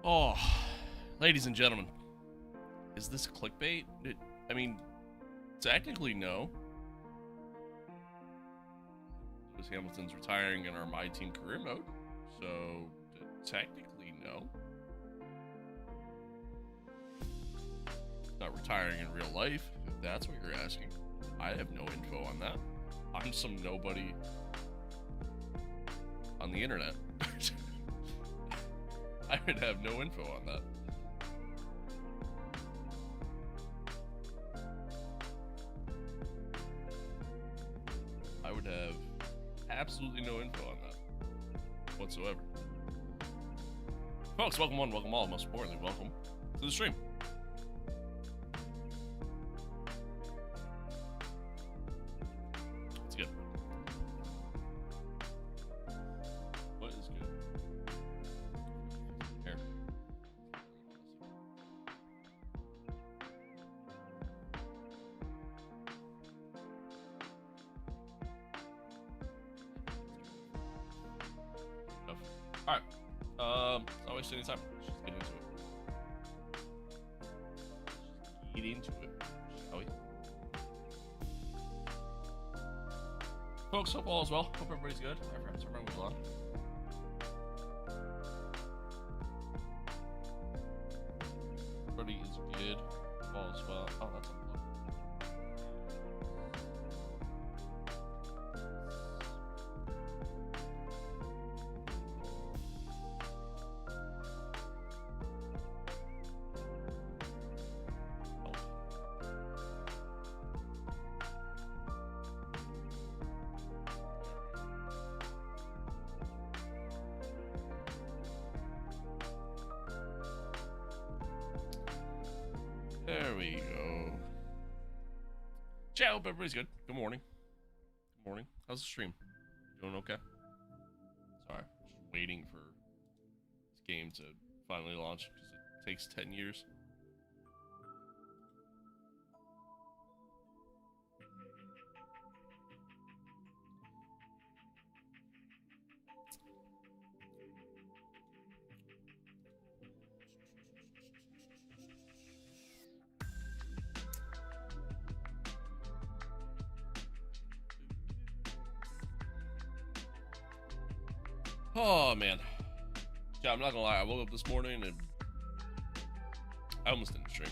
Oh, ladies and gentlemen, is this clickbait? I mean, technically no. Lewis Hamilton's retiring in our Myteam career mode, so technically no. Not retiring in real life, if that's what you're asking. I have no info on that. I'm some nobody on the internet. I would have no info on that. I would have absolutely no info on that whatsoever. Folks, welcome one, welcome all, most importantly, welcome to the stream. It's good. What is good? Here. Alright. Not wasting any time. Let's just get into it. Get into it, shall we? Folks, hope all is well. Hope everybody's good. Everyone's on. Everybody is good. All is well. Oh, that's unplugged. There we go. Chat, hope everybody's good. Good morning. Good morning. How's the stream? Doing okay? Sorry, just waiting for this game to finally launch because it takes 10 years. Oh man, yeah, I'm not gonna lie. I woke up this morning and I almost didn't stream.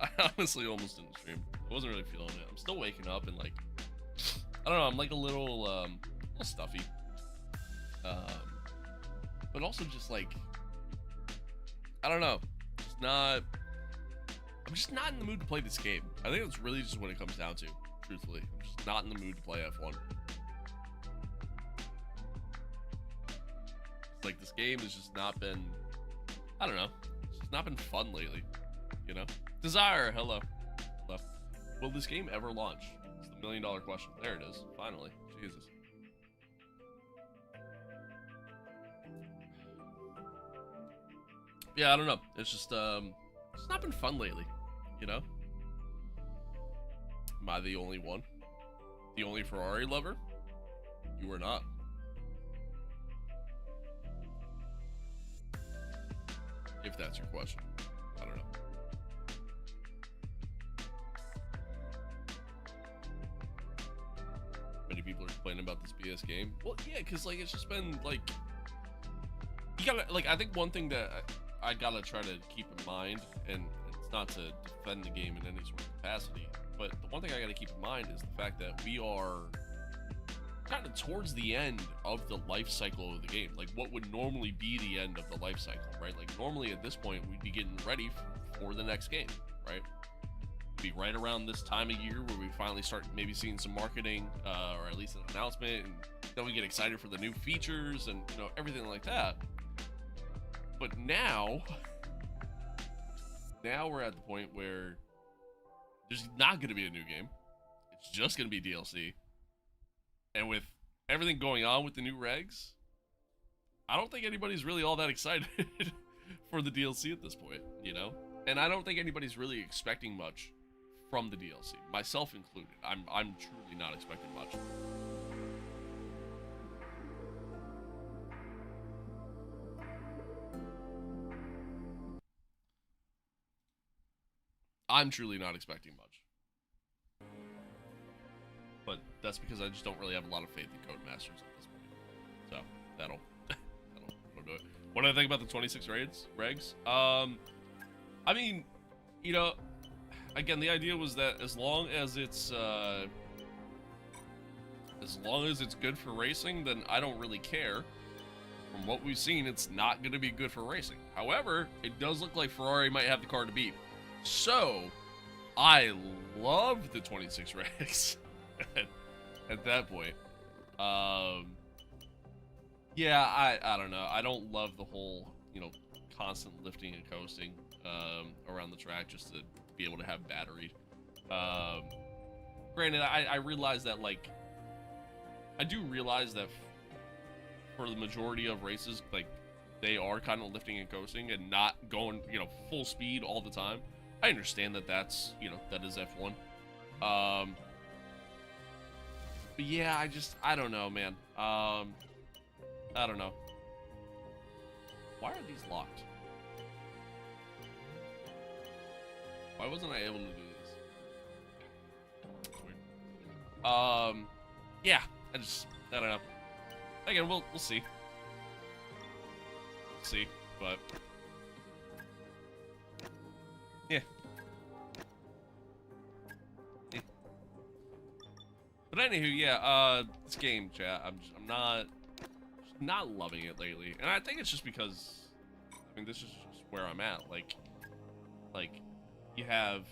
I honestly almost didn't stream. I wasn't really feeling it. I'm still waking up and like, I don't know. I'm like a little stuffy, but also just like, I don't know. Just not. I'm just not in the mood to play this game. I think that's really just what it comes down to. Truthfully, I'm just not in the mood to play F1. Like, this game has just not been, I don't know, it's just not been fun lately, you know? Desire, hello. Hello. Will this game ever launch? It's the $1,000,000 question. There it is, finally. Jesus. Yeah, I don't know. It's just not been fun lately, you know? Am I the only one? The only Ferrari lover? You are not. If that's your question. I don't know. Many people are complaining about this BS game. Well, yeah, because, like, it's just been, like... You gotta, like, I think one thing that I gotta try to keep in mind, and it's not to defend the game in any sort of capacity, but the one thing I gotta keep in mind is the fact that we are kind of towards the end of the life cycle of the game, like what would normally be the end of the life cycle, right? Like normally at this point we'd be getting ready for the next game, right? It'd be right around this time of year where we finally start maybe seeing some marketing, or at least an announcement, and then we get excited for the new features and, you know, everything like that. But now we're at the point where there's not going to be a new game. It's just going to be DLC. And with everything going on with the new regs, I don't think anybody's really all that excited for the DLC at this point, you know? And I don't think anybody's really expecting much from the DLC, myself included. I'm truly not expecting much. I'm truly not expecting much. But that's because I just don't really have a lot of faith in Codemasters at this point. So that'll do it. What do I think about the 26 regs? I mean, you know, again, the idea was that as long as it's good for racing, then I don't really care. From what we've seen, it's not going to be good for racing. However, it does look like Ferrari might have the car to beat. So, I love the 26 regs at that point. Yeah, I don't know. I don't love the whole, you know, constant lifting and coasting around the track just to be able to have battery. Granted, I realize that, like, I do realize that for the majority of races, like, they are kind of lifting and coasting and not going, you know, full speed all the time. I understand that that's, you know, that is F1. But yeah, I don't know, man. I don't know. Why are these locked? Why wasn't I able to do this? That's weird. Yeah, I don't know. Again, we'll see. We'll see, but yeah. But anywho, yeah, this game, chat, I'm not loving it lately. And I think it's just because, I mean, this is just where I'm at. Like, you have,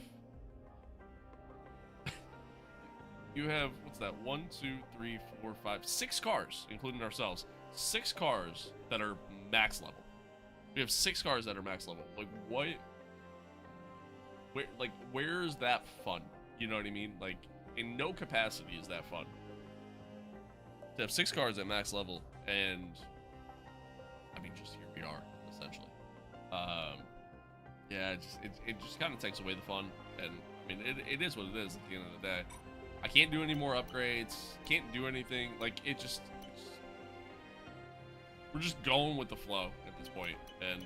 what's that? 1, 2, 3, 4, 5, 6 cars, including ourselves. 6 cars that are max level. We have 6 cars that are max level. Like, what? Where's that fun? You know what I mean? Like, in no capacity is that fun. To have 6 cars at max level, and I mean, just here we are, essentially. Yeah, it just kind of takes away the fun, and I mean, it is what it is at the end of the day. I can't do any more upgrades, can't do anything, like, we're just going with the flow at this point, and,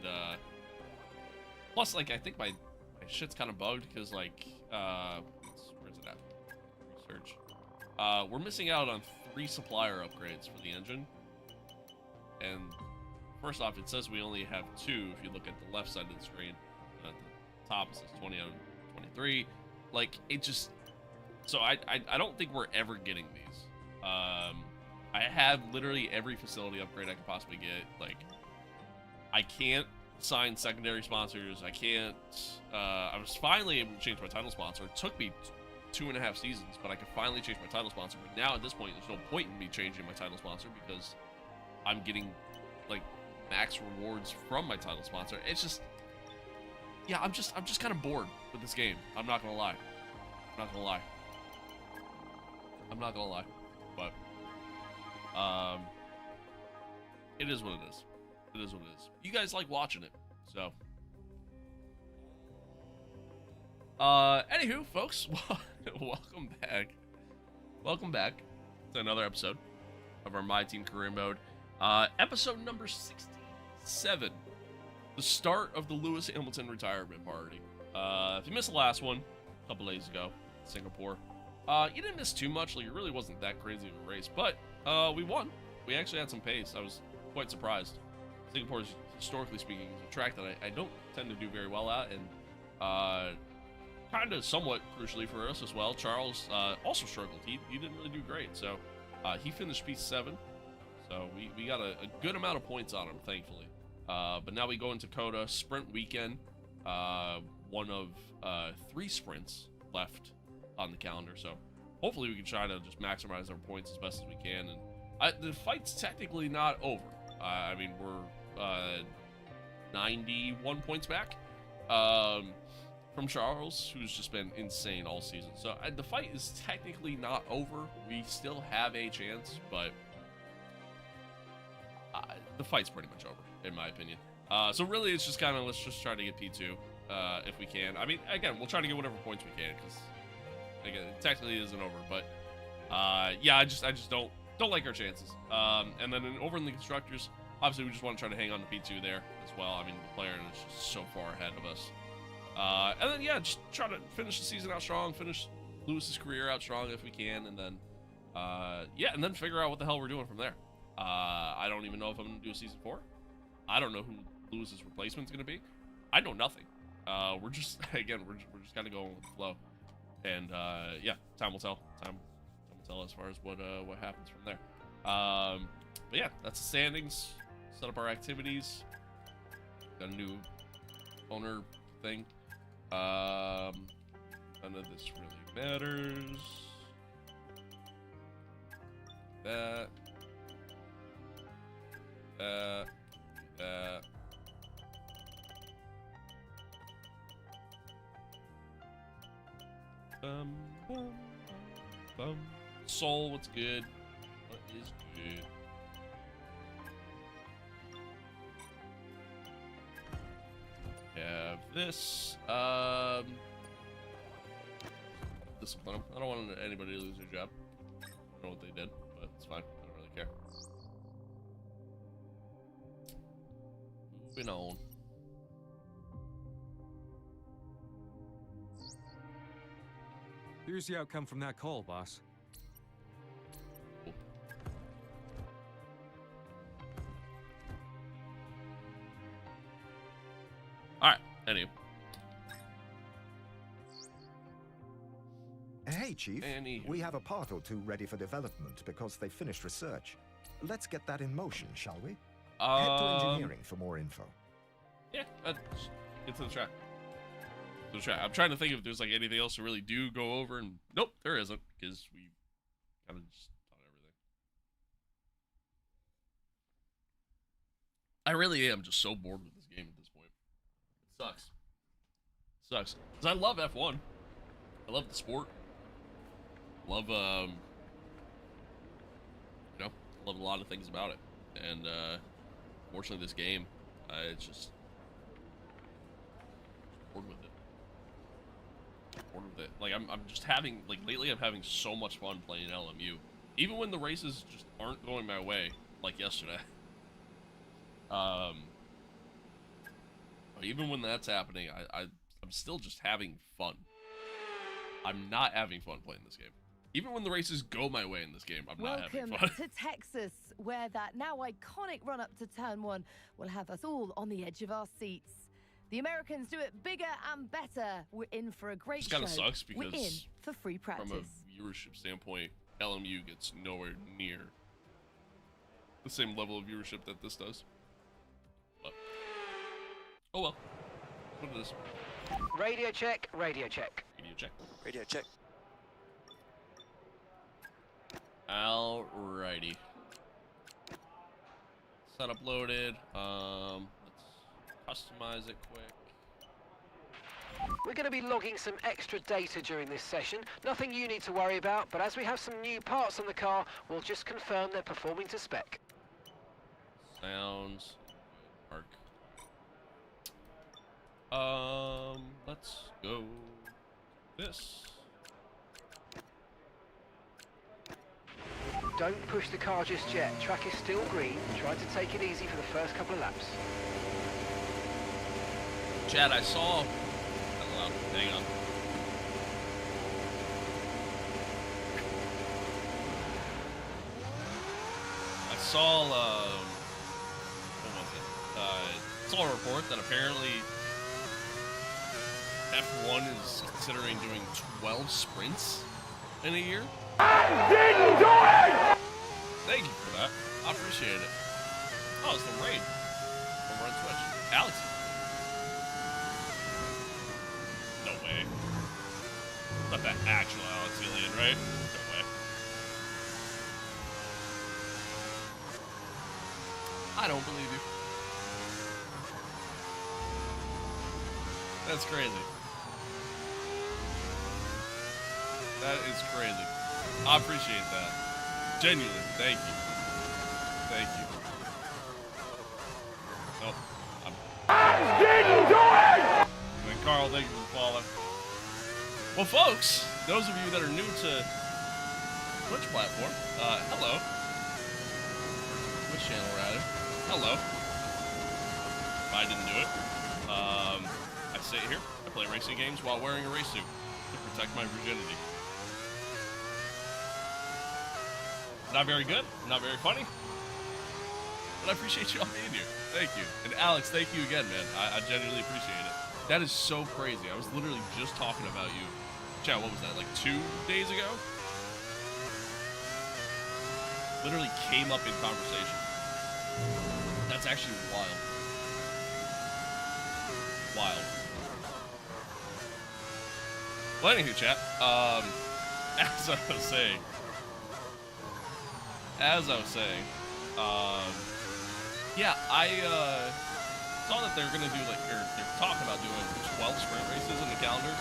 plus, like, I think my shit's kind of bugged, because, like, where's it at? Research. We're missing out on 3 supplier upgrades for the engine, and first off, it says we only have 2 if you look at the left side of the screen. At the top, it says 20 out of 23. Like, it just... So, I don't think we're ever getting these. I have literally every facility upgrade I could possibly get. Like, I can't sign secondary sponsors. I can't... I was finally able to change my title sponsor. It took me 2.5 seasons, but I could finally change my title sponsor. But now, at this point, there's no point in me changing my title sponsor because I'm getting, like, max rewards from my title sponsor. It's just... Yeah, I'm just kind of bored with this game. I'm not gonna lie. But, it is what it is. It is what it is. You guys like watching it, so. Anywho, folks, welcome back. Welcome back to another episode of our Myteam career mode. Episode number 67. The start of the Lewis Hamilton retirement party. If you missed the last one a couple days ago, Singapore, you didn't miss too much. Like, it really wasn't that crazy of a race, but we won. We actually had some pace. I was quite surprised. Singapore is, historically speaking, is a track that I don't tend to do very well at, and kind of somewhat crucially for us as well, Charles also struggled. He didn't really do great, so he finished P7, so we got a good amount of points on him, thankfully. But now we go into Coda Sprint Weekend, one of 3 sprints left on the calendar, so hopefully we can try to just maximize our points as best as we can. And the fight's technically not over. I mean, we're 91 points back from Charles, who's just been insane all season. So the fight is technically not over. We still have a chance, but the fight's pretty much over, in my opinion. So really, it's just kind of, let's just try to get P2 if we can. I mean, again, we'll try to get whatever points we can, because again, it technically isn't over. But yeah, I just don't like our chances. And then over in the constructors, obviously we just want to try to hang on to P2 there as well. I mean, the player is just so far ahead of us. And then, yeah, just try to finish the season out strong, finish Lewis's career out strong if we can, and then, yeah, and then figure out what the hell we're doing from there. I don't even know if I'm going to do a season 4. I don't know who Lewis's replacement's going to be. I know nothing. We're just, again, we're just kind of going with the flow. And, yeah, time will tell. Time will tell as far as what happens from there. But yeah, that's the standings. Set up our activities. Got a new owner thing. None of this really matters. That. Soul, what's good? What is good? Have this. Discipline them. I don't want anybody to lose their job. I don't know what they did, but it's fine. I don't really care. Moving on. Here's the outcome from that call, boss. Cool. Alright, anyway. Hey, Chief. We have a part or two ready for development because they finished research. Let's get that in motion, shall we? Head to engineering for more info. Yeah, get to the track. I'm trying to think if there's like anything else to really go over, and nope, there isn't, because we kind of just taught everything. I really am just so bored with this game at this point. It sucks. It sucks. Because I love F1. I love the sport. Love, you know, love a lot of things about it. And, fortunately this game, it's just bored with it. Like I'm just having, like, lately I'm having so much fun playing LMU, even when the races just aren't going my way, like yesterday. Even when that's happening, I'm still just having fun. I'm not having fun playing this game. Even when the races go my way in this game, I'm not having fun. Welcome to Texas, where that now iconic run up to turn 1 will have us all on the edge of our seats. The Americans do it bigger and better. We're in for a great show. It kind of sucks because we're in for free practice. From a viewership standpoint, LMU gets nowhere near the same level of viewership that this does. But, oh well. What it is. Radio check, radio check. Radio check. Radio check. Alrighty. Setup loaded. Let's customize it quick. We're going to be logging some extra data during this session. Nothing you need to worry about, but as we have some new parts on the car, we'll just confirm they're performing to spec. Sounds dark. Let's go this. Don't push the car just yet. Track is still green. Try to take it easy for the first couple of laps. Chad, I saw... Hang on. I saw, what was it? Saw a report that apparently F1 is considering doing 12 sprints in a year. I didn't do it! Thank you for that. I appreciate it. Oh, it's the rain. Over on Twitch. Alex. No way. Not that actual Alex Alien, right? No way. I don't believe you. That's crazy. That is crazy. I appreciate that. Genuinely, thank you. Thank you. Nope. I didn't do it! And Carl, thank you for following. Well, folks, those of you that are new to Twitch platform, hello. Twitch channel, rather. Hello. I didn't do it. I say it here. I play racing games while wearing a race suit to protect my virginity. Not very good, not very funny, but I appreciate you all being here. Thank you. And Alex, thank you again, man. I genuinely appreciate it. That is so crazy. I was literally just talking about you. Chat, what was that, like 2 days ago? Literally came up in conversation. That's actually wild. Wild. Well, anywho, chat, as I was saying, yeah, I saw that they're gonna do, like, they're talking about doing 12 sprint races in the calendar,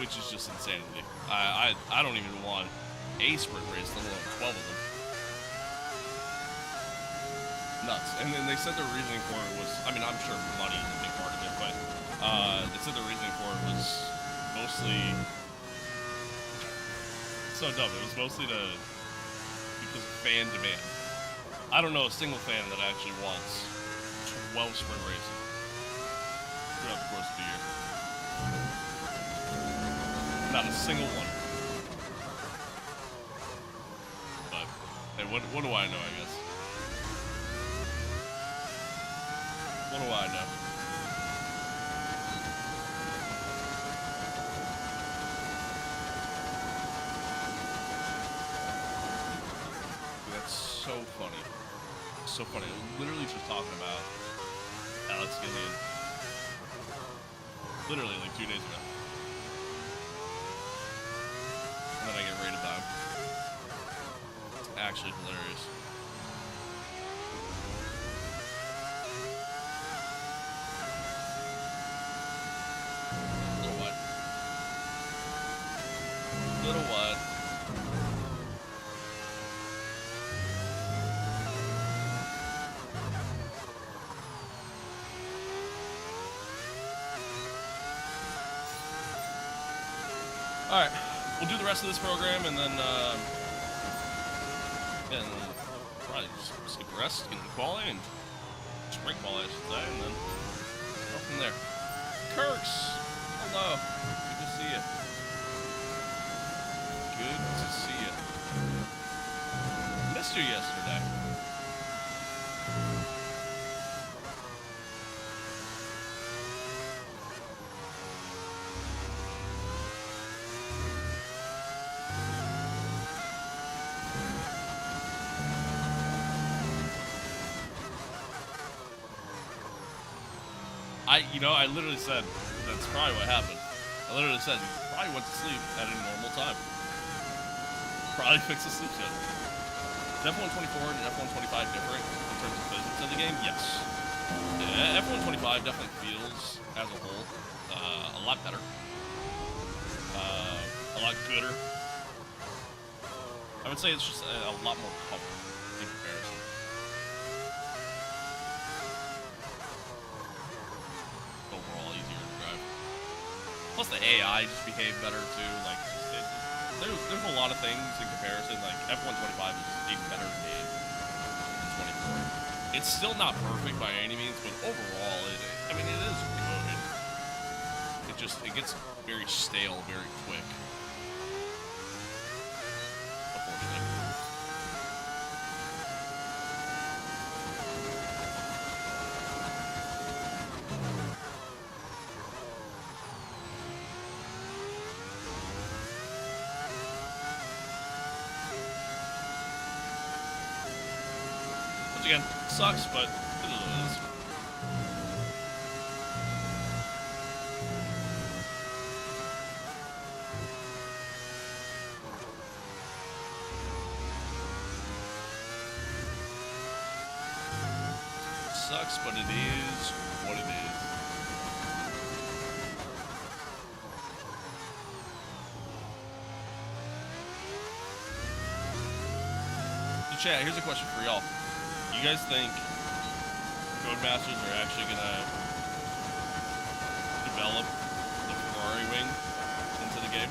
which is just insanity. I don't even want a sprint race, let alone 12 of them. Nuts. And then they said their reasoning for it was, I mean, I'm sure money is a big part of it, but they said the reasoning for it was mostly so dumb. It was mostly because of fan demand. I don't know a single fan that actually wants 12 sprint races throughout the course of the year. Not a single one. But hey, what do I know? I guess. What do I know? So funny. So funny. I was literally just talking about Alex Gillian. Literally like 2 days ago. And then I get rated by him. It's actually hilarious. Little what? Little what? Alright, we'll do the rest of this program and then, probably just skip the rest, get into quality, and sprint quality, I should say, and then go from there. Kirks! Hello. Good to see you. Good to see you. Missed you yesterday. I literally said, that's probably what happened. I literally said, he probably went to sleep at a normal time. Probably fixed the sleep schedule. Is F124 and F125 different in terms of physics of the game? Yes. Yeah, F125 definitely feels, as a whole, a lot better. A lot gooder. I would say it's just a lot more power in comparison. Plus the AI just behaved better too. Like, there's a lot of things in comparison. Like F125 is a better game than 24. It's still not perfect by any means, but overall, it is good. It gets very stale very quick. Unfortunately. Again, sucks, but it is what it is. Sucks, but it is what it is. So chat, here's a question for y'all. You guys think Codemasters are actually gonna develop the Ferrari wing into the game?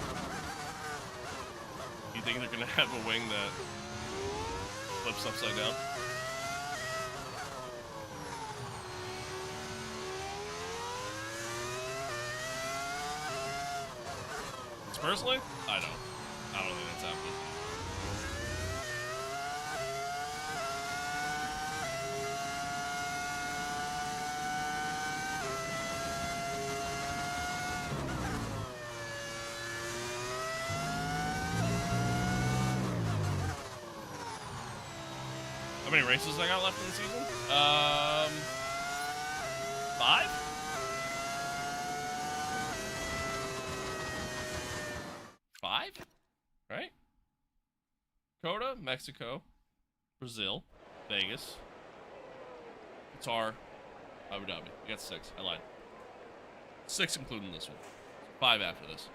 You think they're gonna have a wing that flips upside down? Personally, I don't think that's happening. How many races I got left in the season? 5? Right? Dakota, Mexico, Brazil, Vegas, Qatar, Abu Dhabi. You got 6. I lied. 6 including this one. 5 after this.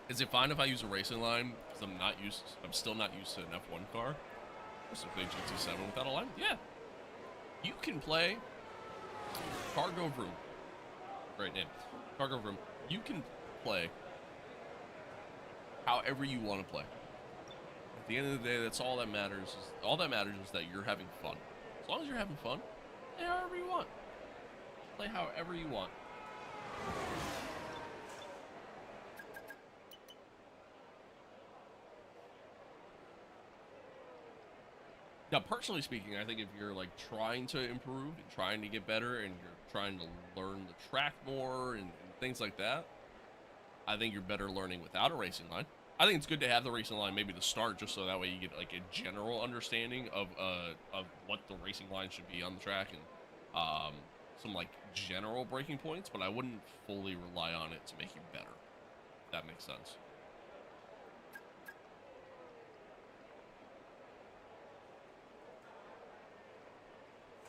Is it fine if I use a racing line? Because I'm still not used to an F1 car. So play GT7 without a line? Yeah. You can play Cargo Vroom. Great name. Cargo Vroom. You can play however you want to play. At the end of the day, that's all that matters. All that matters is that you're having fun. As long as you're having fun, play however you want. Play however you want. Now, personally speaking, I think if you're like trying to improve and trying to get better and you're trying to learn the track more and things like that, I think you're better learning without a racing line. I think it's good to have the racing line maybe to start, just so that way you get like a general understanding of what the racing line should be on the track and some like general breaking points. But I wouldn't fully rely on it to make you better. If that makes sense.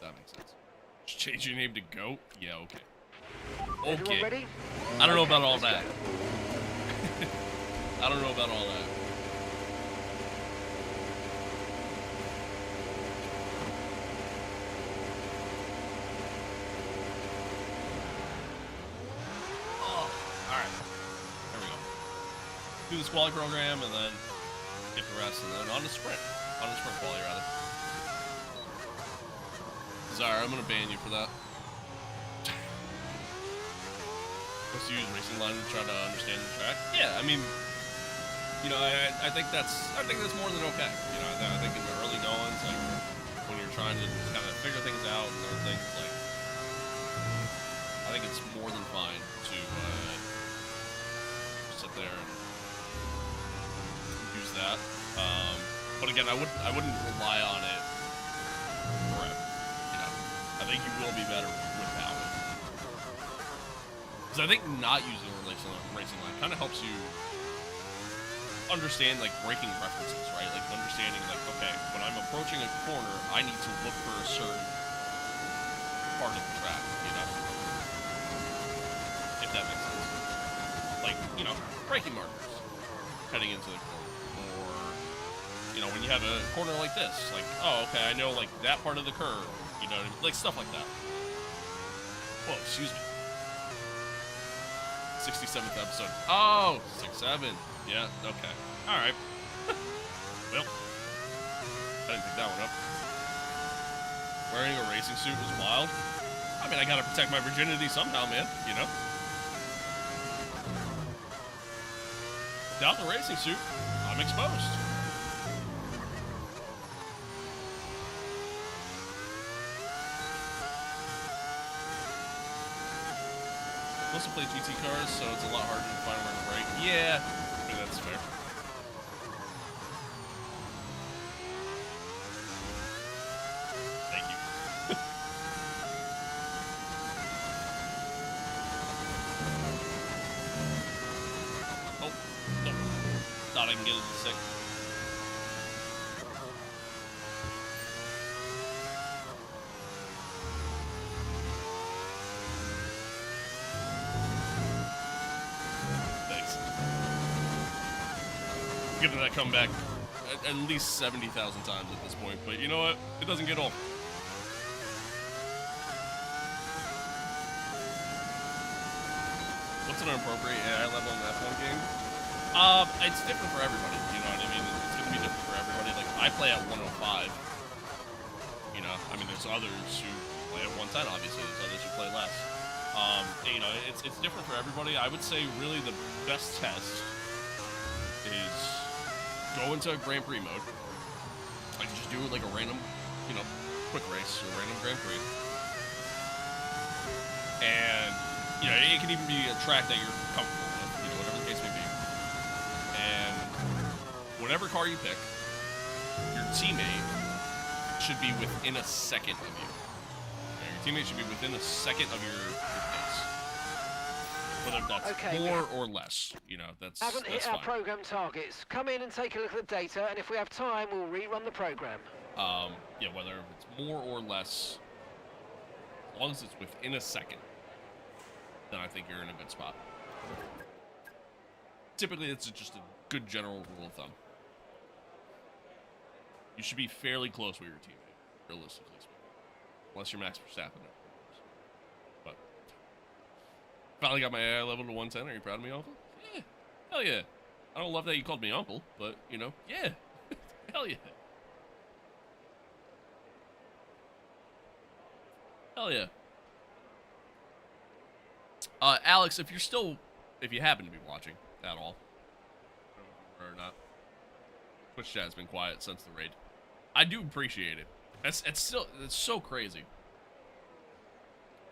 That makes sense. Just change your name to Goat? Yeah, okay. Everyone ready? I don't know about all that. I don't know about all that. Oh, alright. There we go. Do this quali program and then get the rest and then on to sprint. On to sprint quali, rather. Sorry, I'm gonna ban you for that. Let's use racing line to try to understand the track. Yeah, I mean, you know, I think that's more than okay. You know, I think in the early goings, like when you're trying to kind of figure things out and learn things, like I think it's more than fine to sit there and use that. But again, I wouldn't rely on it forever. I think you will be better without it. Because I think not using a racing line kind of helps you understand, like, braking references, right? Like, understanding, like, okay, when I'm approaching a corner, I need to look for a certain part of the track, you know? If that makes sense. Like, you know, braking markers heading into the corner. Or, you know, when you have a corner like this, like, oh, okay, I know, like, that part of the curve. You know what I mean? Like, stuff like that. Whoa, excuse me. 67th episode. Oh, 6-7. Yeah, okay. Alright. Well, I didn't pick that one up. Wearing a racing suit was wild. I mean, I gotta protect my virginity somehow, man. You know? Without the racing suit, I'm exposed. I also play GT cars, so it's a lot harder to find where to brake. Yeah, I mean, that's fair. Thank you. Oh, no. Thought I can get it in 6. Given that comeback at least 70,000 times at this point, but you know what? It doesn't get old. What's an appropriate AI level in the F1 game? It's different for everybody. You know what I mean? It's gonna be different for everybody. Like I play at 105. You know, I mean, there's others who play at 110. Obviously, there's others who play less. You know, it's different for everybody. I would say really the best test is go into a Grand Prix mode. Like just do like a random, you know, quick race or random Grand Prix. And you know, it can even be a track that you're comfortable with, you know, whatever the case may be. And whatever car you pick, your teammate should be within a second of you. Okay, your teammate should be within a second of your pace. Whether that's more or less, you know, that's hit fine. our program targets. Come in and take a look at the data, and if we have time, we'll rerun the program. Yeah, whether it's more or less, as long as it's within a second, then I think you're in a good spot. Typically, it's just a good general rule of thumb. You should be fairly close with your teammate, realistically speaking. Unless you're Max Verstappen. But finally got my AI level to 110. Are you proud of me, Uncle? Yeah. Hell yeah. I don't love that you called me Uncle, but, you know, yeah. Hell yeah. Hell yeah. Alex, if you happen to be watching at all, or not, Twitch chat has been quiet since the raid. I do appreciate it. It's so crazy.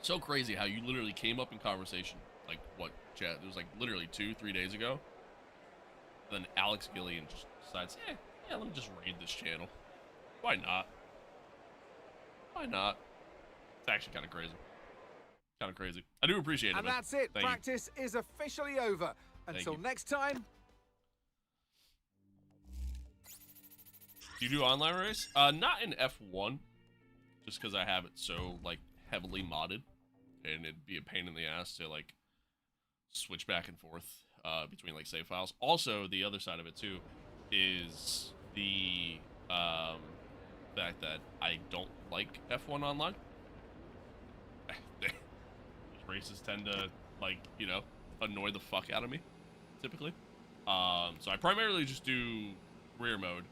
So crazy how you literally came up in conversation, like what, chat? It was like literally 2-3 days ago. And then Alex Gillian just decides, yeah, let me just raid this channel. Why not? Why not? It's actually kind of crazy. Kind of crazy. I do appreciate it. And man. that's it. Thank Practice is officially over. Until next time. Do you do online race? Not in F1, just because I have it so like heavily modded, and it'd be a pain in the ass to like switch back and forth between like save files. Also, the other side of it too is the fact that I don't like F1 online. These races tend to like, you know, annoy the fuck out of me, typically. So I primarily just do rear mode.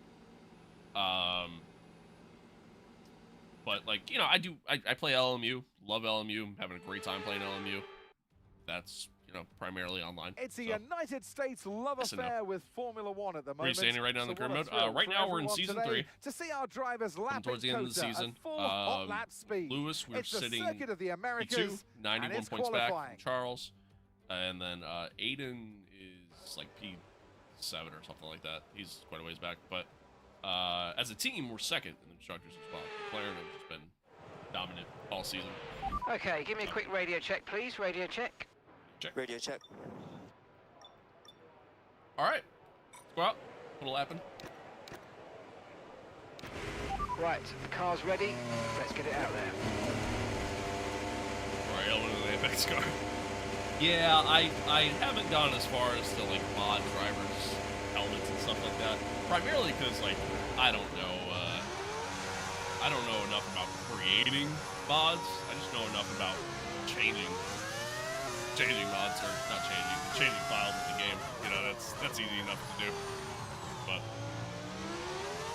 But like, you know, I play LMU, love LMU, I'm having a great time playing LMU. That's, you know, primarily online. It's a United States love affair with Formula One at the moment. We're standing right now in the career mode. Right now we're in season 3. To see our drivers lap towards the end of the season. Hot lap speed. Lewis, we're sitting circuit of the Americas, 91 points back from Charles. And then Aiden is like P7 or something like that. He's quite a ways back, but as a team, we're second in the constructors as well. McLaren has just been dominant all season. Okay, give me a quick radio check, please. Radio check. Check. Radio check. All right, let's go out. Put a lap in. Right, the car's ready. Let's get it out there. All right, over to the Apex car. Yeah, I haven't gone as far as to like mod drivers' helmets and stuff like that. Primarily because like I don't know enough about creating mods. I just know enough about changing mods, or not changing files in the game. You know, that's easy enough to do. But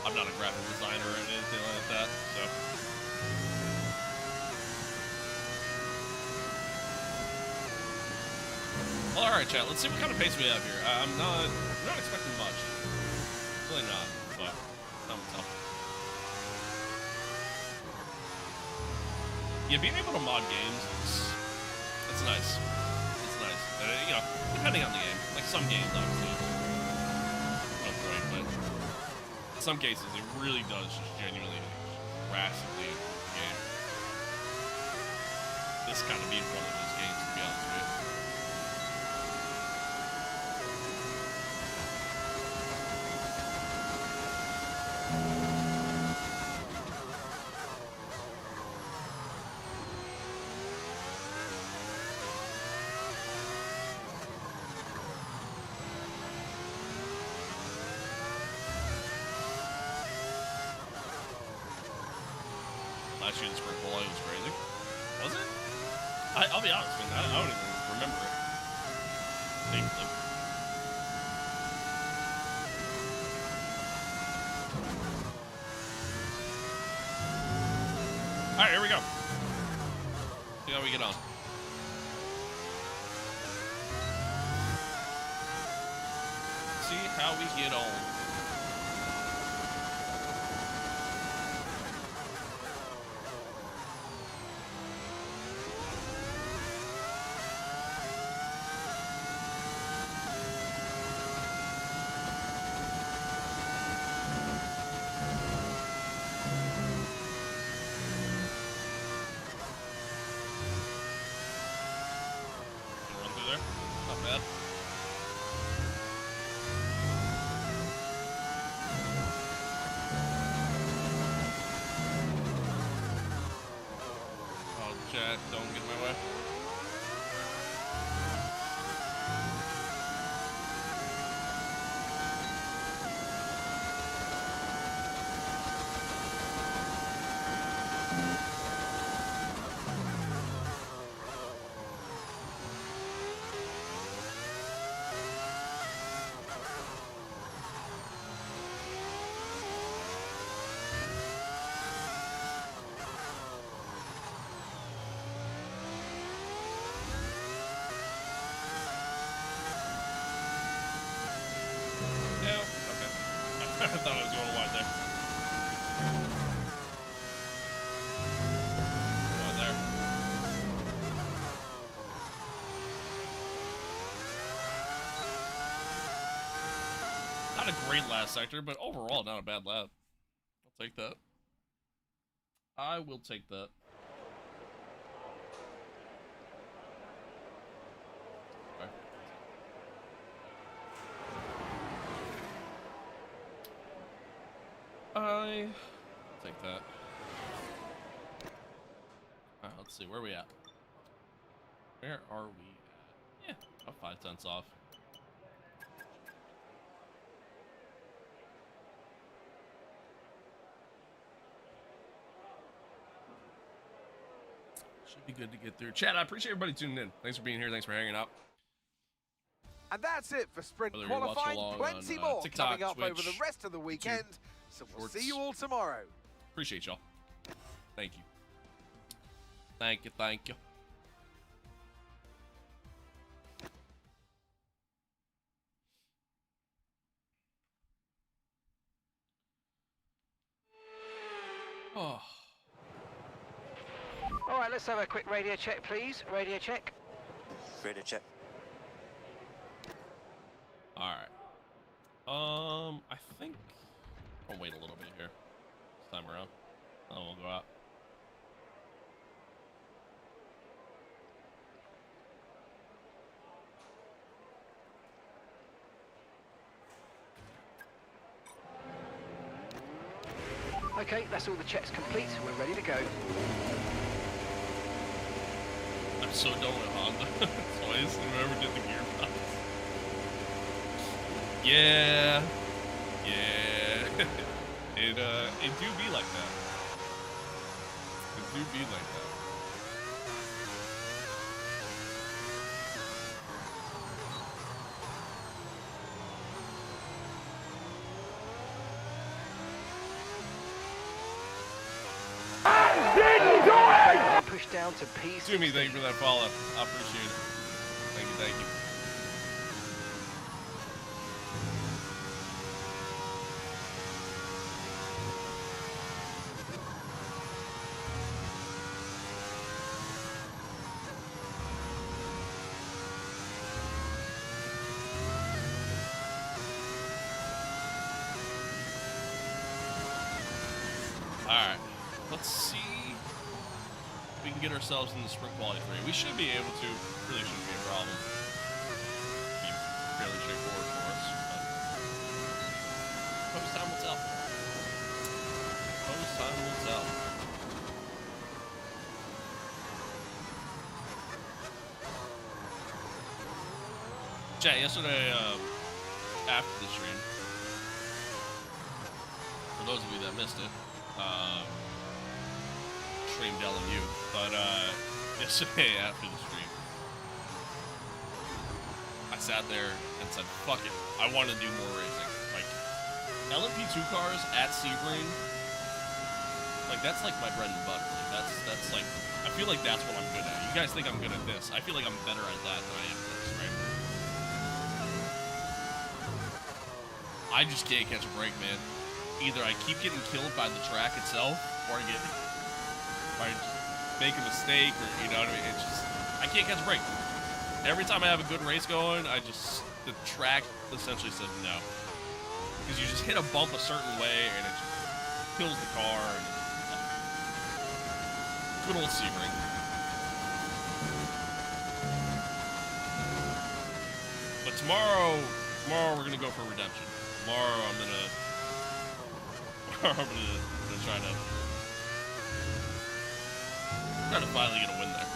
I'm not a graphic designer or anything like that, so. Well, all right, chat. Let's see what kind of pace we have here. I'm not expecting much. Really not, but something's tough. Yeah, being able to mod games, it's nice. It's nice. You know, depending on the game. Like some games, obviously, not great, but in some cases, it really does just genuinely, drastically improve the game. This kind of being one of those games, to be honest with you. Last year, the sprint quality was crazy. Was it? I'll be honest, man. I don't even remember it. Thankfully. All right, here we go. get on. See how we get on. Don't get in my way. I thought I was going wide there. Wide there. Not a great last sector, but overall not a bad lap. I'll take that. I will take that. I'll take that. Alright, let's see, where are we at? Where are we at? Yeah, about 5 tenths off. Should be good to get through. Chat, I appreciate everybody tuning in. Thanks for being here. Thanks for hanging out. And that's it for sprint Whether you're qualifying. watching along Plenty on, more TikTok, coming up Twitch, over the rest of the weekend. So we'll Shorts. see you all tomorrow. Appreciate y'all. Thank you. Thank you, thank you. Oh. All right, let's have a quick radio check, please. Radio check. Radio check. All right. I think I'll wait a little bit here this time around. Then we'll go out. Okay, that's all the checks complete. We're ready to go. I'm so done with Honda toys and whoever did the gearbox. Yeah. Yeah. It do be like that. It do be like that. Push down to P. Jimmy, thank you for that follow. I appreciate it. Thank you, thank you. Alright, let's see if we can get ourselves in the sprint quality 3. We should be able to. Really shouldn't be a problem. Be fairly straightforward for us. But post time will tell. Post time will tell. Chat, yesterday, after the stream, for those of you that missed it, streamed LMU, but yesterday after the stream, I sat there and said, fuck it, I want to do more racing. Like, LMP2 cars at Sebring, like, that's like my bread and butter. Like, That's like, I feel like that's what I'm good at. You guys think I'm good at this. I feel like I'm better at that than I am this, right? I just can't catch a break, man. Either I keep getting killed by the track itself, or I make a mistake, or, you know what I mean? It's just, I can't catch a break. Every time I have a good race going, the track essentially says no. Because you just hit a bump a certain way, and it just kills the car, and good old Sebring. But tomorrow we're gonna go for redemption. Tomorrow I'm gonna try to finally get a win there.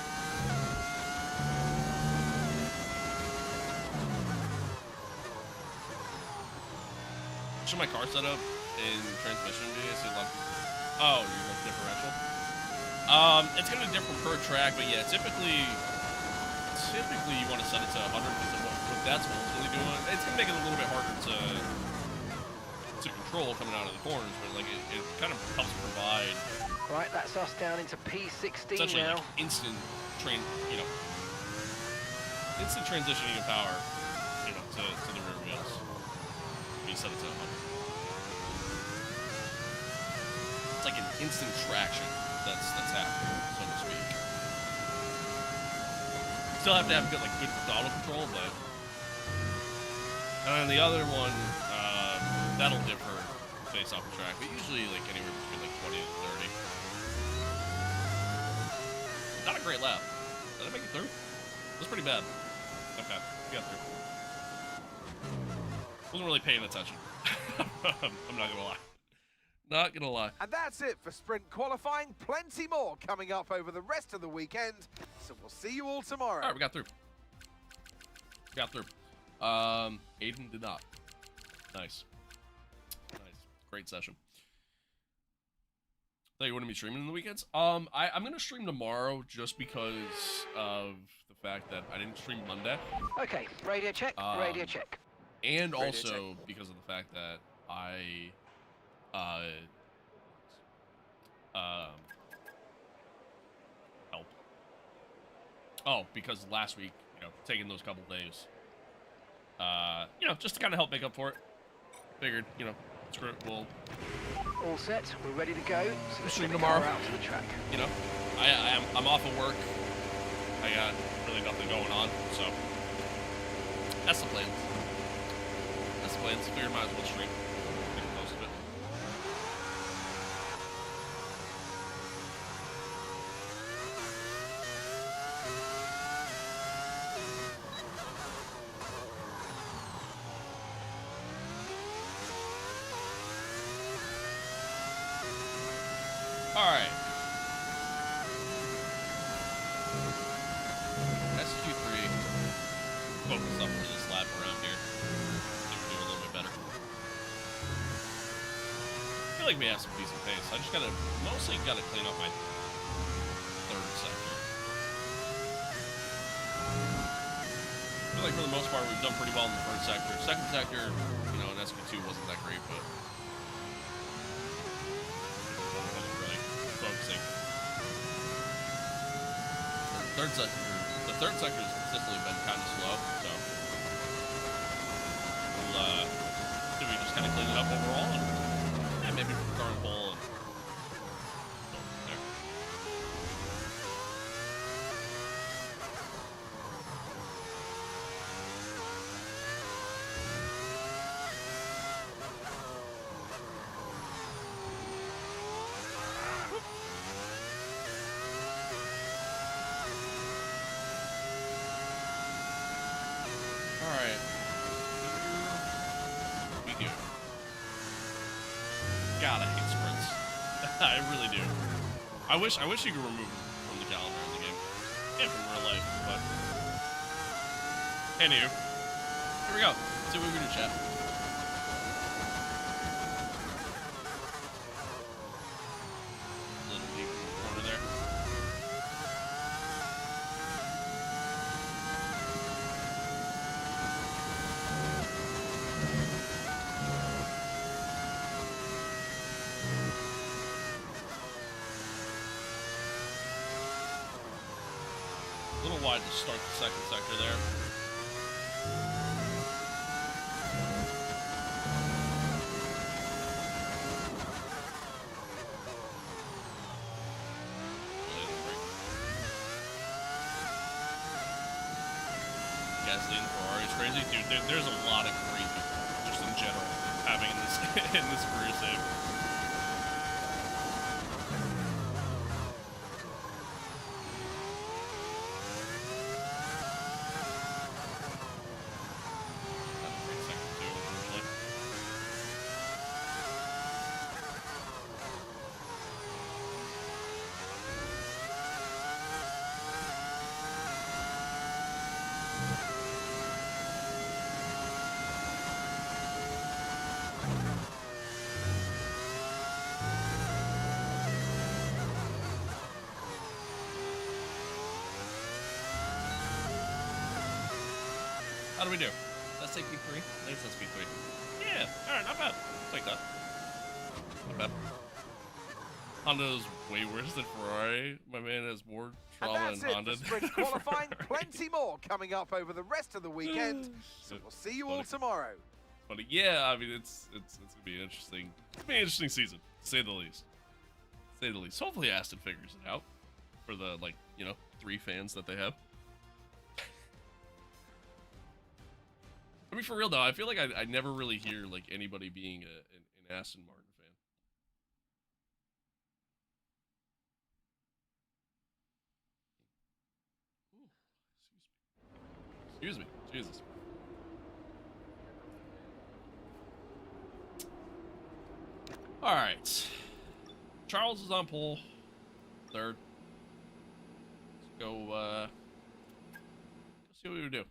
Should my car set up in transmission? Do you guys see a lot of people? Oh, you're like differential. It's gonna differ per track, but yeah, typically you want to set it to 100 because what that's ultimately doing. It's gonna make it a little bit harder to control coming out of the corners, but like it kind of helps provide. Right, that's us down into P16 now. Like instant transitioning of power, to the rear wheels. You set it to 100. It's like an instant traction that's happening, so to speak. Still have to have good throttle control, but and the other one that'll differ based off the track, but usually like anywhere between like 20 and 30. Not a great lap. Did I make it through? That's pretty bad. Okay, we got through. Wasn't really paying attention. I'm not gonna lie. Not gonna lie. And that's it for sprint qualifying. Plenty more coming up over the rest of the weekend. So we'll see you all tomorrow. All right, we got through. Aiden did not. Nice. Great session. So you wouldn't be streaming in the weekends? I'm gonna stream tomorrow just because of the fact that I didn't stream Monday. Okay, radio check, radio check. And Radio also check. because of the fact that help. Oh, because last week, taking those couple days, just to kind of help make up for it. Figured, screw it, we'll all set, we're ready to go. So let's stream get the tomorrow. car out to the track. I'm off of work. I got really nothing going on, so that's the plan. Figured might as well stream. Make the most of it. All right. SQ3. Focus up for this lap around here. I feel like we have some decent pace. I just mostly gotta clean up my third sector. I feel like for the most part we've done pretty well in the first sector. Second sector, in SQ2 wasn't that great, but I wasn't really focusing. The third sector has consistently been kind of slow, so we just kind of clean it up overall. And maybe car and pole and go from there. All right. We do. God, I hate sprints. I really do. I wish you could remove them from the calendar in the game. And from real life, but anywho. Here we go. Let's see what we can do, chat. Little deep in the corner there. tried to start the second sector there. Gasoline Ferrari's crazy, dude. There's a lot of crazy, just in general, having in this in this career save. How do we do? Let's take P3. Let's P3. Yeah, alright, not bad. I'll take that. Not bad. Honda's way worse than Ferrari. My man has more trauma and than Honda. that's it for sprint qualifying. Plenty more coming up over the rest of the weekend. So we'll see you all tomorrow. But yeah, I mean it's gonna be an interesting. It's gonna be an interesting season, to say the least. To say the least. Hopefully Aston figures it out for the 3 fans that they have. I mean, for real though, I feel like I never really hear anybody being an Aston Martin fan. Ooh, excuse me, Jesus. All right, Charles is on pole, 3rd. Let's go. See what we do.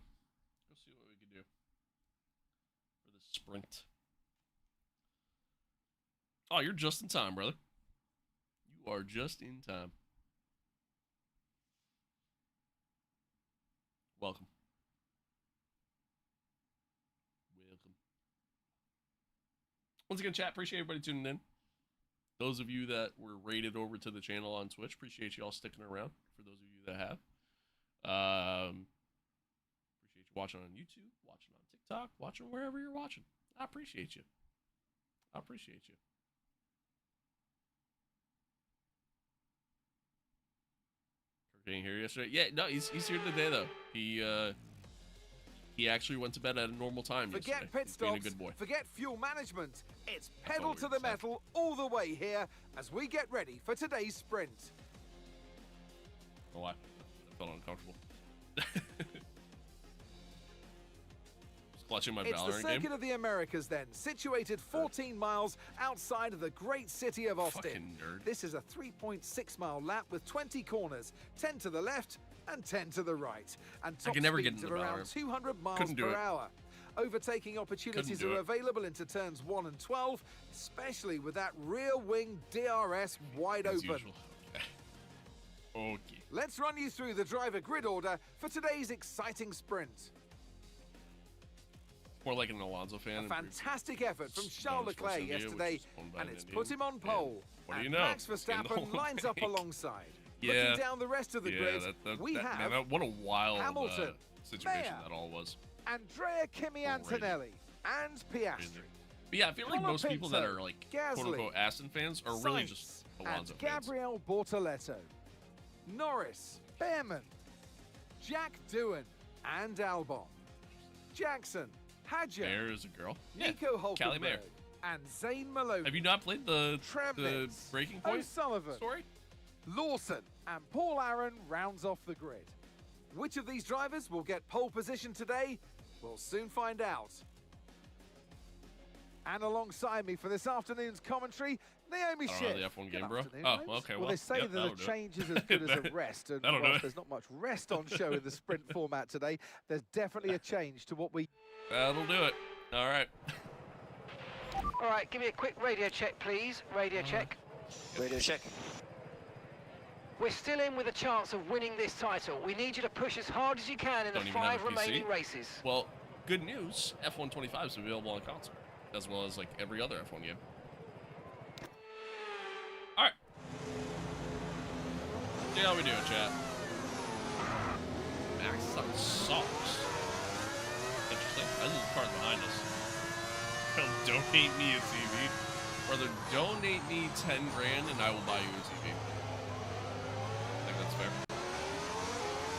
Sprint. Oh, you're just in time, brother. You are just in time. Welcome. Welcome. Once again, chat, appreciate everybody tuning in. Those of you that were rated over to the channel on Twitch, appreciate you all sticking around. For those of you that have. Appreciate you watching on YouTube, watching on TikTok, watching wherever you're watching. I appreciate you. I appreciate you. Kirk ain't here yesterday. Yeah, no, he's here today though. He actually went to bed at a normal time yesterday. Forget pit stops, being a good boy. Forget fuel management. It's pedal to the metal all the way here as we get ready for today's sprint. Oh, I felt uncomfortable. Clutching my it's Valorant the Circuit game. of the Americas then, situated 14 miles outside of the great city of Austin. Fucking nerd. This is a 3.6 mile lap with 20 corners, 10 to the left and 10 to the right. And top I can never get speeds into of around Valorant. 200 miles Couldn't do per it. hour. Overtaking opportunities Couldn't do are it. available into turns 1 and 12, especially with that rear wing DRS wide As open. usual. Okay. Let's run you through the driver grid order for today's exciting sprint. More like an Alonso fan. A fantastic effort from Charles Leclerc yesterday, and it's put him on pole. What do you and know? Max Verstappen lines up alongside. Yeah. Looking down the rest of the grid, we have what a wild Hamilton, situation Mayer, that all was. Andrea Kimi Antonelli, and Piastri. But yeah, I feel like Colin most people that Pinto, are like Gasly, quote-unquote Aston fans are really Sainz, just Alonso and fans. Gabriel Bortoletto, Norris, Behrman, Jack Doohan, and Albon, Jackson, Hadjar, Mayer is a girl. Nico Callie Mayer. Hulkenberg, and Zayn Maloney. Have you not played the Tremnitz, Breaking Point O'Sullivan, story? Lawson, and Paul Aaron rounds off the grid. Which of these drivers will get pole position today? We'll soon find out. And alongside me for this afternoon's commentary, Naomi I don't Schiff. know the F1 game, Good bro. afternoon, Oh, Names. okay. Well, they say yep, that a change is as good as a rest, and That'll do whilst it. there's not much rest on show in the sprint format today, there's definitely a change to what we... That'll do it. All right. All right, give me a quick radio check, please. Radio check. Radio check. We're still in with a chance of winning this title. We need you to push as hard as you can in Don't the even 5 have a PC. remaining races. Well, good news. F125 is available on console, as well as like every other F1 game. All right. See how we do it, chat. Stop sucks. Interesting. I think the car's behind us. Donate me a TV. Brother, donate me 10 grand and I will buy you a TV. I think that's fair.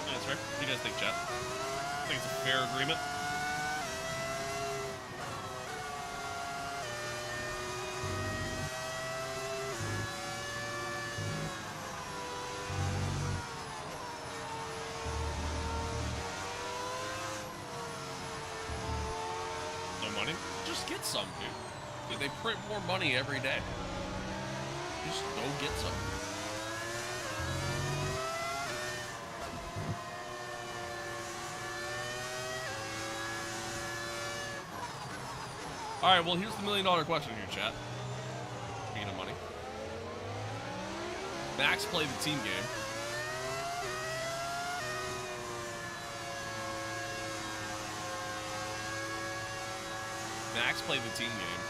Yeah, that's fair. What do you guys think, chat? I think it's a fair agreement. No money? Just get some, dude. Dude, they print more money every day. Just go get some. Alright, well, here's the $1 million question here, chat. Speaking of money. Max played the team game. Max played the team game.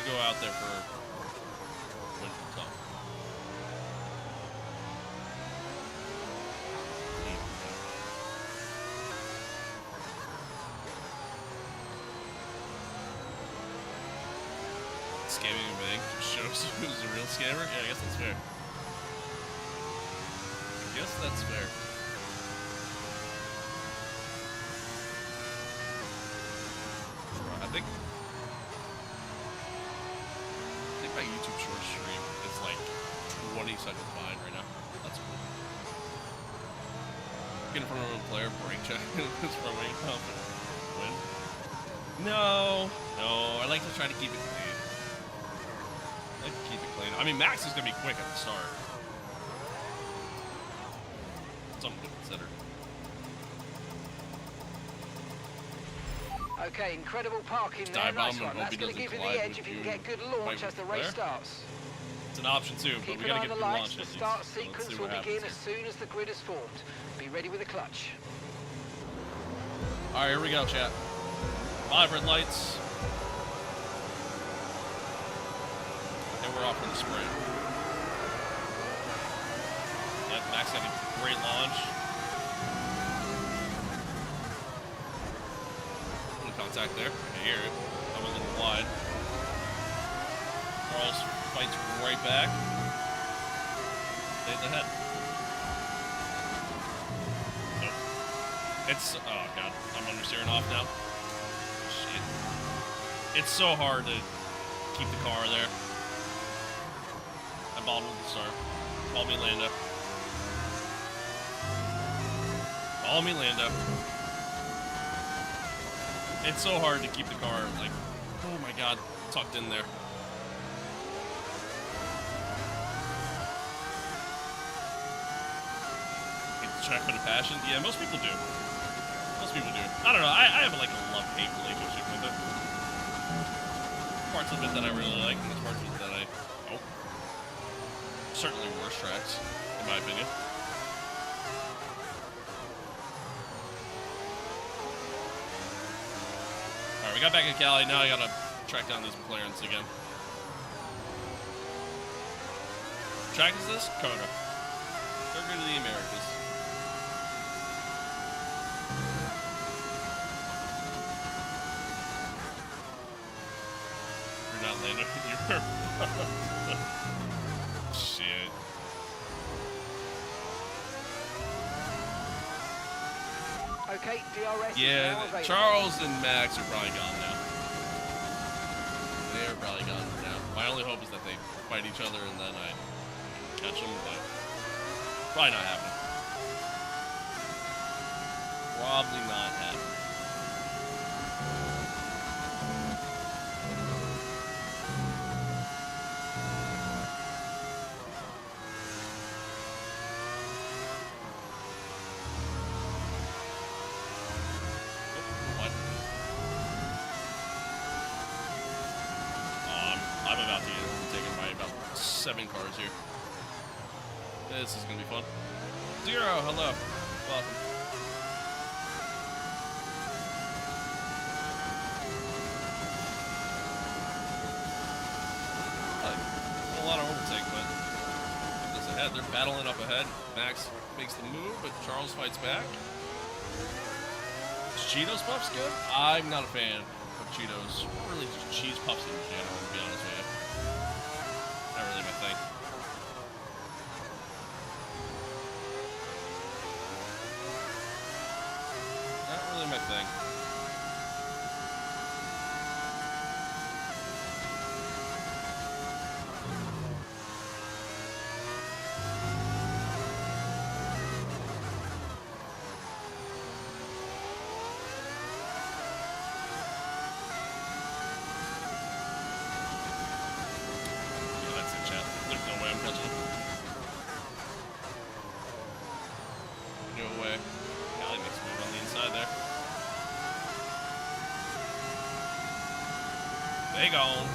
Go out there for when it comes. Scamming a bank just shows who's a real scammer? Yeah, I guess that's fair. I guess that's fair. I think my YouTube short stream is like 20 seconds behind right now. That's cool. Get in front of a player, break check, is from a confident win. No, I like to try to keep it clean. I like to keep it clean. I mean, Max is gonna be quick at the start. Something to consider. Okay, incredible parking there. Nice one. That's going to give you the edge if you can get good launch as the race starts. It's an option too, but Keep we an gotta eye on get the the lights. launch. The start sequence will begin as soon as the grid is formed. Be ready with the clutch. All right, here we go, chat. 5 red lights, and we're off for the sprint. Yep, Max got a great launch. Contact there. I hear it. I'm a little wide. Charles fights right back. Stays ahead. Nope. It's, oh god, I'm understeering off now. Shit. It's so hard to keep the car there. I bottled the start. Call me Lando. Call me Lando. It's so hard to keep the car, like, oh my god, tucked in there. Get the track with a passion? Yeah, most people do. Most people do. I don't know, I have like a love-hate relationship with it. Parts of it that I really like, and there's parts of it that I, certainly worse tracks, in my opinion. We got back in Cali, now I gotta track down these McLarens again. What track is this? Coda. Circuit of the Americas. You're not Lando, you're... Shit. Okay, DRS yeah, is now available. Charles and Max are probably gone now. They are probably gone now. My only hope is that they fight each other and then I catch them, but probably not happening. Probably not happening. I'm about to get taken by about 7 cars here. This is gonna be fun. Zero, hello. Welcome. Yeah, they're battling up ahead. Max makes the move, but Charles fights back. Is Cheetos Puffs good? I'm not a fan of Cheetos. Or really just cheese puffs in general, to be honest with you. Not really my thing. Not really my thing. They gone.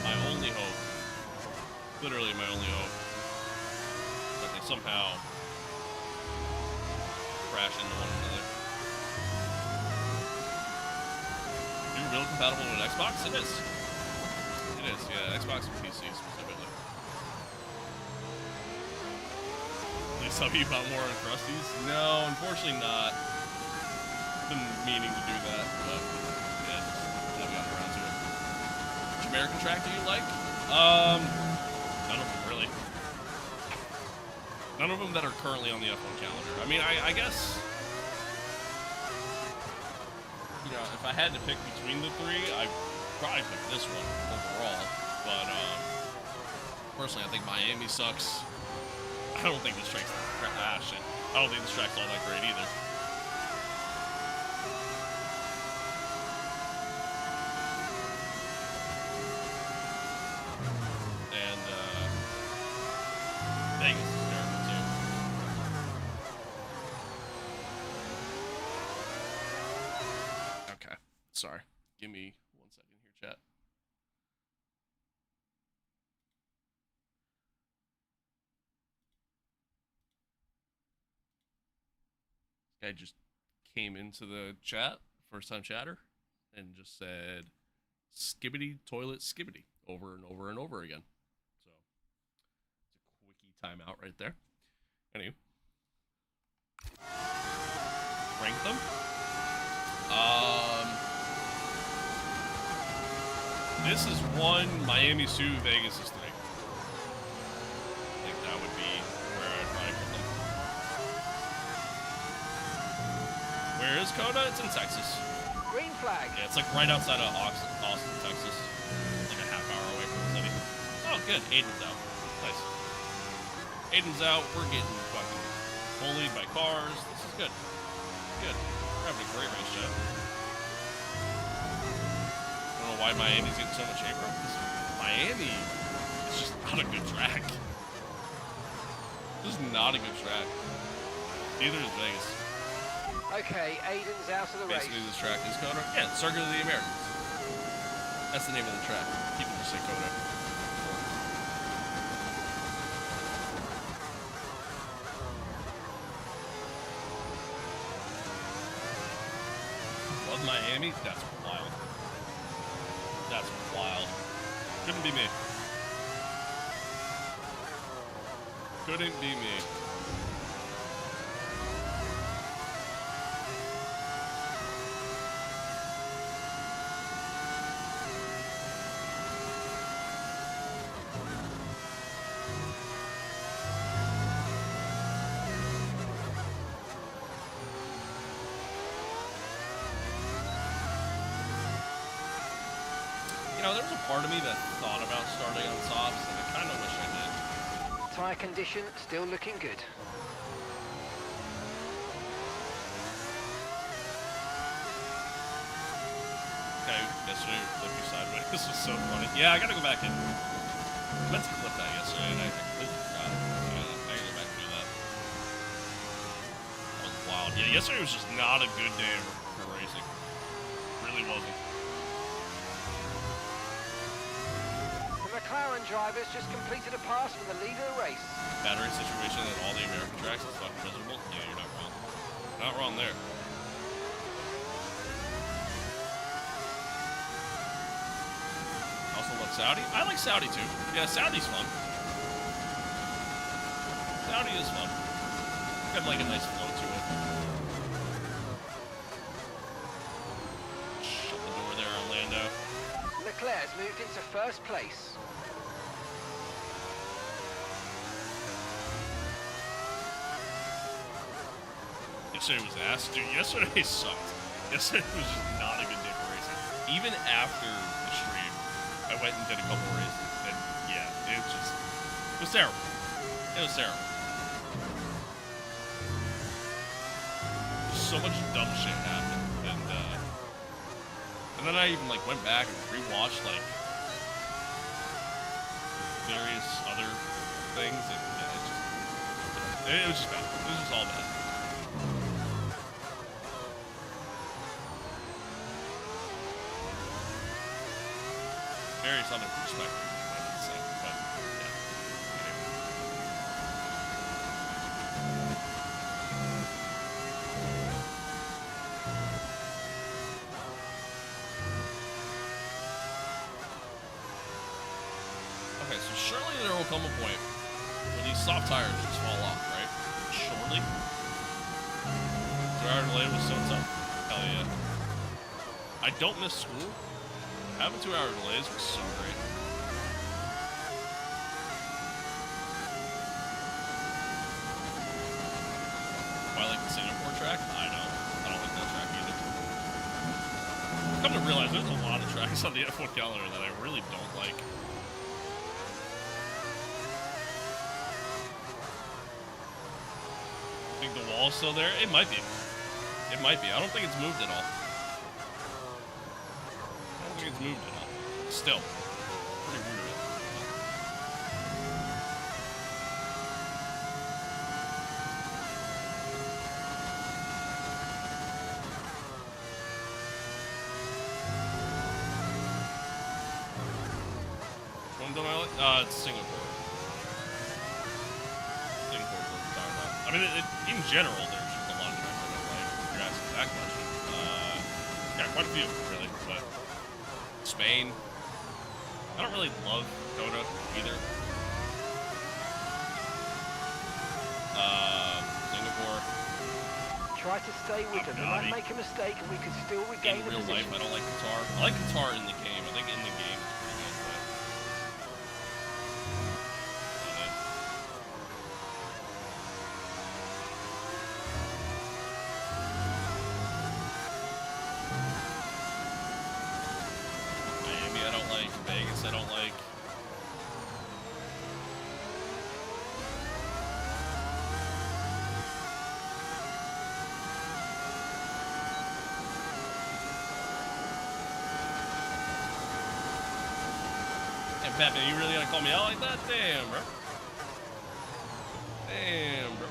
My only hope, literally my only hope, that they somehow crash into one another. Are you real compatible with Xbox? It is. It is, yeah, Xbox and PC specifically. Some you bought more on Krusty's? No, unfortunately not. Been meaning to do that, but yeah, just haven't gotten around to it. Which American track do you like? None of them really. None of them that are currently on the F1 calendar. I mean, I guess, you know, if I had to pick between the three, I'd probably pick this one overall. But personally, I think Miami sucks. I don't think this track's shit. I don't think this track's all that great either. And Vegas is terrible too. Okay, sorry. Give me 1 second here, chat. I just came into the chat, first time chatter, and just said skibbity toilet skibbity over and over and over again. So it's a quickie timeout right there. Anyway. Rank them. This is 1, Miami 2, Vegas is 3. I think that would be where I'd probably put them. Where is Coda? It's in Texas. Green flag. Yeah, it's like right outside of Austin, Texas. Like a half hour away from the city. Oh, good. Aiden's out. Nice. Aiden's out. We're getting fucking bullied by cars. This is good. Good. We're having a great race, chat. I don't know why Miami's getting so much hate, bro. Miami is just not a good track. This is not a good track. Neither is Vegas. Okay, Aiden's out of the race. Basically, this track is Coda. Yeah, Circuit of the Americans. That's the name of the track. People just say Coda. Love Miami? That's wild. That's wild. Couldn't be me. Couldn't be me. There was a part of me that thought about starting on softs, and I kind of wish I did. Tyre condition still looking good. Okay, yesterday flipped you sideways. This was so funny. Yeah, I gotta go back in. I meant to clip that yesterday, and I completely forgot. I gotta go back and do that. That was wild. Yeah, yesterday was just not a good day for racing. Really wasn't. McLaren drivers just completed a pass from the leader of the race. Battery situation at all the American tracks is fucking miserable. Yeah, you're not wrong. Not wrong there. Saudi? I like Saudi too. Yeah, Saudi's fun. Saudi is fun. Got like a nice flow to it. Shut the door there, Orlando. Leclerc's moved into first place. Yesterday was ass. Dude, yesterday sucked. Yesterday was just not a good day for racing. Even after the stream, I went and did a couple races, and yeah, it was terrible. It was terrible. So much dumb shit happened, and then I even like went back and rewatched like various other things, and yeah, it was just bad. It was just all bad. Various other perspectives, I would say, but yeah. Okay, so surely there will come a point where these soft tires just fall off, right? Surely. 2 hour delay was so tough. Hell yeah. I don't miss school. Having 2 hour delays was so great. I like the Singapore track? I know. I don't like that track either. Come to realize there's a lot of tracks on the F1 calendar that I really don't like. Think the wall's still there? It might be. It might be. I don't think it's moved at all. It's moved at all. Still. Pretty rude of it. Which one don't I like? It's Singapore. Singapore's what we're talking about. I mean, in general, there's just a lot of tracks I don't like. If you're asking that question. Yeah, quite a few, really, but Spain. I don't really love Dakota either. Singapore. Try to stay with them. You might make a mistake and we could still regain the position. In real life, I don't like Qatar. I like Qatar in the game. I think in the game it's pretty good, but... Miami, I don't like. Vegas, I don't like. Batman, you really gonna call me out like that? Damn, bro. Damn, bro.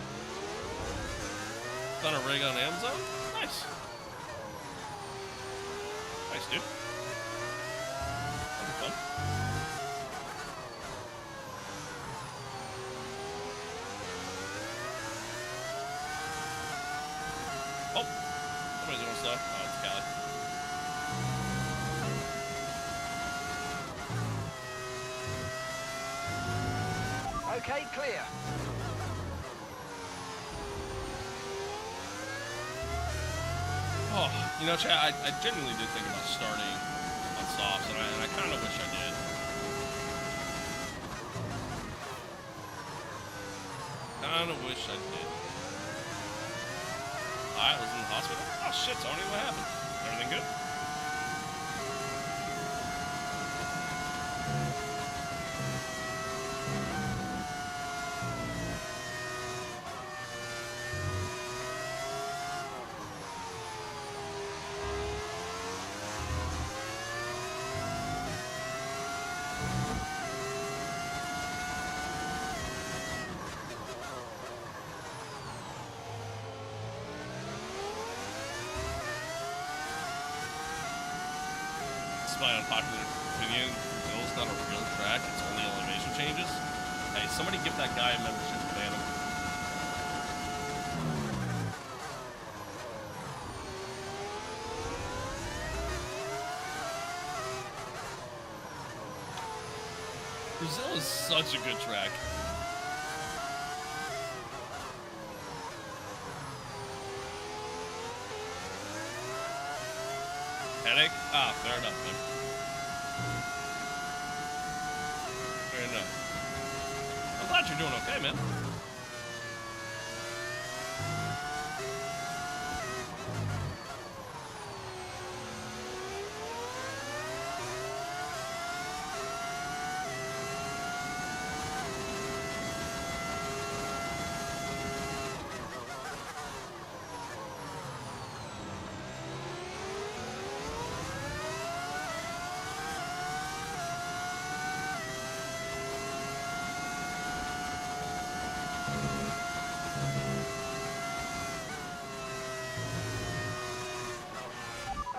Found a rig on Amazon? Nice. Nice, dude. That'd be fun. Oh, somebody's doing stuff. Oh, it's Cali. Okay, clear. Oh, you know, Chad, I genuinely did think about starting on softs, and I kind of wish I did. Kind of wish I did. I was in the hospital. Oh shit, Tony, what happened? Everything good? My unpopular opinion, Brazil's not a real track, it's only elevation changes. Hey, somebody give that guy a membership, ban him. Brazil is such a good track. Headache? Ah, fair enough, man. Fair enough. I'm glad you're doing okay, man.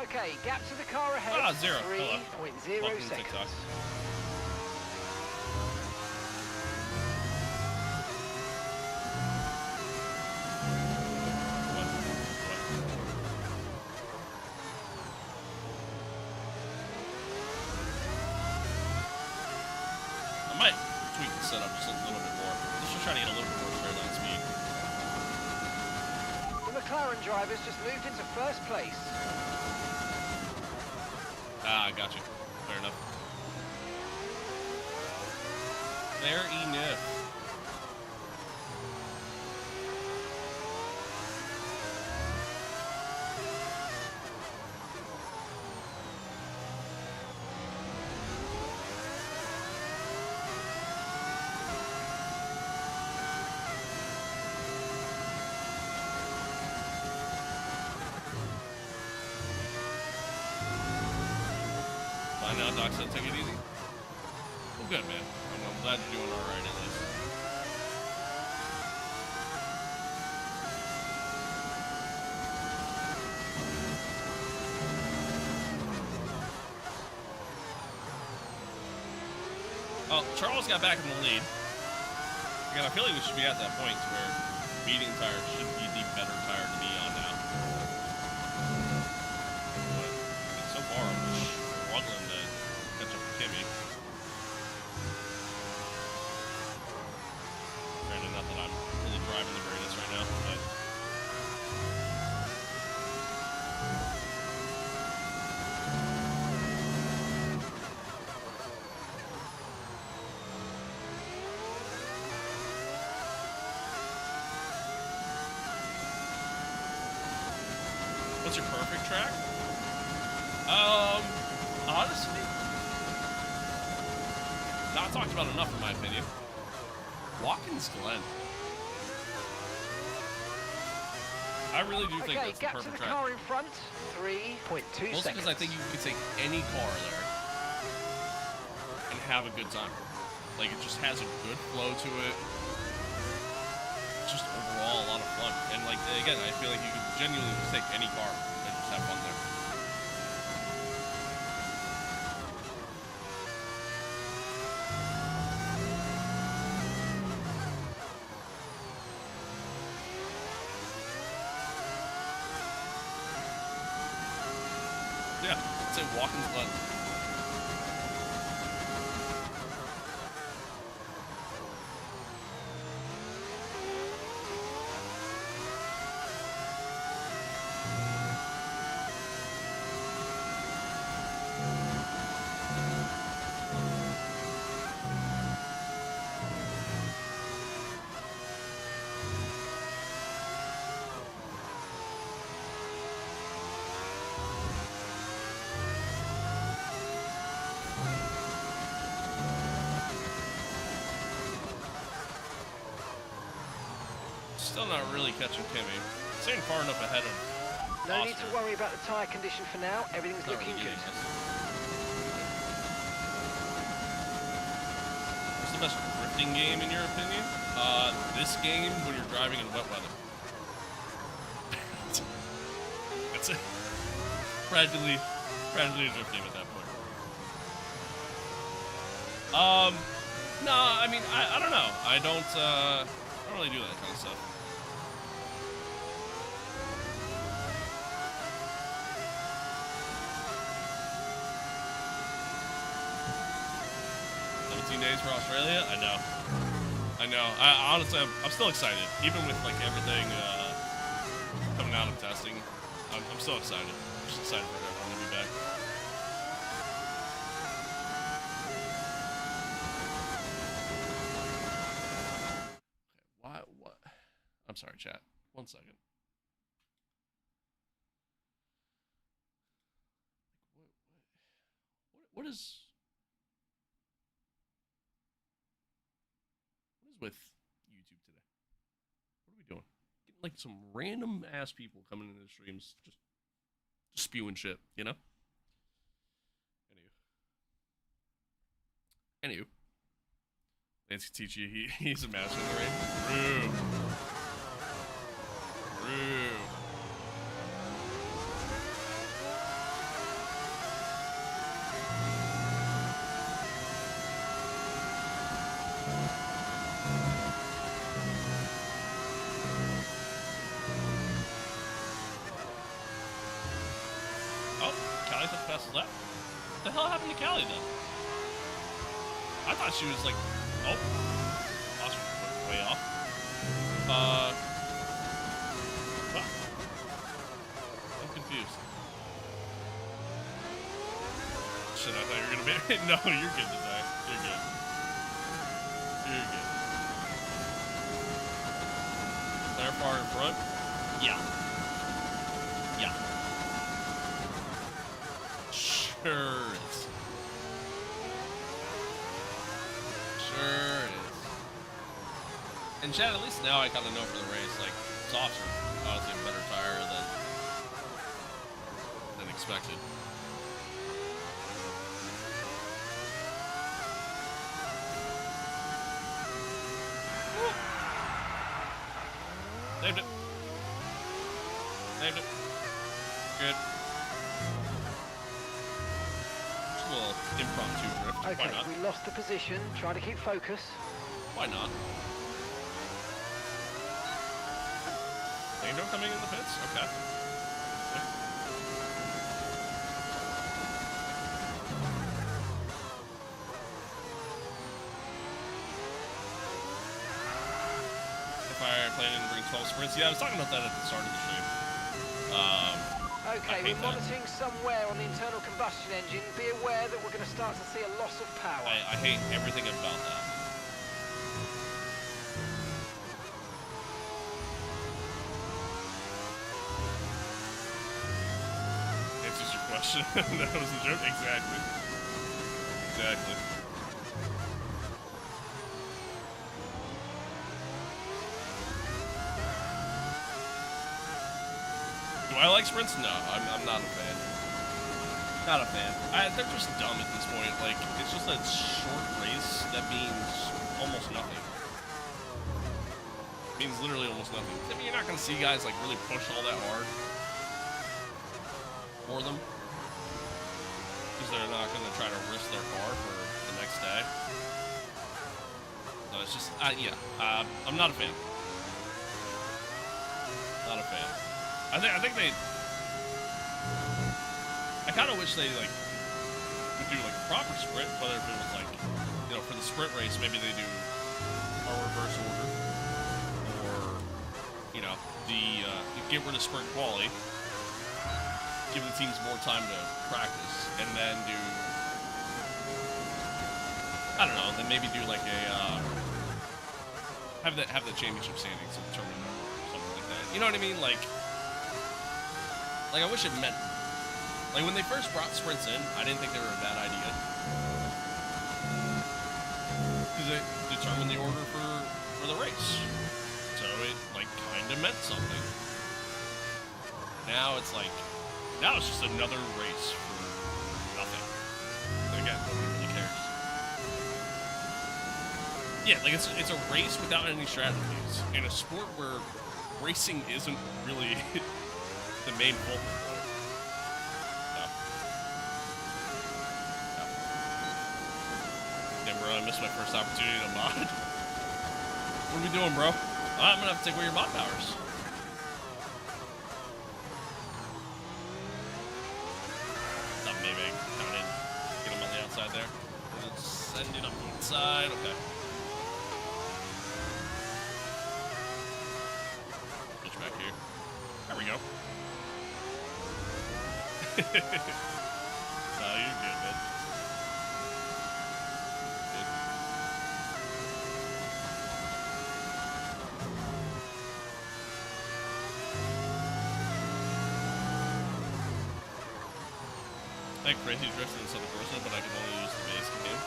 Okay, gap to the car ahead. Ah, 0. 3.0 Welcome to seconds. TikTok. I might tweak the setup just a little bit more. Just trying to get a little bit more straight line speed. The McLaren drivers just moved into first place. Ah, gotcha. Fair enough. Fair enough. Fine now, Doc said take it easy. Well, good, man. I'm glad you're doing all right at least. Oh, Charles got back in the lead. Again, I feel like we should be at that point where medium tire should be the better tire to be on now. But so far, I'm just struggling to catch up to Kimmy. Granted, not that I'm really driving the greatest right now, but what's your perfect track? Honestly, not talked about enough in my opinion. Watkins Glen. I really do think that's the gap to perfect the track. car in front. 3.2 Mostly seconds. because I think you could take any car there and have a good time. Like, it just has a good flow to it. Just overall a lot of fun. And like, again, I feel like you could genuinely just take any car and just have fun there. Yeah, I'd say Watkins Glen. Still not really catching Kimmy. Staying far enough ahead of No need to Oscar. worry about the tyre condition for now. Everything's Not looking really good. getting this. What's the best drifting game in your opinion? This game when you're driving in wet weather. That's it. Practically a drift game at that point. No, I mean, I don't know. I don't really do that kind of stuff. race for Australia. I know. Honestly, I'm still excited, even with like everything coming out of testing. I'm still excited. I'm just excited for everyone to be back. Okay, what? I'm sorry, chat. 1 second. What is with YouTube today? What are we doing? Getting like some random ass people coming into the streams, just spewing shit, you know? Anywho. Lance can teach you, he's a master in the rain. Rude. Callie took the fastest lap. What the hell happened to Callie then? I thought she was like, oh, lost way off. Well, I'm confused. Shit, I thought you were gonna be. No, you're good, Desire. You're good. You're good. They're far in front. Yeah. Yeah. Sure is. Sure is. And Chad, at least now I kind of know for the race, like, softs are honestly a better tire than expected. Saved it. Saved it. Good. Just a little impromptu drift. Okay, Why not? we lost the position. Try to keep focus. Why not? Lando coming in the pits? Okay. If I planning to bring 12 sprints, yeah, I was talking about that at the start of the stream. Okay, we're monitoring somewhere on the internal combustion engine. Be aware that we're going to start to see a loss of power. I hate everything about that. Answers your question. That was a joke? Exactly. Exactly. Do I like sprints? No, I'm not a fan. Not a fan. They're just dumb at this point. Like, it's just a short race that means almost nothing. It means literally almost nothing. I mean, you're not going to see guys, like, really push all that hard for them. Because they're not going to try to risk their car for the next day. No, it's just, yeah. I'm not a fan. Not a fan. I think they. I kind of wish they like would do like a proper sprint, whether if it was like, you know, for the sprint race, maybe they do a reverse order, or you know, the get rid of sprint quali, give the teams more time to practice, and then do. I don't know. Then maybe do like a have the championship standings determined or something like that. You know what I mean? Like I wish it meant, like when they first brought sprints in, I didn't think they were a bad idea. Because it determined the order for the race. So it like kind of meant something. Now it's like, now it's just another race for nothing. And again, nobody really cares. Yeah, like it's a race without any strategies. In a sport where racing isn't really the main focal point. No. Damn, bro, I missed my first opportunity to mod. What are we doing, bro? I'm gonna have to take away your mod powers. Maybe I can count in. Get him on the outside there. Send it up. inside. Okay. Switch back here. There we go. No, you're good, man. Good. I like Crazy Drift in Southern Person, but I can only use the base game.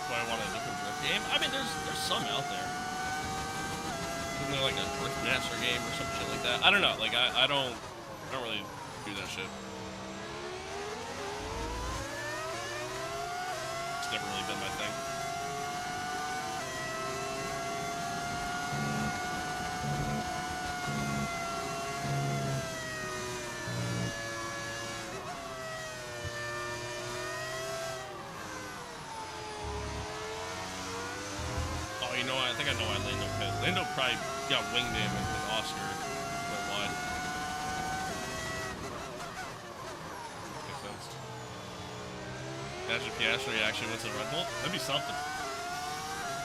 So I want a different drift game. I mean, there's some out there. Isn't there like a Drift Master game or some shit like that? I don't know. Like I don't really do that shit. It's never really been my thing. Oh, you know what? I think I know why Lando pit. Lando probably got wing damage with Oscar. But why? Makes sense. Imagine Piastri actually went to the Red Bull. That'd be something.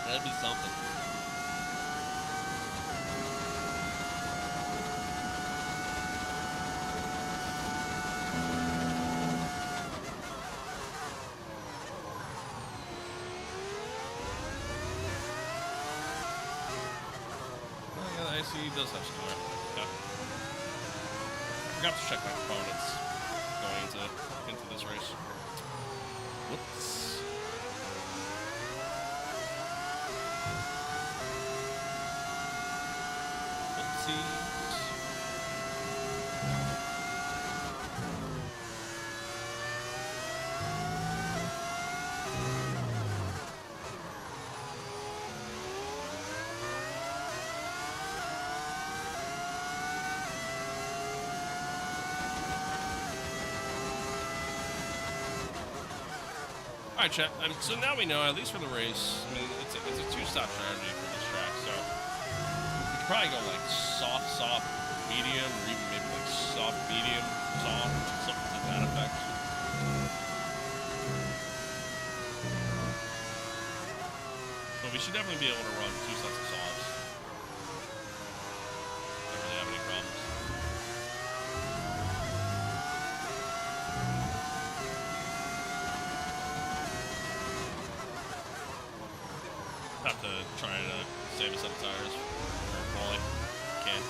That'd be something. He does have some more. Yeah. Forgot to check my components going into this race. Whoops. Whoopsies. Alright, chat. So now we know, at least for the race, I mean, it's a two-stop strategy for this track, so we could probably go like soft, medium, or even maybe like soft, medium, soft, something to that effect. But we should definitely be able to run two sets of softs. Don't really have any problems. Have to try to save a set of tires for quality. Can.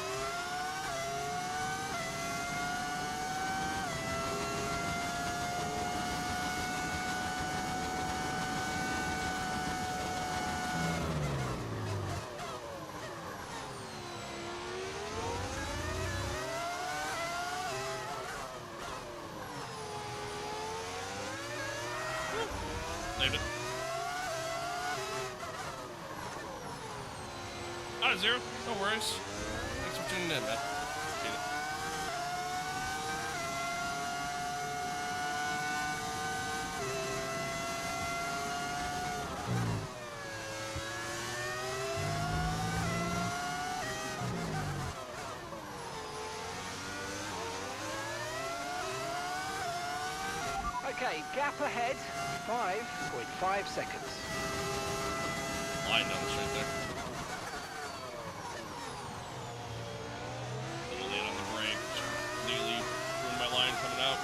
Saved it. Zero, no worries. Thanks for tuning in, man. Appreciate it. Okay, gap ahead, 5.5 seconds. Line down the straight there. Coming out.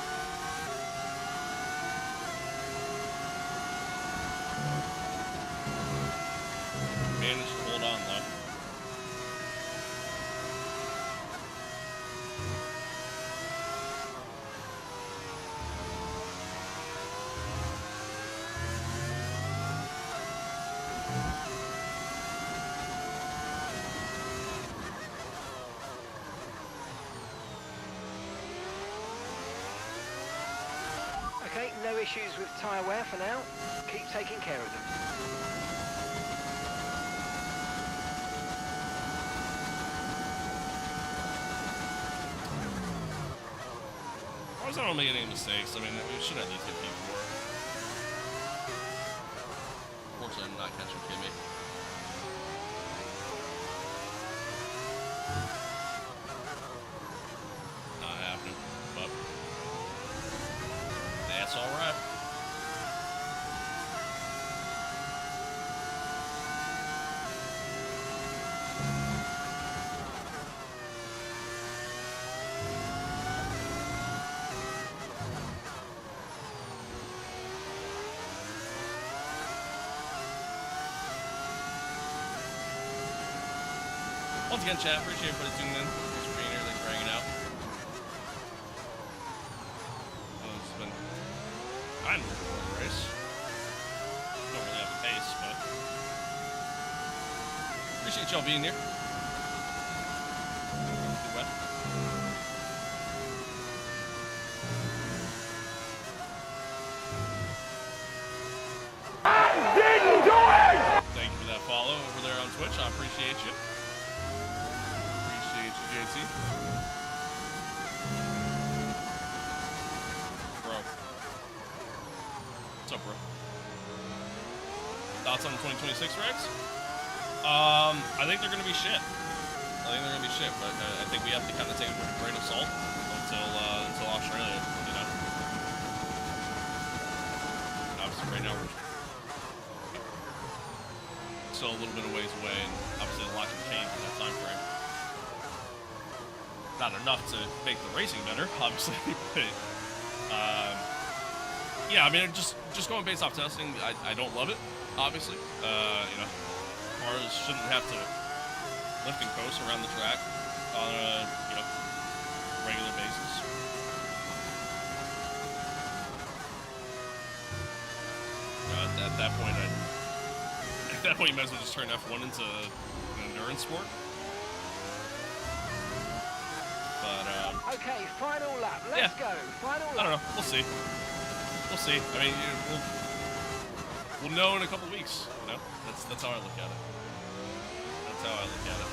Managed to hold on though. Okay, no issues with tyre wear for now. Keep taking care of them. As long as I don't make any mistakes, I mean, we should at least get P4. Unfortunately, I'm not catching Kimmy. Not happening, but that's all right. Once again, chat, appreciate everybody tuning in. Thanks for being here. Thanks for hanging out. This has been kind of a race. Don't really have the pace, but appreciate y'all being here. Too wet. Thank you for that follow over there on Twitch. I appreciate you. Appreciate you, JT. Bro. What's up, bro? Thoughts on the 2026 regs? I think they're going to be shit. But I think we have to kind of take it with a grain of salt until Australia, you know. Obviously, right now we're still a little bit of ways away, and obviously a lot can change in that time frame. Not enough to make the racing better, obviously, but yeah, I mean, just going based off testing, I don't love it, obviously. You know, cars shouldn't have to lift and coast around the track on a, you know, regular basis. At that point, you might as well just turn F1 into an endurance sport. But okay, final lap. Let's go. Final lap. I don't know. We'll see. I mean, we'll know in a couple weeks. You know, that's how I look at it. That's how I look at it.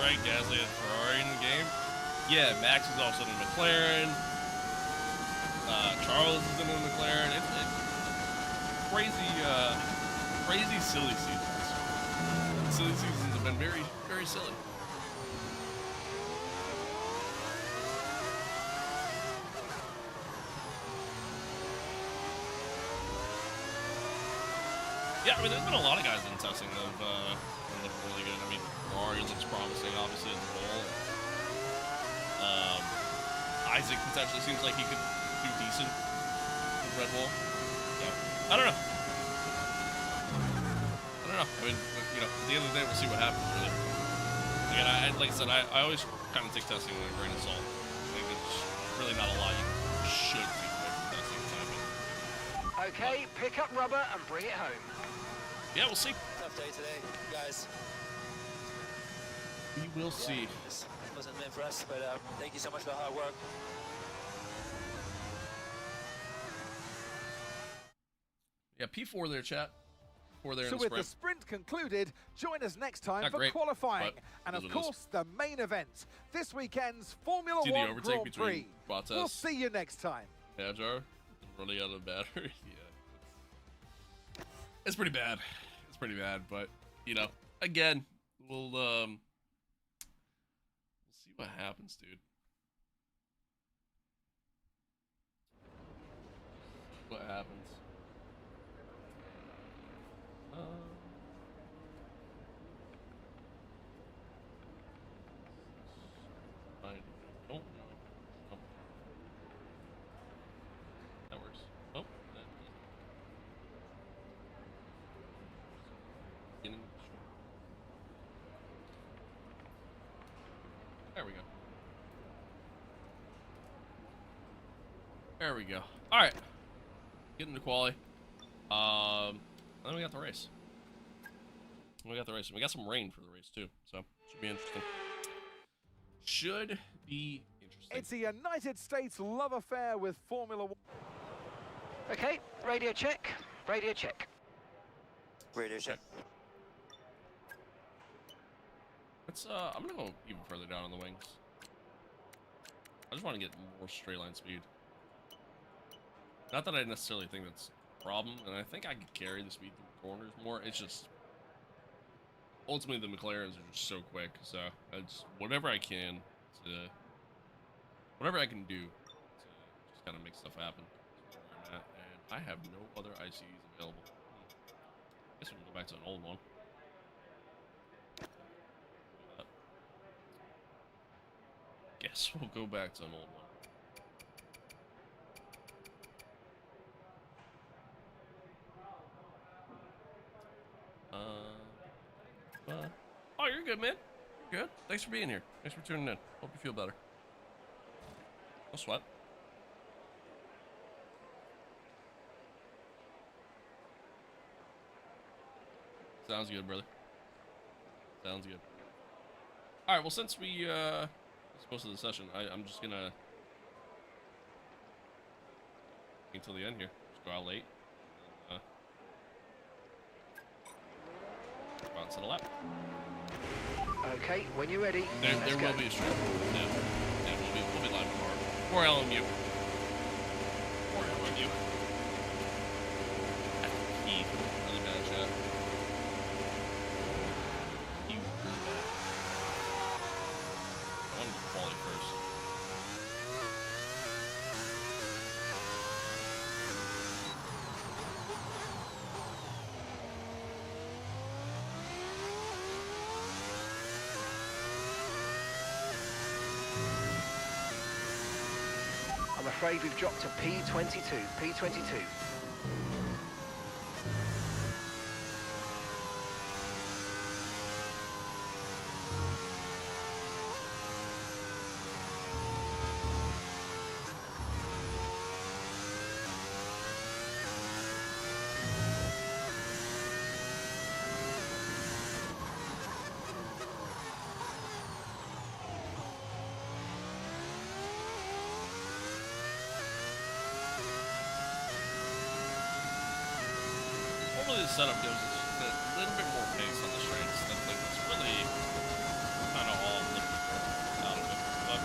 Right, Gasly and Ferrari in the game. Yeah, Max is also in McLaren. Charles is in a McLaren. It's crazy, crazy silly seasons. Silly seasons have been very, very silly. Yeah, I mean, there's been a lot of guys in testing that have looked really good. I mean, Ferrari looks promising, obviously, as a whole. Isaac potentially seems like he could do decent with Red Bull. So, I don't know. I mean, you know, at the end of the day, we'll see what happens, really. Again, like I said, I always kind of take testing with a grain of salt. I think there's really not a lot you should take away from testing. Okay, pick up rubber and bring it home. Yeah, we'll see. Tough day today, guys. We will see. This wasn't meant for us, but thank you so much for the hard work. Yeah, P4 there, chat. P4 there in So the with sprint. the sprint concluded, join us next time Not for great, qualifying. but And of is what it is. course, the main event, this weekend's Formula See the One overtake Grand between Prix. Bottas. We'll see you next time. Hajar running out of battery. Yeah, it's pretty bad. It's pretty bad, but you know, again, we'll see what happens, dude. What happens? I don't know. Oh. That works. Oh, there we go. There we go. All right. Getting to quali. Then we got the race. We got some rain for the race too, so should be interesting. Should be interesting. It's a United States love affair with Formula One. Okay, radio check. Radio check. Radio check. Let's I'm gonna go even further down on the wings. I just want to get more straight line speed. Not that I necessarily think that's a problem, and I think I could carry the speed through corners more. It's just ultimately the McLarens are just so quick. So it's whatever I can to, whatever I can do to just kind of make stuff happen. That's where I'm at. And I have no other ICs available. Guess we can go back to an old one. Guess we'll go back to an old one. Oh, you're good, man. You're good. Thanks for being here. Thanks for tuning in. Hope you feel better. No sweat. Sounds good, brother. Sounds good. All right. Well, since we most of the session, I'm just gonna until the end here. Just go out late. And then, go out to the lap. Okay, when you're ready, There let's will go. be a stream. Yeah, we'll be live tomorrow. Or LMU. Or LMU. Keith, really bad chat. Keith, really bad. I want to do quality first. I'm afraid we've dropped to P22. P22. Hopefully the setup gives us a little bit more pace on the straights. I think that's really kind of all I'm looking for out of it. But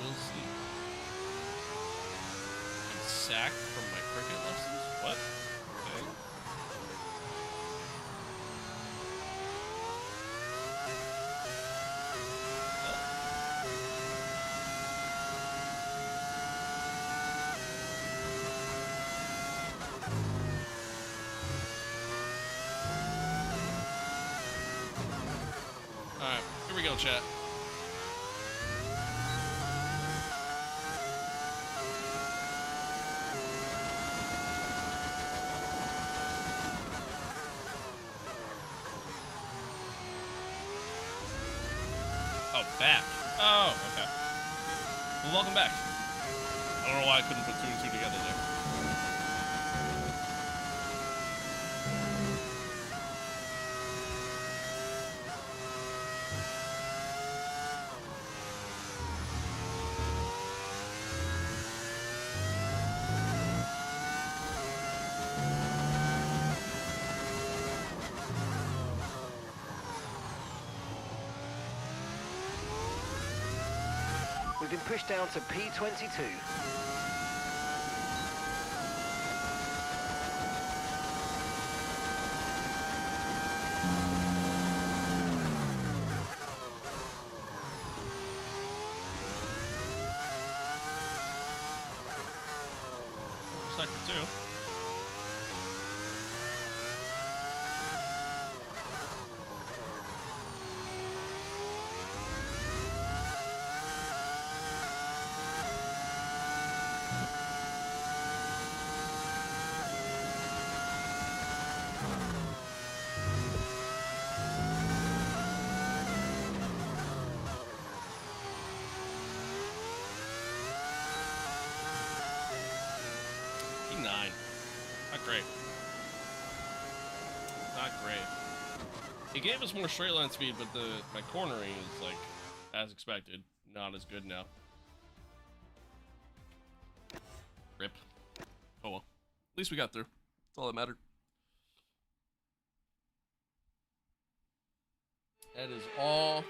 we'll see. I'm sacked from my cricket lessons? What? Okay. Alright, here we go, chat. Oh, back. Oh, okay. Well, welcome back. I don't know why I couldn't put two and two together there. We've been pushed down to P22. Sector 2. P9. Not great. Not great. It gave us more straight line speed, but my cornering is like as expected, not as good now. Rip. Oh well. At least we got through. That's all that mattered. That is all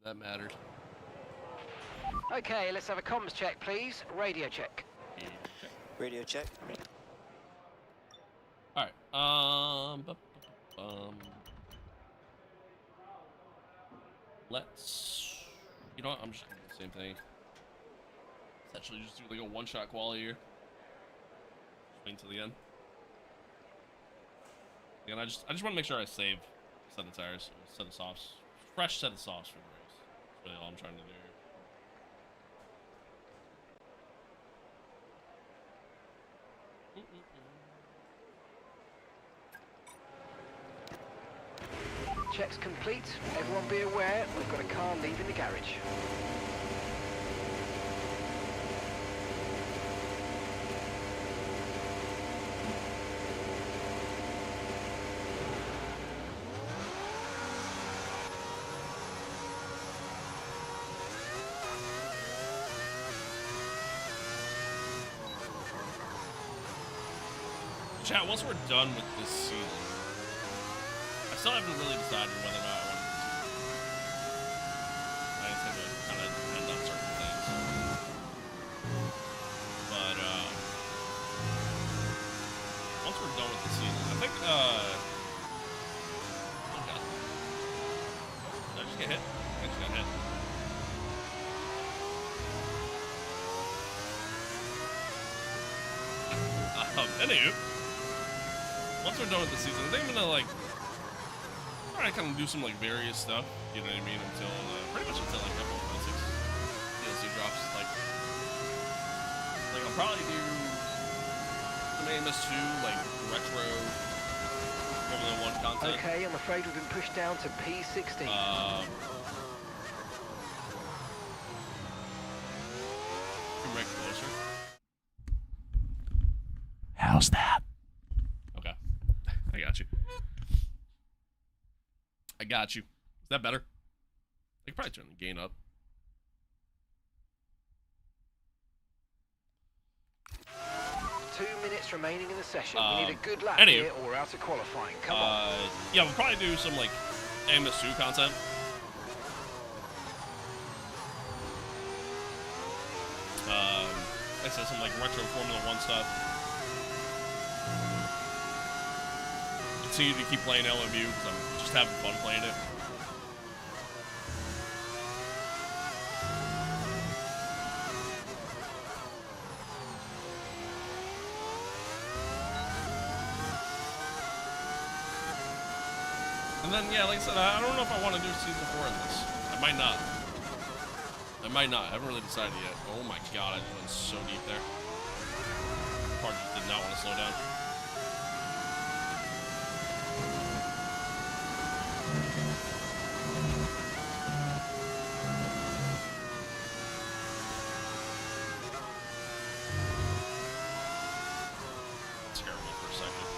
that mattered. Okay, let's have a comms check, please. Radio check. Radio check. All right. Let's. You know what? I'm just gonna do the same thing. Let's actually just do like a one-shot quali here. Just wait until the end. And I just want to make sure I save a set of tires, a set of softs, fresh set of softs for the race. That's really all I'm trying to do here. Check's complete. Everyone be aware, we've got a car leaving the garage. Chat, once we're done with this season, I still haven't really decided whether or not I want to continue. I guess I'm going to kind of depend on certain things. But, once we're done with the season, I think, okay. Did I just get hit? I just got hit. Anywho. Once we're done with the season, I think I'm gonna like try to kind of do some like various stuff. You know what I mean? Until pretty much until like F126 DLC drops. Like I'll probably do some AMS2 like retro Formula 1 content. Okay, I'm afraid we've been pushed down to P16. Right closer. How's that? Okay. I got you. I got you. Is that better? I could probably turn the gain up. Two minutes remaining in the session. We need a good lap anyway, here or we're out of qualifying. Come on. Yeah, we'll probably do some like AMS2 content. Like I said, some like retro Formula 1 stuff. Continue to keep playing LMU because I'm just having fun playing it. And then, yeah, like I said, I don't know if I want to do Season 4 in this. I might not. I might not. I haven't really decided yet. Oh my god, I just went so deep there. The car just did not want to slow down. Terrible for a second.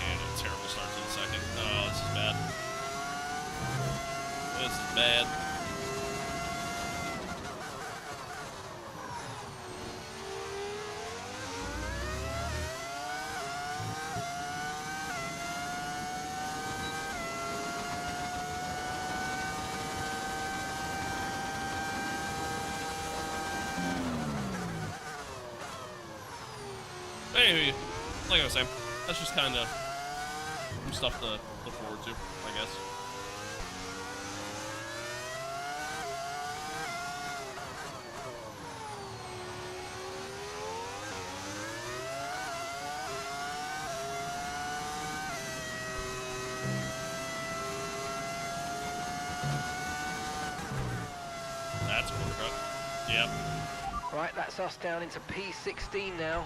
And a terrible start to the second. Oh, this is bad. This is bad. Anyway, like I was saying, that's just kind of some stuff to look forward to, I guess. That's quarter cut. Yep. Right, that's us down into P16 now.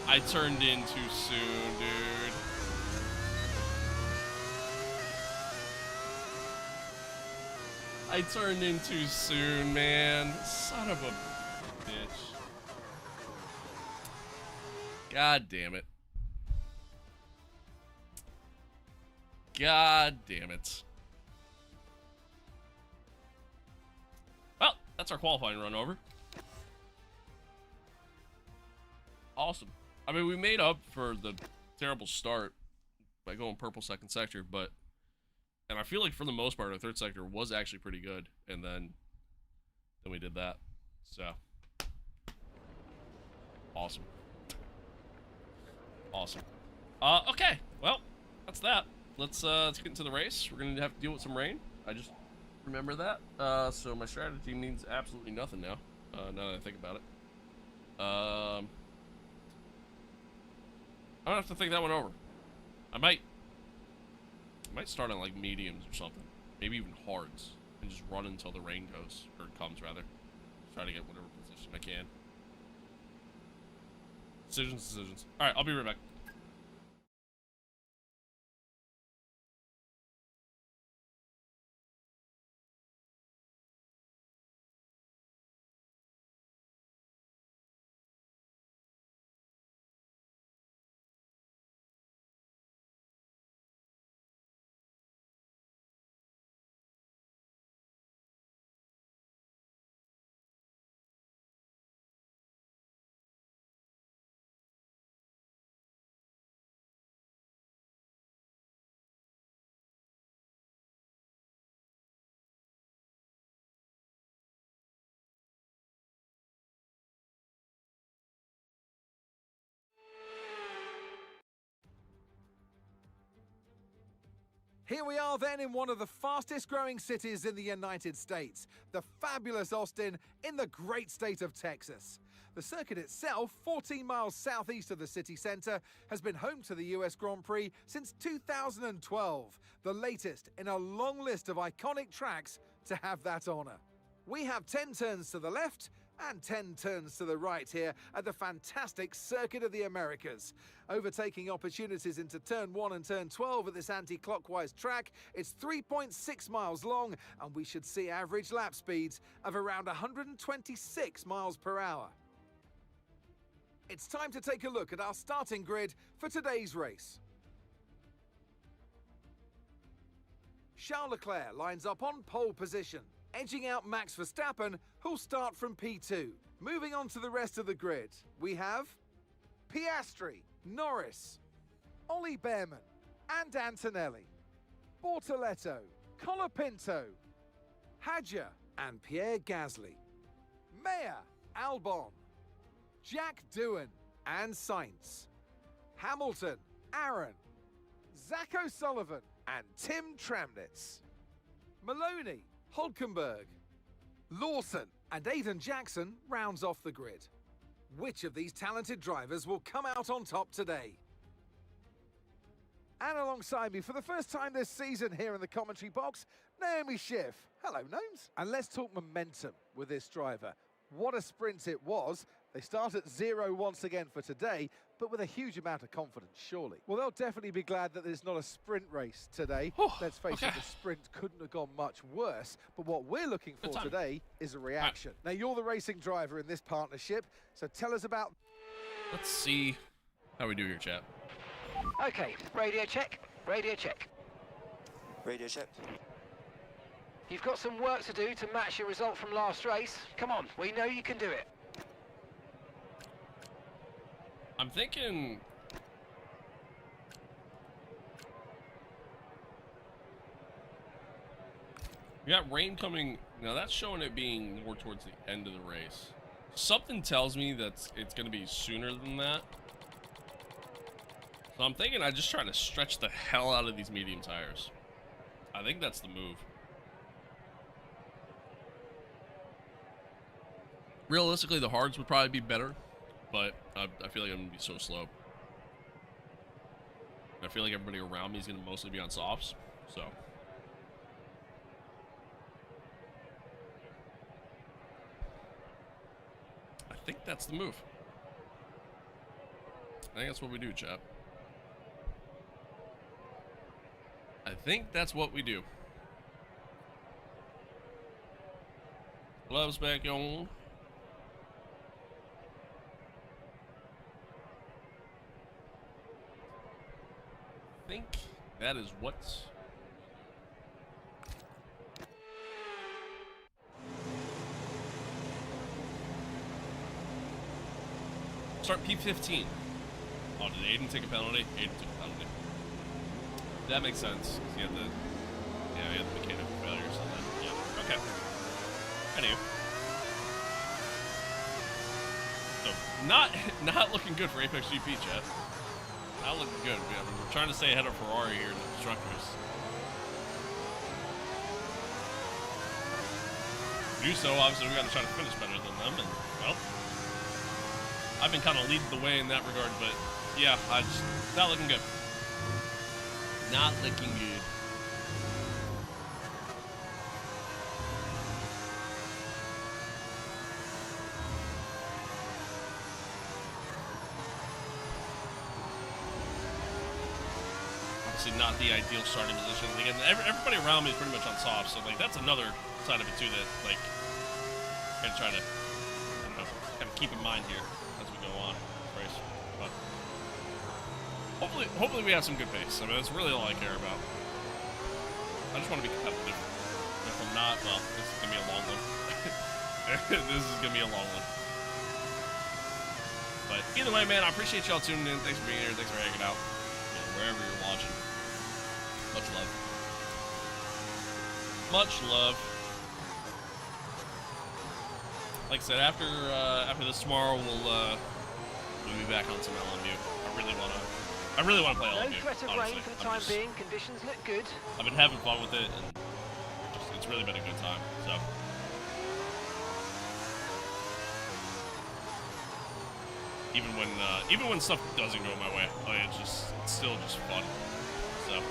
I turned in too soon, dude. I turned in too soon, man. Son of a bitch. God damn it. God damn it. Well, that's our qualifying run over. Awesome. I mean, we made up for the terrible start by going purple second sector, and I feel like for the most part, our third sector was actually pretty good. And then then we did that. So awesome. Awesome. Okay. Well, that's that. Let's get into the race. We're gonna have to deal with some rain. I just remember that. So my strategy means absolutely nothing now. Now that I think about it. I don't have to think that one over. I might start on like mediums or something. Maybe even hards. And just run until the rain goes. Or comes rather. Try to get whatever position I can. Decisions. Alright, I'll be right back. Here we are then in one of the fastest growing cities in the United States, the fabulous Austin in the great state of Texas. The circuit itself, 14 miles southeast of the city centre, has been home to the US Grand Prix since 2012, the latest in a long list of iconic tracks to have that honour. We have 10 turns to the left and 10 turns to the right here at the fantastic Circuit of the Americas. Overtaking opportunities into turn 1 and turn 12 at this anti-clockwise track. It's 3.6 miles long and we should see average lap speeds of around 126 miles per hour. It's time to take a look at our starting grid for today's race. Charles Leclerc lines up on pole position, edging out Max Verstappen, who'll start from P2. Moving on to the rest of the grid, we have Piastri, Norris, Ollie Behrman, and Antonelli, Bortoletto, Colapinto, Hadjar, and Pierre Gasly, Mayer, Albon, Jack Doohan, and Sainz, Hamilton, Aaron, Zach O'Sullivan, and Tim Tramnitz, Maloney, Hulkenberg, Lawson, and Aiden Jackson rounds off the grid. Which of these talented drivers will come out on top today? And alongside me for the first time this season here in the commentary box, Naomi Schiff. Hello, Gnomes. And let's talk momentum with this driver. What a sprint it was. They start at 0 once again for today, but with a huge amount of confidence, surely. Well, they'll definitely be glad that there's not a sprint race today. Let's face it, the sprint couldn't have gone much worse, but what we're looking for today is a reaction. Now, you're the racing driver in this partnership, so tell us about... Let's see how we do here, chat. Okay, radio check, radio check. Radio check. You've got some work to do to match your result from last race. Come on, we know you can do it. I'm thinking... We got rain coming. Now that's showing it being more towards the end of the race. Something tells me that it's going to be sooner than that. So I'm thinking I just try to stretch the hell out of these medium tires. I think that's the move. Realistically, the hards would probably be better, but I feel like I'm going to be so slow. I feel like everybody around me is going to mostly be on softs, so... I think that's the move. I think that's what we do, chap. I think that's what we do. Gloves back on. I think that is what... Start P15. Oh, did Aiden take a penalty? Aiden took a penalty. That makes sense. He had the... Yeah, he had the mechanical failure or something. Yeah, okay. I knew. So not looking good for Apex GP, chat. Not looking good. We're trying to stay ahead of Ferrari here in the constructors. To do so, obviously, we got to try to finish better than them, and well, I've been kind of leading the way in that regard, but yeah, not looking good. Not looking good. Not the ideal starting position. Again, everybody around me is pretty much on soft, so like that's another side of it too that like I'm gonna try to, I don't know, kind of keep in mind here as we go on this race. But hopefully we have some good pace. I mean, that's really all I care about. I just want to be competitive. If I'm not, well, this is gonna be a long one. This is gonna be a long one. But either way, man, I appreciate y'all tuning in. Thanks for being here. Thanks for hanging out. You know, wherever you're watching. Much love. Much love. Like I said, after this tomorrow, we'll be back on some LMU. I really want to play LMU. No threat of rain for the time being. Conditions look good. I've been having fun with it, and it's really been a good time. So. Even when stuff doesn't go my way, like it's still just fun. So.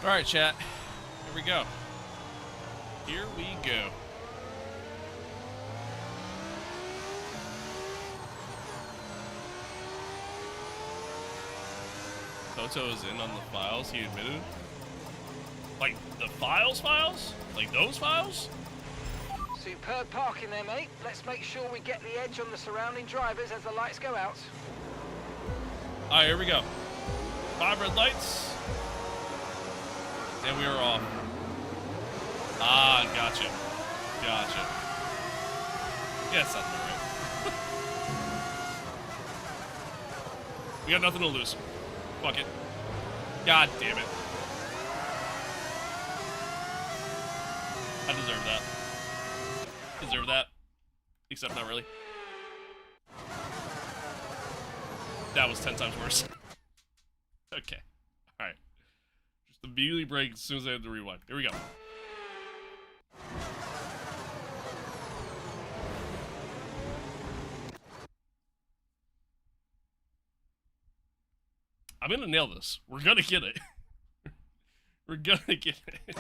All right, chat. Here we go. Here we go. Toto is in on the files, he admitted. Like, the files? Like, those files? Superb parking there, mate. Let's make sure we get the edge on the surrounding drivers as the lights go out. Alright, here we go. 5 red lights. And we are off. Ah, gotcha. Gotcha. Yeah, that sounds about right. We got nothing to lose. Fuck it. God damn it. I deserve that. Deserve that. Except not really. That was 10 times worse. Okay. Alright. Just immediately break as soon as I had to rewind. Here we go. I'm gonna nail this. We're gonna get it. We're gonna get it.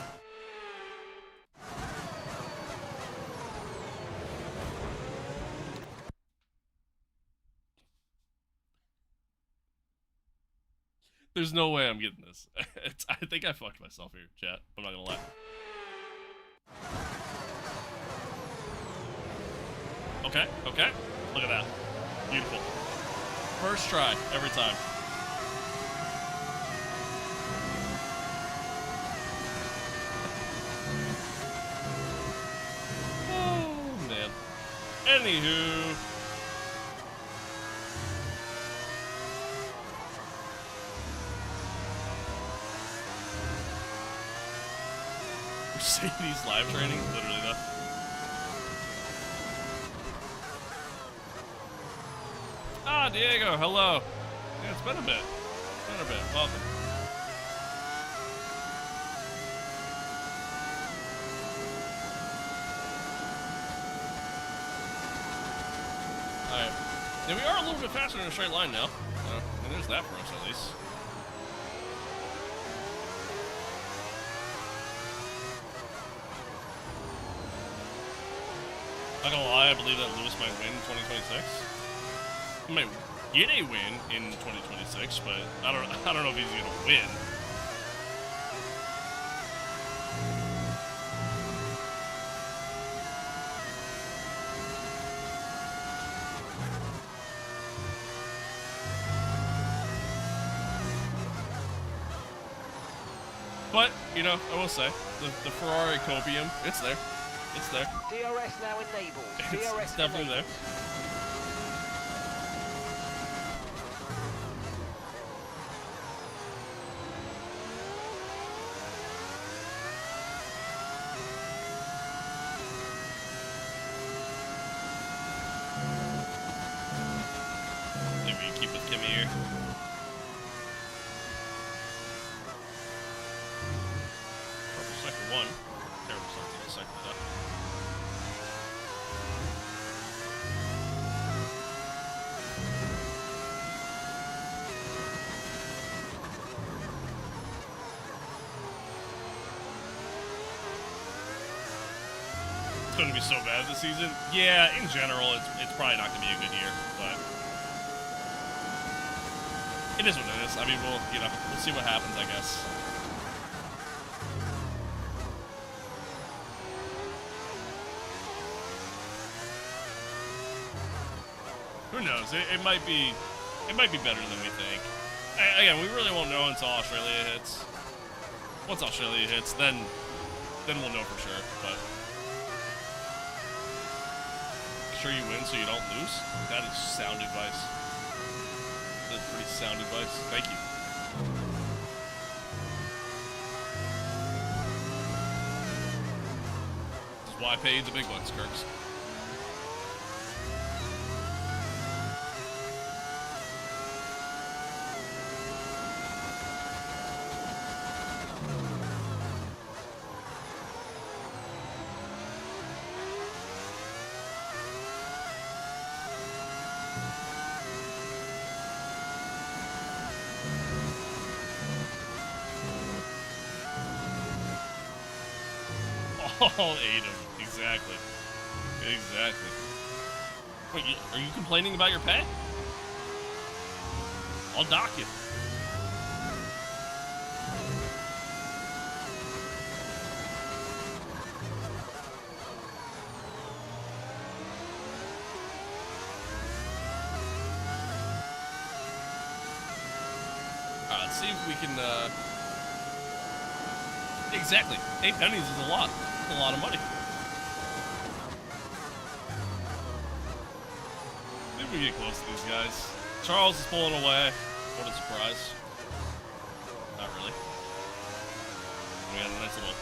There's no way I'm getting this. I think I fucked myself here, chat. I'm not gonna lie. Okay, okay. Look at that. Beautiful. First try, every time. Oh, man. Anywho. Mercedes live training, literally though. Ah, Diego, hello. Yeah, it's been a bit. Welcome. Alright. Yeah, we are a little bit faster in a straight line now. And there's that for us at least. Not gonna lie, I believe that Lewis might win in 2026. He might get a win in 2026, but I don't know if he's gonna win. But, you know, I will say, the Ferrari copium, it's there. It's there. DRS now enabled. It's definitely there. Maybe you keep with Kimmy here. Second one. Terrible start to the second stuff. It's going to be so bad this season. Yeah, in general, it's probably not going to be a good year, but it is what it is. I mean, we'll see what happens, I guess. Who knows? It might be better than we think. Again, we really won't know until Australia hits. Once Australia hits, then we'll know for sure. But make sure you win so you don't lose. That is sound advice. That's pretty sound advice. Thank you. This is why I pay you the big bucks, Kirks. All 8 of them. Exactly. Exactly. Wait, are you complaining about your pay? I'll dock you. Alright, let's see if we can, Exactly. 8 pennies is a lot. A lot of money. Maybe we get close to these guys. Charles is pulling away. What a surprise. Not really. We got a nice little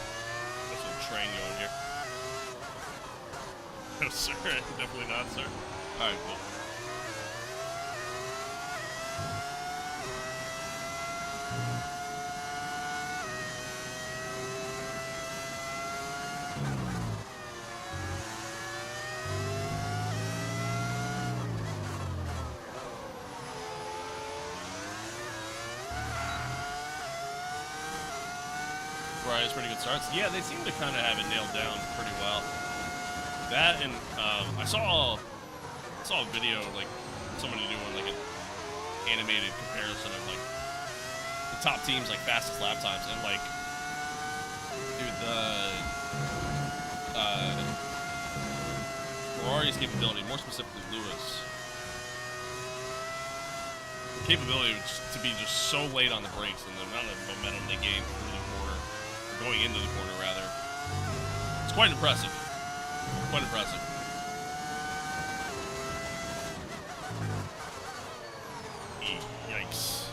train going here. No, sir. Definitely not, sir. Alright, cool. It's pretty good starts. Yeah, they seem to kind of have it nailed down pretty well. That and I saw a video like somebody doing like an animated comparison of like the top teams like fastest lap times and like dude Ferrari's capability, more specifically Lewis, capability to be just so late on the brakes and the amount of momentum they gain through the corner. Going into the corner, rather. It's quite impressive. Quite impressive. Yikes.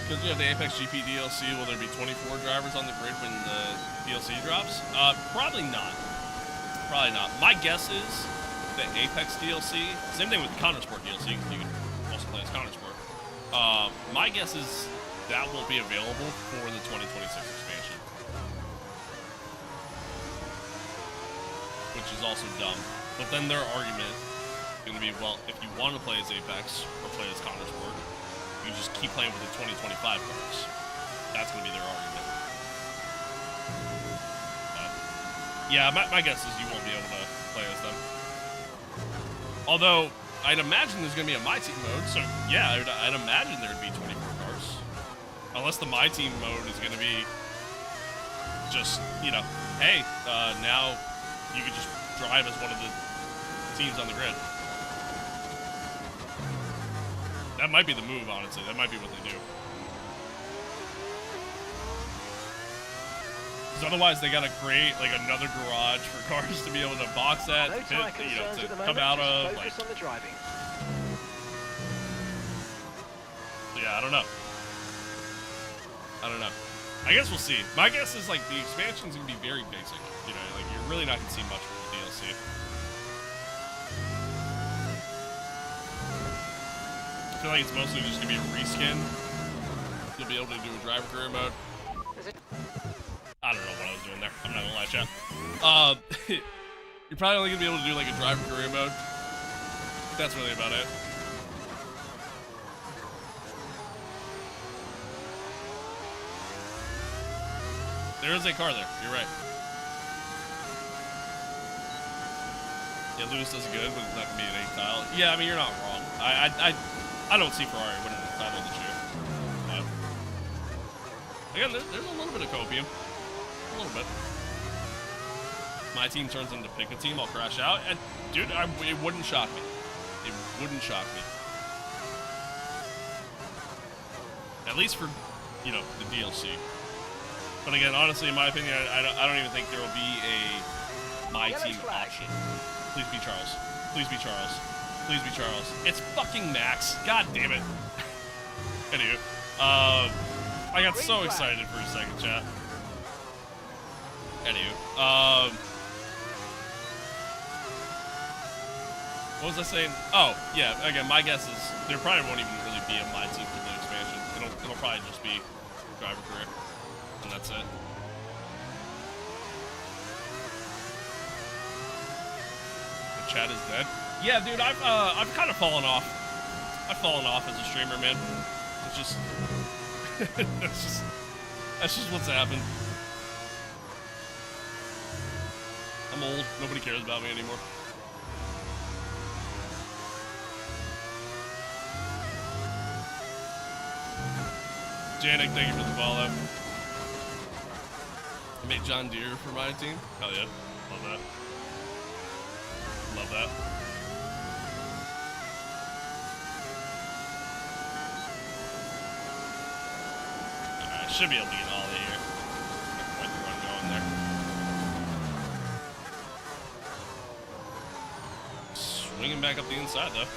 Because we have the Apex GP DLC, will there be 24 drivers on the grid when the DLC drops? Probably not. Probably not. My guess is the Apex DLC, same thing with the Countersport DLC, because you can also play as Countersport. My guess is that won't be available for the 2026 expansion. Which is also dumb. But then their argument is going to be, well, if you want to play as Apex or play as Countersport, you just keep playing with the 2025 cars. That's going to be their argument. But, yeah, my guess is you won't be able to play as them. Although, I'd imagine there's going to be a Myteam mode, so yeah, I'd imagine there'd be 24 cars. Unless the Myteam mode is going to be just, hey, now you can just drive as one of the teams on the grid. That might be the move, honestly. That might be what they do. Because otherwise they gotta create like another garage for cars to be able to box at, No fit, tyre you know, concerns at the to come moment, out just of. focus Like, on the driving. yeah, I don't know. I don't know. I guess we'll see. My guess is like the expansion's gonna be very basic. You know, like you're really not gonna see much from the DLC. I feel like it's mostly just gonna be a reskin. You'll be able to do a driver career mode. I don't know what I was doing there. I'm not gonna lie, chat. You're probably only gonna be able to do like a driver career mode. That's really about it. There is a car there. You're right. Yeah, Lewis does good, but it's not gonna be an 8 tile. Yeah, I mean you're not wrong. I don't see Ferrari winning the title this year. Again, there's a little bit of copium. A little bit. My team turns into pick a team, I'll crash out. And, dude, it wouldn't shock me. It wouldn't shock me. At least for, you know, the DLC. But again, honestly, in my opinion, I don't even think there will be a My Team option. Please be Charles. Please be Charles. Please be Charles. It's fucking Max. God damn it. Anywho, I got so excited for a second, chat. Anywho, what was I saying? Oh, yeah, again, my guess is there probably won't even really be a My Team for the expansion. It'll probably just be driver career, and that's it. The chat is dead. Yeah, dude, I've kind of fallen off. I've fallen off as a streamer, man. It's just, that's just what's happened. I'm old. Nobody cares about me anymore. Janik, thank you for the follow. I made John Deere for my team. Hell yeah. Love that. Love that. Alright, I should be able to get all of here. Quite the run going there. Swinging back up the inside though.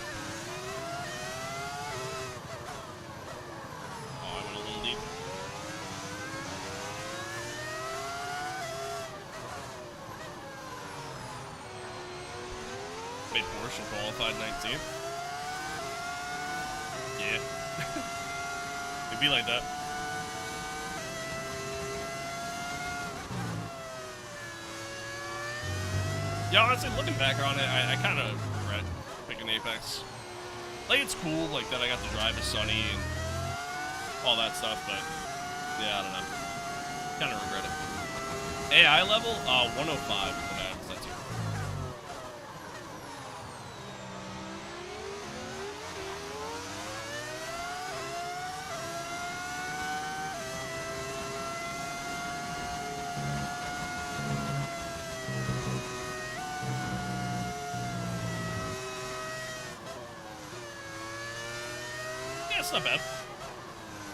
Qualified 19th. Yeah. It'd be like that. Yeah, honestly, looking back on it, I kind of regret picking Apex. Like, it's cool, like, that I got to drive as Sunny and all that stuff, but, yeah, I don't know. Kind of regret it. AI level? 105 is what I have. That's it. It's not bad.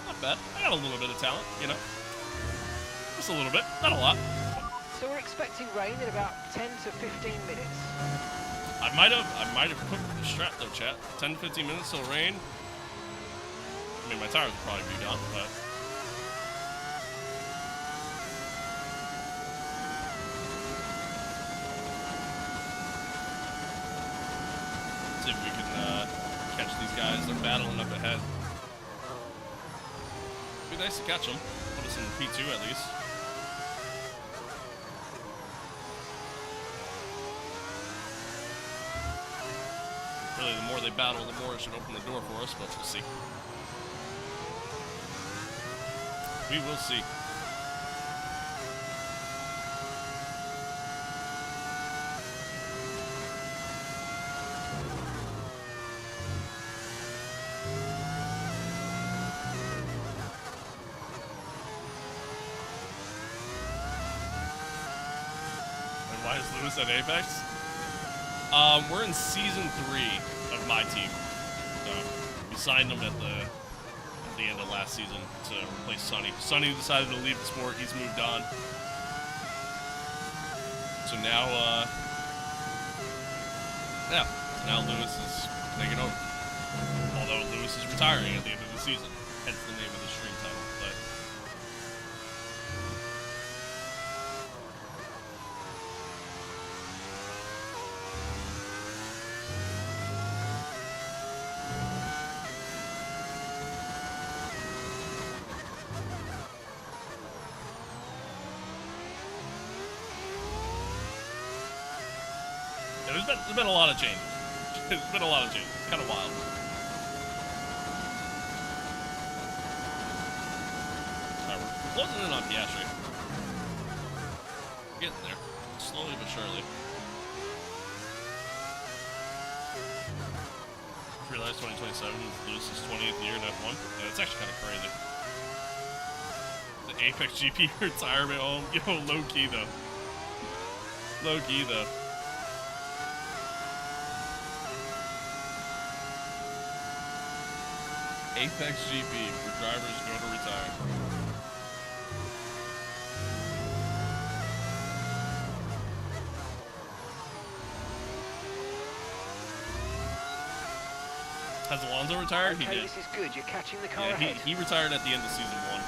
Not bad. I got a little bit of talent, you know. Just a little bit, not a lot. So we're expecting rain in about 10 to 15 minutes. I might have cooked the strat though, chat. 10 to 15 minutes till rain. I mean, my tires will probably be gone, but. See if we can catch these guys. They're battling up ahead. Be nice to catch them. Put us in P2 at least. Really, the more they battle, the more it should open the door for us, but we'll see. We will see. Why is Lewis at Apex? We're in season 3 of my team. So we signed him at the end of last season to replace Sonny. Sonny decided to leave the sport. He's moved on. So now, yeah, so now Lewis is taking over. Although Lewis is retiring at the end of the season, hence the name of the string title. But yeah, there's been a lot of changes. There's been a lot of changes. Kind of wild. Closing in on Piastri. Getting there. Slowly but surely. Just realized 2027 is Lewis's 20th year in F1. Yeah, it's actually kind of crazy. The Apex GP retirement home. Yo, low key though. Low key though. Apex GP, where drivers go to retire. Has Alonso retired? Okay, He did. this is good. You're catching the car Yeah, ahead. he retired at the end of season 1.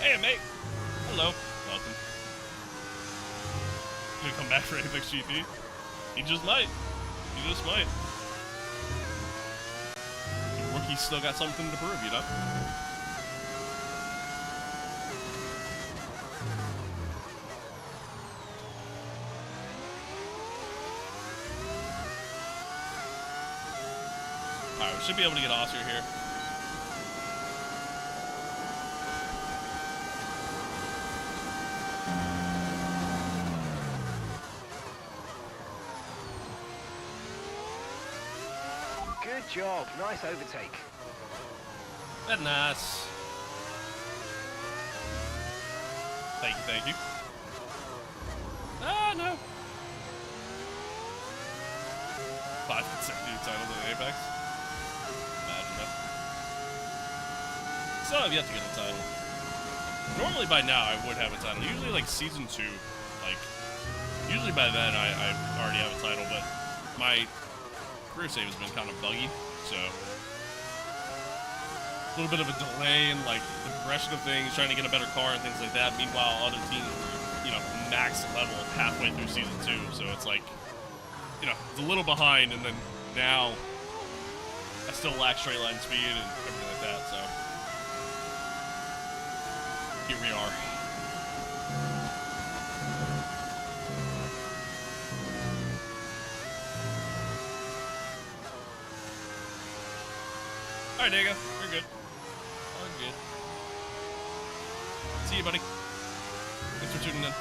Hey, mate. Hello. Welcome. Gonna come back for Apex GP? He just might. He just might. The rookie's still got something to prove, you know? Alright, we should be able to get Oscar here. Good job. Nice overtake. Very nice. Thank you, thank you. Ah, no. 5 consecutive titles in Apex. Imagine that. Still have yet to get a title. Normally by now I would have a title. Usually like season 2, like, usually by then I already have a title, but my career save has been kind of buggy, so a little bit of a delay in like the progression of things, trying to get a better car and things like that. Meanwhile, other teams were, you know, max level halfway through season 2, so it's like, you know, it's a little behind, and then now I still lack straight line speed and everything like that, so here we are. Alright, Diego. We're good. We're good. See you, buddy. Thanks for tuning in.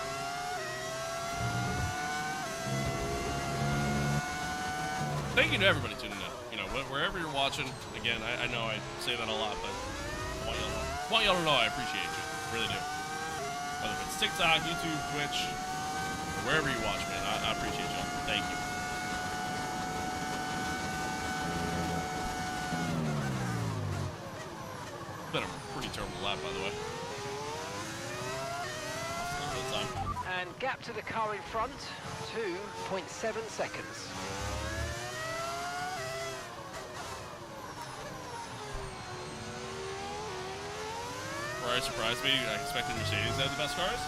Thank you to everybody tuning in. You know, wherever you're watching, again, I know I say that a lot, but I want y'all to know I appreciate you. Really do. Whether it's TikTok, YouTube, Twitch, or wherever you watch, man, I appreciate y'all. Thank you. Been a pretty terrible lap, by the way. And gap to the car in front, 2.7 seconds. Ferrari surprised me. I expected Mercedes to have the best cars.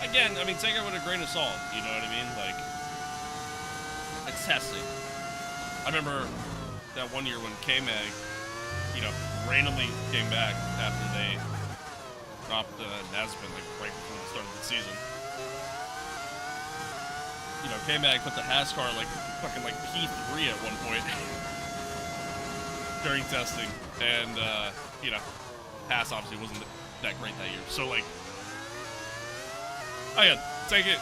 Again, I mean, take it with a grain of salt. You know what I mean? Like, it's testing. I remember that one year when K-Mag, you know, randomly came back after they dropped Nazareth like right before the start of the season. You know, K-Mag put the Haas car like fucking like P3 at one point during testing, and you know, Haas obviously wasn't that great that year. So like, oh yeah, take it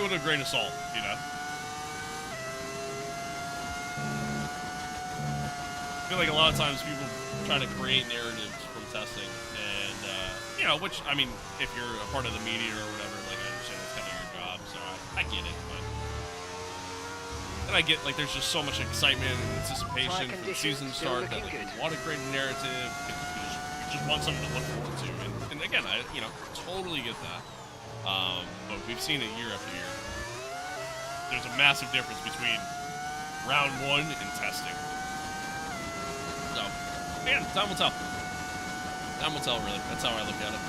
with a grain of salt, you know. I feel like a lot of times people try to create narratives from testing, and You know, which, I mean, if you're a part of the media or whatever, like, I understand that's kind of your job, so I get it, but... And I get, like, there's just so much excitement and anticipation for the season start that, like, you want to create a narrative, you just want something to look forward to, and again, I, you know, totally get that, but we've seen it year after year. There's a massive difference between round 1 and testing. So, again, time will tell. Time will tell, really. That's how I look at it.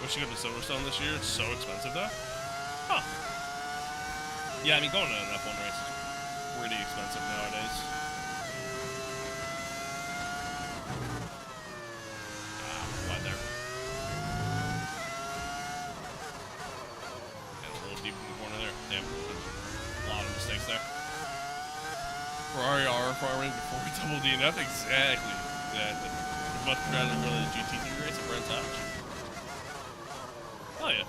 Wish you go to Silverstone this year. It's so expensive, though. Huh. Yeah, I mean, going to an F1 race is pretty expensive nowadays. Ferrari R farming before we double DNF? Exactly. I'd much rather go to the GT3 race at Brent Hatch. Oh yeah.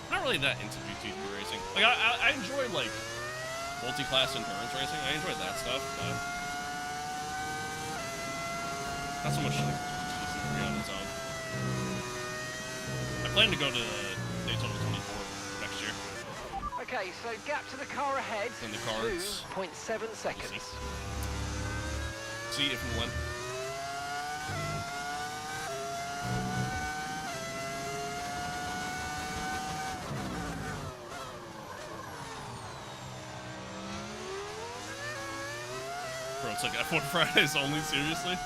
I'm not really that into GT3 racing. Like, I enjoy, like, multi-class endurance racing. I enjoy that stuff, but not so much, like, GT3 on its own. I plan to go to Daytona 24 next year. Okay, so gap to the car ahead, and the car's 2.7 seconds. See if and when. Bro, it's like F1 Fridays only, seriously?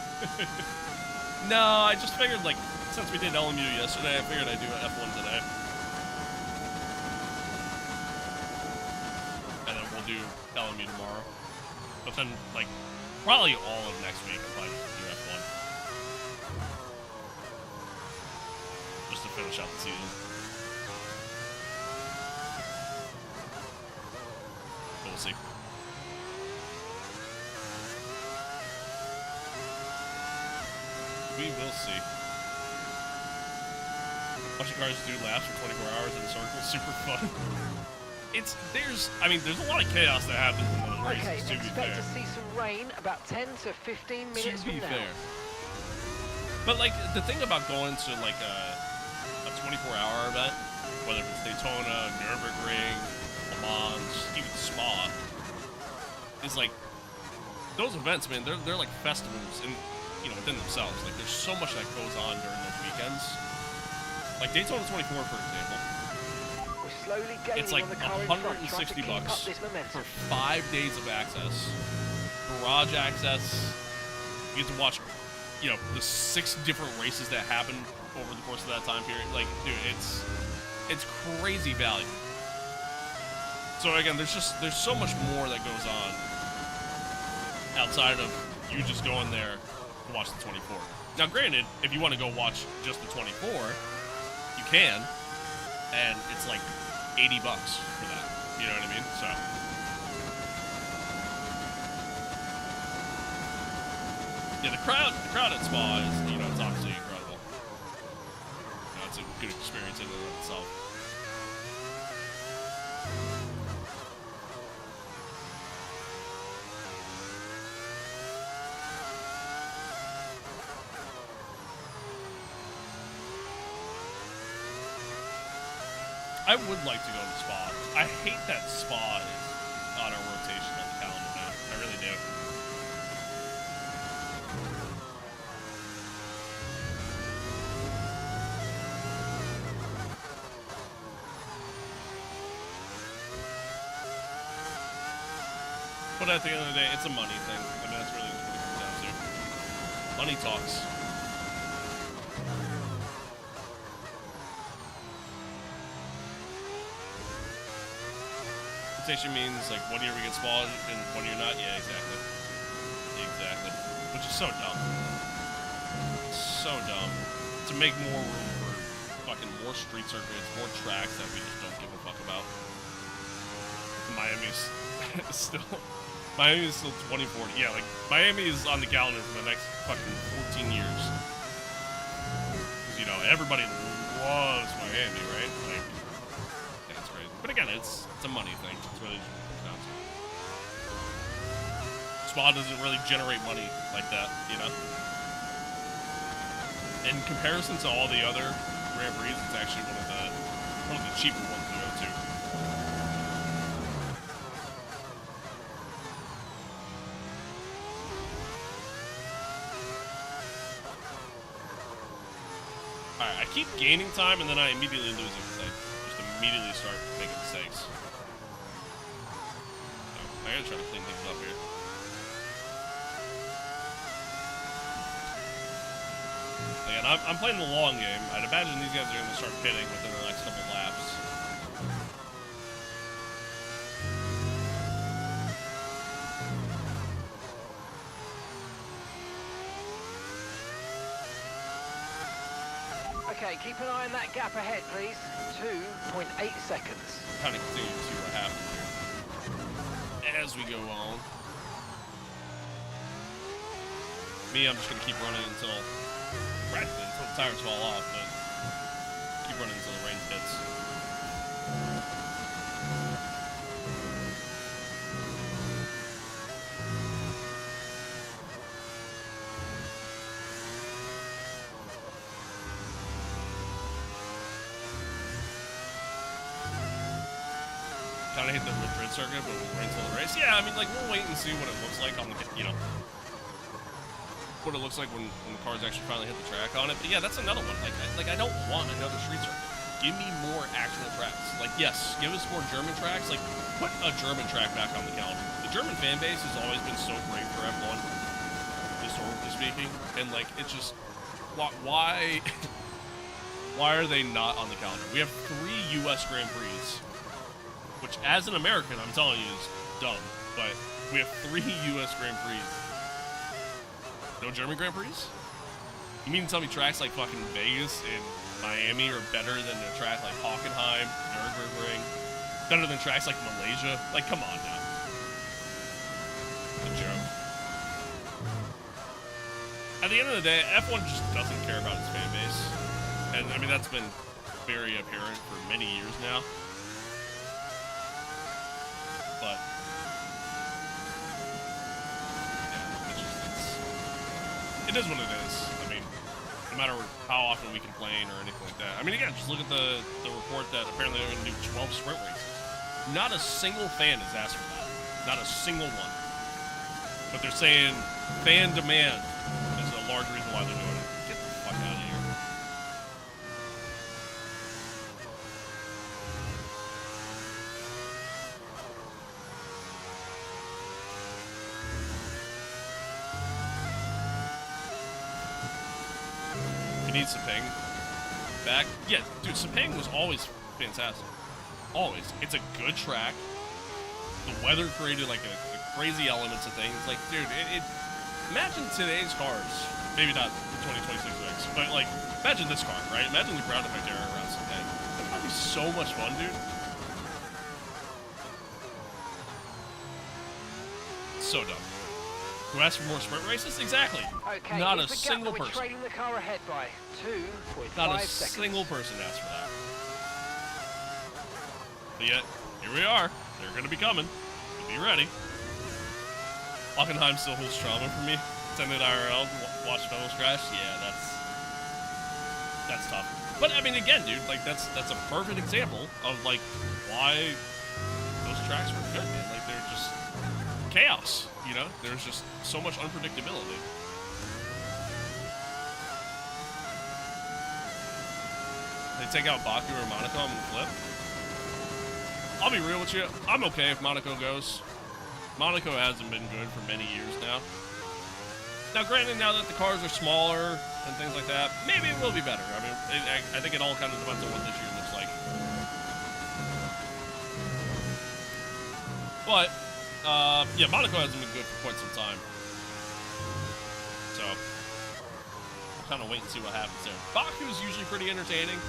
No, I just figured, like, since we did LMU yesterday, I figured I'd do an F1 today. Do LMU tomorrow, but then, like, probably all of next week I'll probably do F1 just to finish out the season. But we'll see. We will see. Watching cars do laps for 24 hours in a circle, super fun. There's a lot of chaos that happens in those races, to be fair. Expect to see some rain about 10 to 15 minutes from now. Fair. But, like, the thing about going to, like, a 24-hour event, whether it's Daytona, Nürburgring, Le Mans, even Spa, is, like, those events, man, they're like festivals in, you know, within themselves. Like, there's so much that goes on during those weekends. Like, Daytona 24, for example. It's like $160 for 5 days of access, garage access. You get to watch, you know, the 6 different races that happen over the course of that time period. Like, dude, it's crazy value. So again, there's so much more that goes on outside of you just going there to watch the 24. Now, granted, if you want to go watch just the 24, you can, and it's like $80 for that. You know what I mean? So yeah, the crowd at Spa is, you know, it's obviously incredible. You know, it's a good experience in and of itself. I would like to go to Spa. I hate that Spa is on a rotation on the calendar now. I really do. But at the end of the day, it's a money thing. I mean, that's really what it comes down to. Money talks. Means like 1 year we get Spa and 1 year not. Yeah, exactly. Which is so dumb. So dumb. To make more room for fucking more street circuits, more tracks that we just don't give a fuck about. Miami's still Miami is still 2040. Yeah, like, Miami is on the calendar for the next fucking 14 years. Because, you know, everybody loves Miami, right? Like, yeah, it's crazy. But again, it's a money thing. It's really just what it comes down to. Spa doesn't really generate money like that, you know? In comparison to all the other Grand Prix, it's actually one of the cheaper ones to go to. Alright, I keep gaining time and then I immediately lose it because I just immediately start making mistakes. So, I gotta try to clean things up here. Again, I'm playing the long game. I'd imagine these guys are going to start pitting within the next couple laps. Okay, keep an eye on that gap ahead, please. 2.8 seconds. Kind of continue to see what happens here as we go on. Me, I'm just going to keep running until practically until the tires fall off, but keep running until the rain hits. Kind of hit the Madrid circuit, but we'll wait until the race. Yeah, I mean, like, we'll wait and see what it looks like on the, you know, what it looks like when the cars actually finally hit the track on it. But yeah, that's another one. Like I don't want another street circuit. Give me more actual tracks. Like, yes, give us more German tracks. Like, put a German track back on the calendar. The German fan base has always been so great for F1, historically speaking. And like, it's just why are they not on the calendar? We have 3 U.S. Grand Prix, which as an American, I'm telling you, is dumb. But we have 3 U.S. Grand Prix. No German Grand Prix? You mean to tell me tracks like fucking Vegas and Miami are better than a track like Hockenheim, Nürburgring? Better than tracks like Malaysia? Like, come on now. A joke. At the end of the day, F1 just doesn't care about its fan base. And, I mean, that's been very apparent for many years now. But it is what it is. I mean, no matter how often we complain or anything like that. I mean, again, just look at the report that apparently they're going to do 12 sprint races. Not a single fan has asked for that. Not a single one. But they're saying fan demand is a large reason why they're doing it. Get the fuck out of here. You need Sepang back. Yeah, dude, Sepang was always fantastic. Always. It's a good track. The weather created like a crazy elements of things. Like, dude, imagine today's cars. Maybe not the 2026 mix, but like, imagine this car, right? Imagine the ground effect era around Sepang. That would be so much fun, dude. So dumb. Who asked for more sprint races? Exactly. Okay, not a single person. We're trading the car ahead by 2.5 Not a seconds. single person asked for that. But yet, here we are. They're going to be coming. So be ready. Hockenheim still holds trauma for me. Attended IRL, watch fellows crash. Yeah, that's tough. But I mean, again, dude, like that's a perfect example of like why those tracks were good, man. Like they're just chaos. You know, there's just so much unpredictability. They take out Baku or Monaco on the flip. I'll be real with you. I'm okay if Monaco goes. Monaco hasn't been good for many years now. Now, granted, now that the cars are smaller and things like that, maybe it will be better. I mean, I think it all kind of depends on what this year looks like. But yeah, Monaco hasn't been good for quite some time. So, we'll kind of wait and see what happens there. Baku is usually pretty entertaining.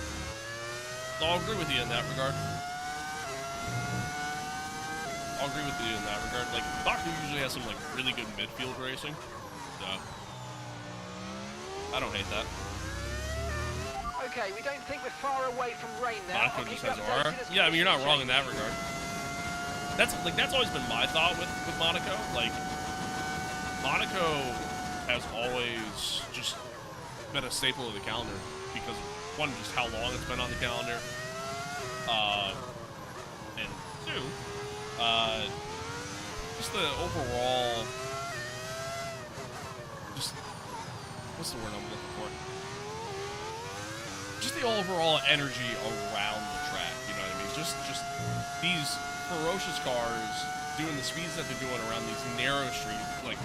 So I'll agree with you in that regard. I'll agree with you in that regard. Like, Baku usually has some, like, really good midfield racing. So, I don't hate that. Okay, we don't think we're far away from rain now. Monaco just has aura. Yeah, I mean, you're not wrong in that regard. That's always been my thought with Monaco. Like, Monaco has always just been a staple of the calendar because one, just how long it's been on the calendar, and two, just the overall, just what's the word I'm looking for? Just the overall energy around the track. You know what I mean? Just these ferocious cars doing the speeds that they're doing around these narrow streets, like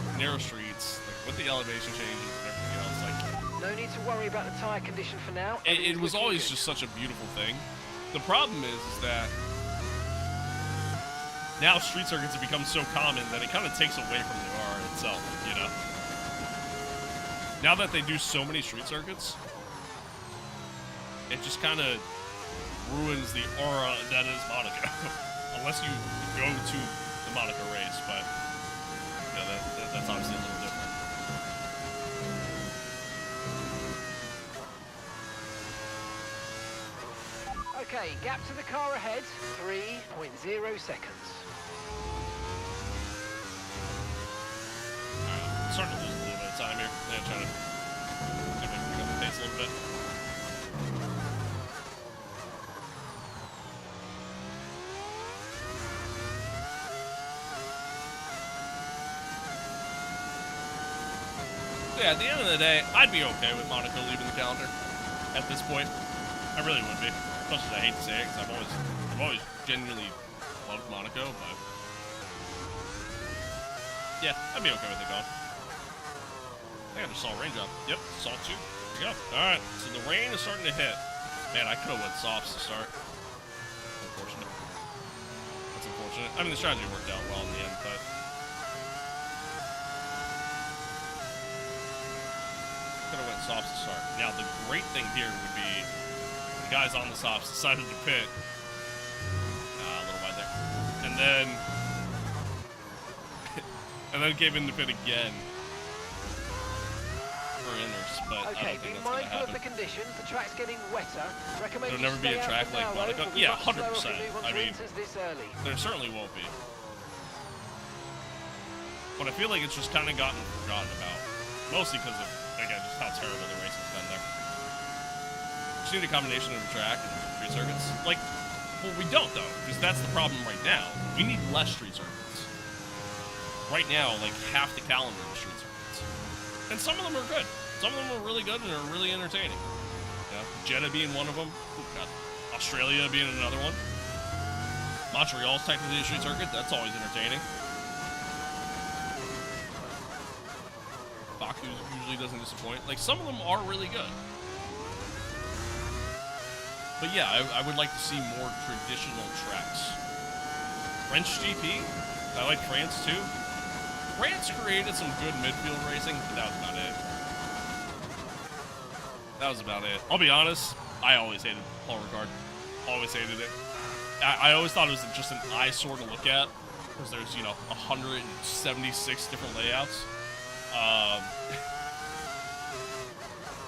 with the elevation changes and everything else. Like, no need to worry about the tire condition for now. It was always just such a beautiful thing. The problem is that now street circuits have become so common that it kind of takes away from the aura itself. You know, now that they do so many street circuits, it just kind of ruins the aura that is Monaco. Unless you go to the Monaco race, but you know, that's obviously a little different. Okay, gap to the car ahead, 3.0 seconds. Alright, starting to lose a little bit of time here. Yeah, trying to see if I can pick up the pace a little bit. Yeah, at the end of the day, I'd be okay with Monaco leaving the calendar at this point. I really would be. As much as I hate to say it, because I've always genuinely loved Monaco, but yeah, I'd be okay with it going. I think I just saw a raindrop. Yep, saw two. There we go. Alright, so the rain is starting to hit. Man, I could have went softs to start. Unfortunate. That's unfortunate. I mean, the strategy worked out well in the end, but could have went softs to start. Now, the great thing here would be the guys on the softs decided to pit. A little wide there. And then gave in to pit again for inners, but okay, I don't think be that's going to mindful of the happen. conditions. The track's getting wetter. Recommend There'll you never be stay a out track for like now, Monaco. though. We'll be Yeah, much slower 100%. if we move on I to mean, inters this early. There certainly won't be. But I feel like it's just kind of gotten forgotten about. Mostly because of, again, just how terrible the race has been there. Just need a combination of the track and street circuits. Like, well, we don't, though, because that's the problem right now. We need less street circuits. Right now, like, half the calendar is street circuits. And some of them are good. Some of them are really good and are really entertaining. Yeah, Jeddah being one of them. Ooh, God. Australia being another one. Montreal's technically a street circuit. That's always entertaining. Baku usually doesn't disappoint. Like, some of them are really good. But yeah, I would like to see more traditional tracks. French GP, I like France too. France created some good midfield racing, but that was about it. That was about it. I'll be honest, I always hated Paul Ricard. Always hated it. I always thought it was just an eyesore to look at, because there's, you know, 176 different layouts.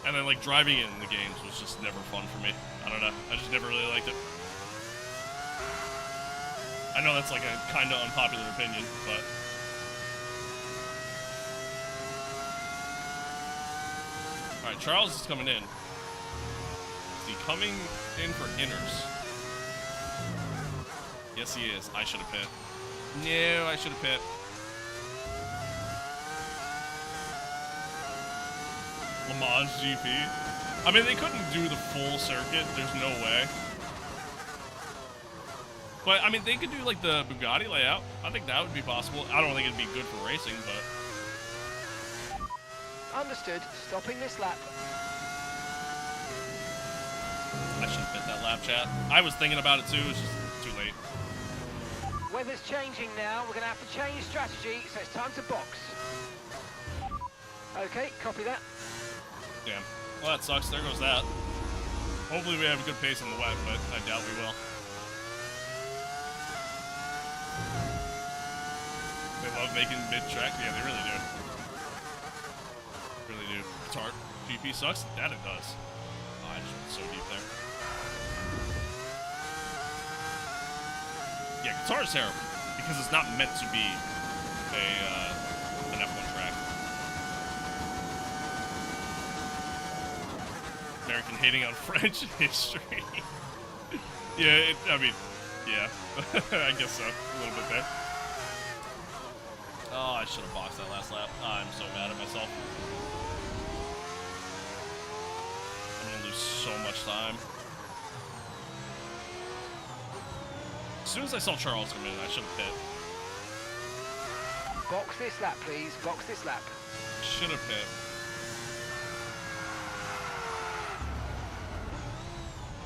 And then, like, driving it in the games was just never fun for me. I don't know. I just never really liked it. I know that's, like, a kind of unpopular opinion, but alright, Charles is coming in. Is he coming in for inners? Yes, he is. I should have pit. No, I should have pit. Le Mans GP. I mean, they couldn't do the full circuit. There's no way. But, I mean, they could do, like, the Bugatti layout. I think that would be possible. I don't think it'd be good for racing, but Understood. Stopping this lap. I should have pit that lap, chat. I was thinking about it, too. It's just too late. Weather's changing now. We're going to have to change strategy, so it's time to box. Okay, copy that. Damn. Well, that sucks. There goes that. Hopefully we have a good pace in the wet, but I doubt we will. love making mid-track. Yeah, they really do. Really do. Guitar GP sucks? That it does. Oh, I just went so deep there. Yeah, guitar is terrible because it's not meant to be an F1 track. American hating on French history. Yeah, I mean, yeah. I guess so. A little bit there. Oh, I should have boxed that last lap. I'm so mad at myself. I'm gonna lose so much time. As soon as I saw Charles come in, I should have hit. Box this lap, please. Box this lap. Should have hit.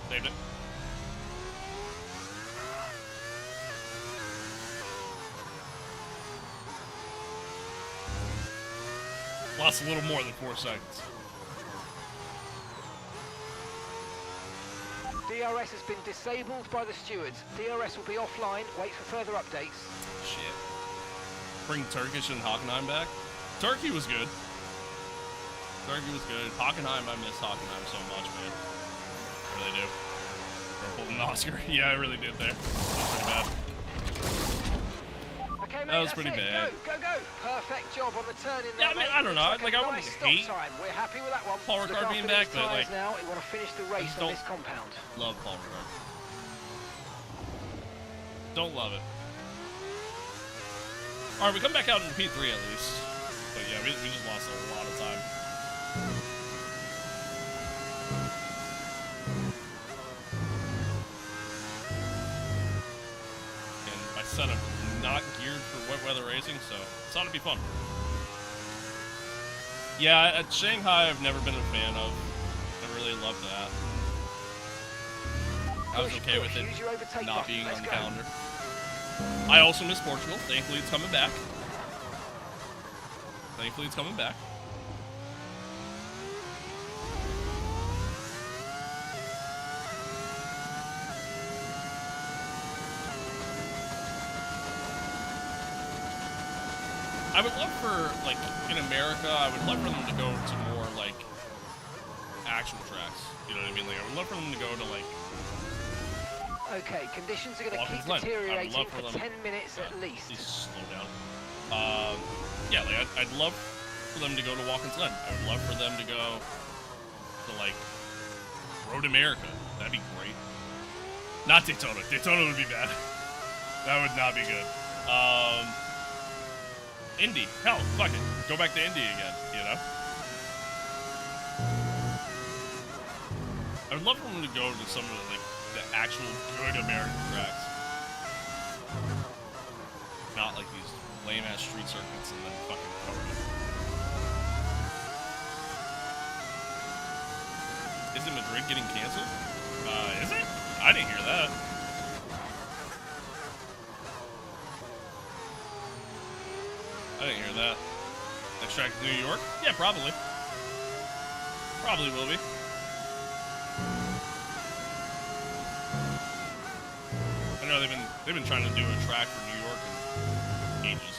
Saved it. Lost a little more than 4 seconds. DRS has been disabled by the stewards. DRS will be offline. Wait for further updates. Shit. Bring Turkish and Hockenheim back. Turkey was good. Turkey was good. Hockenheim, I miss Hockenheim so much, man. I really do. We're holding an Oscar. Yeah, I really did there. That was pretty bad. Okay, mate, That was pretty bad. Go, go, go. Perfect job on the turn in Yeah, there, I mean, mate. I don't know. Looks Like, I a wouldn't nice stop hate time. We're happy with that one. Paul Look Ricard after being these back, but, tyres like, now. We want to finish the race on don't this compound. love Paul Ricard. Don't love it. Alright, we come back out in P3 at least. But yeah, we just lost a lot of time. And my setup not geared for wet weather racing, so it's ought to be fun. Yeah, at Shanghai I've never been a fan of. Never really loved that. I was okay with it not being on the calendar. I also miss Portugal. Thankfully, it's coming back. Thankfully, it's coming back. I would love for, like, in America, I would love for them to go to more, like, actual tracks. You know what I mean? Like, I would love for them to go to, like... Okay, conditions are going to keep Watkins deteriorating for 10 minutes at least. Please slow down. Yeah, like, I'd love for them to go to Watkins Glen. I would love for them to go to, like, Road America. That'd be great. Not Daytona. Daytona would be bad. That would not be good. Indy. Hell, fuck it. Go back to Indy again, you know? I would love for them to go to some of the, like, the actual good American tracks. Not like these lame-ass street circuits and then fucking covered it. Isn't Madrid getting canceled? Is it? I didn't hear that. I didn't hear that. Next track to New York? Yeah, probably. Probably will be. I know they've been trying to do a track for New York in ages.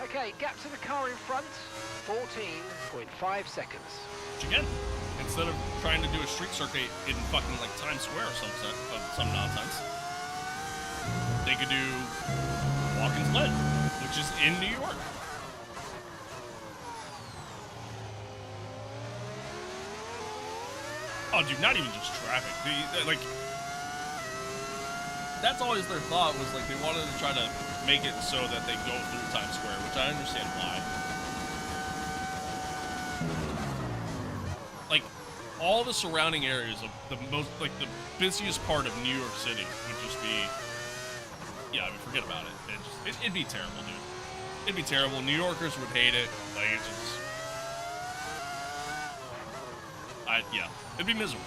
Okay, gap to the car in front, 14.5 seconds. Which again, instead of trying to do a street circuit in fucking like Times Square or some nonsense, they could do Watkins Glen, which is in New York. Oh, dude, not even just traffic. Like, that's always their thought was like they wanted to try to make it so that they go through Times Square, which I understand why. Like, all the surrounding areas of the most, like, the busiest part of New York City would just be, yeah, I mean, forget about it. It'd be terrible, dude. It'd be terrible. New Yorkers would hate it. Like, it's just, yeah, it'd be miserable.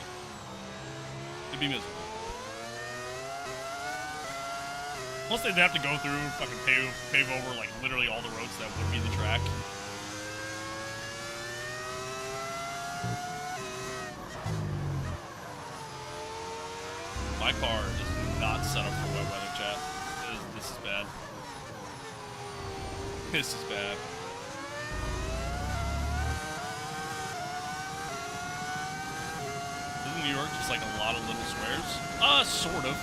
It'd be miserable. Plus, they'd have to go through, fucking pave over, like, literally all the roads that would be the track. My car is not set up for wet weather, chat. It this is bad. This is bad. Isn't New York just like a lot of little squares? Sort of.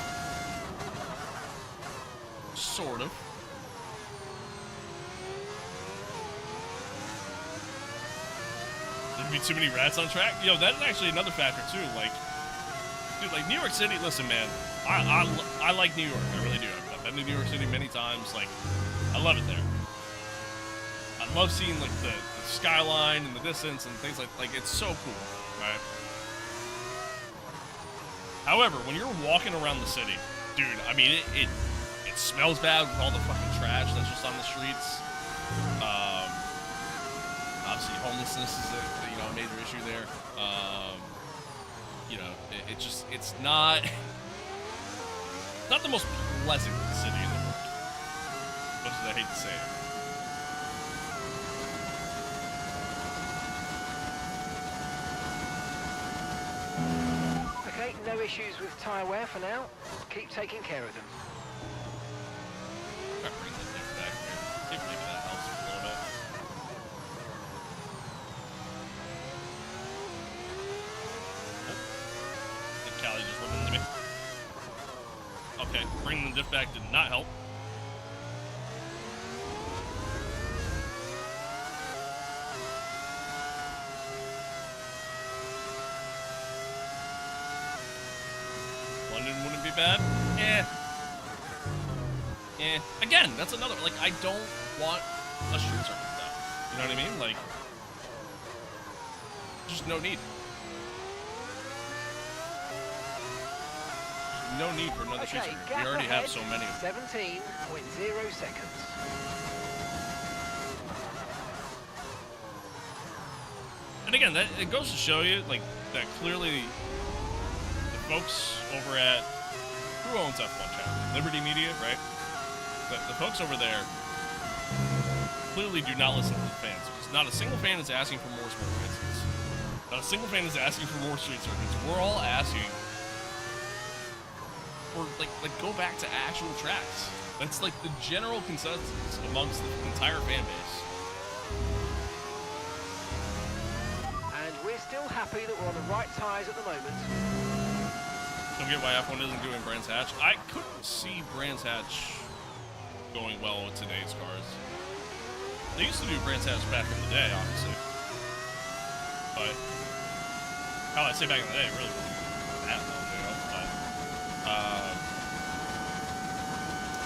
Sort of. There'd be too many rats on track? Yo, that is actually another factor too. Like, dude, like New York City, listen, man. I like New York. I really do. I've been to New York City many times. Like, I love it there. I love seeing like the skyline in the distance and things like it's so cool, right? However, when you're walking around the city, dude, I mean, it smells bad with all the fucking trash that's just on the streets. Obviously, homelessness is a major issue there. It's not the most pleasant city in the world. Much as I hate to say it. Okay, no issues with tyre wear for now. Keep taking care of them. Try to bring the thing back here. See if maybe that helps a little bit. I think Callie just went into me. Okay, bringing the diff back did not help. London wouldn't be bad. Again, that's another, like, I don't want a street circuit though. You know what I mean? Like, just no need. No need for another street circuit. We already have so many of them. 17.0 seconds. And again, it goes to show you, like, that clearly the folks over at, who owns F1 channel? Liberty Media, right? The folks over there clearly do not listen to the fans. Not a single fan is asking for more sport races. Not a single fan is asking for more street circuits. We're all asking for, like go back to actual tracks. That's like the general consensus amongst the entire fan base. And we're still happy that we're on the right tyres at the moment. Don't get why F1 isn't doing Brands Hatch. I couldn't see Brands Hatch going well with today's cars. They used to do Brands Hatch back in the day, obviously. But, I say back in the day, really wasn't that long ago. But,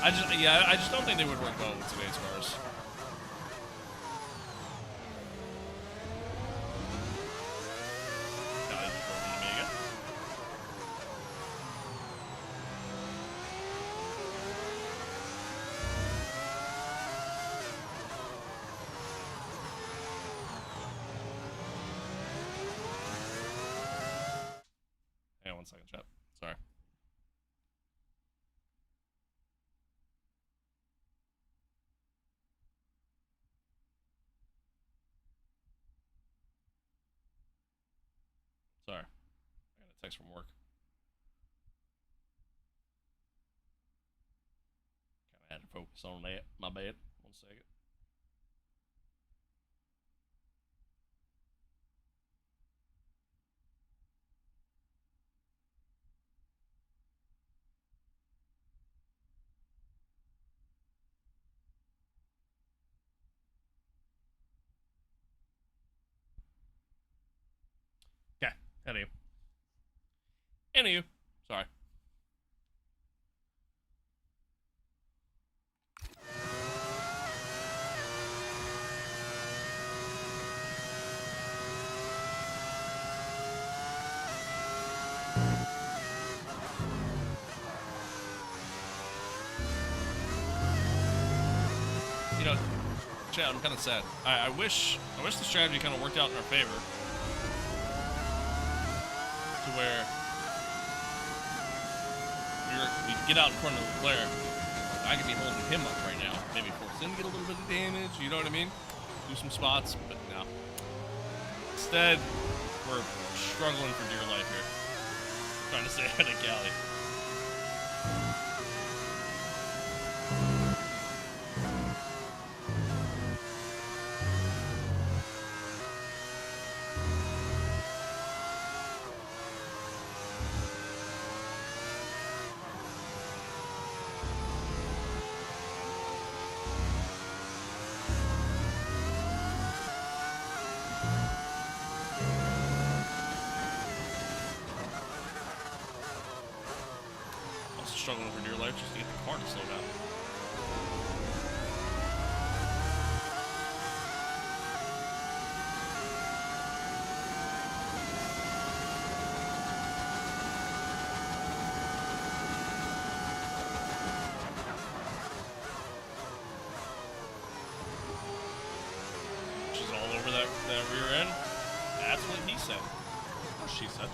I just don't think they would work well with today's cars. Now they're just rolling to me again. Hang on 1 second, chat. Sorry. Sorry. I got a text from work. Kind of had to focus on that. My bad. 1 second. Okay. Anywho. Sorry. You know, Chad, I'm kind of sad. I wish the strategy kind of worked out in our favor. To where we get out in front of Leclerc. I could be holding him up right now. Maybe force him to get a little bit of damage, you know what I mean? Do some spots, but no. Instead, we're struggling for dear life here. Trying to stay ahead of Callie. struggling for dear life just to get the car to slow down. She's all over that rear end. That's what he said. Or she said.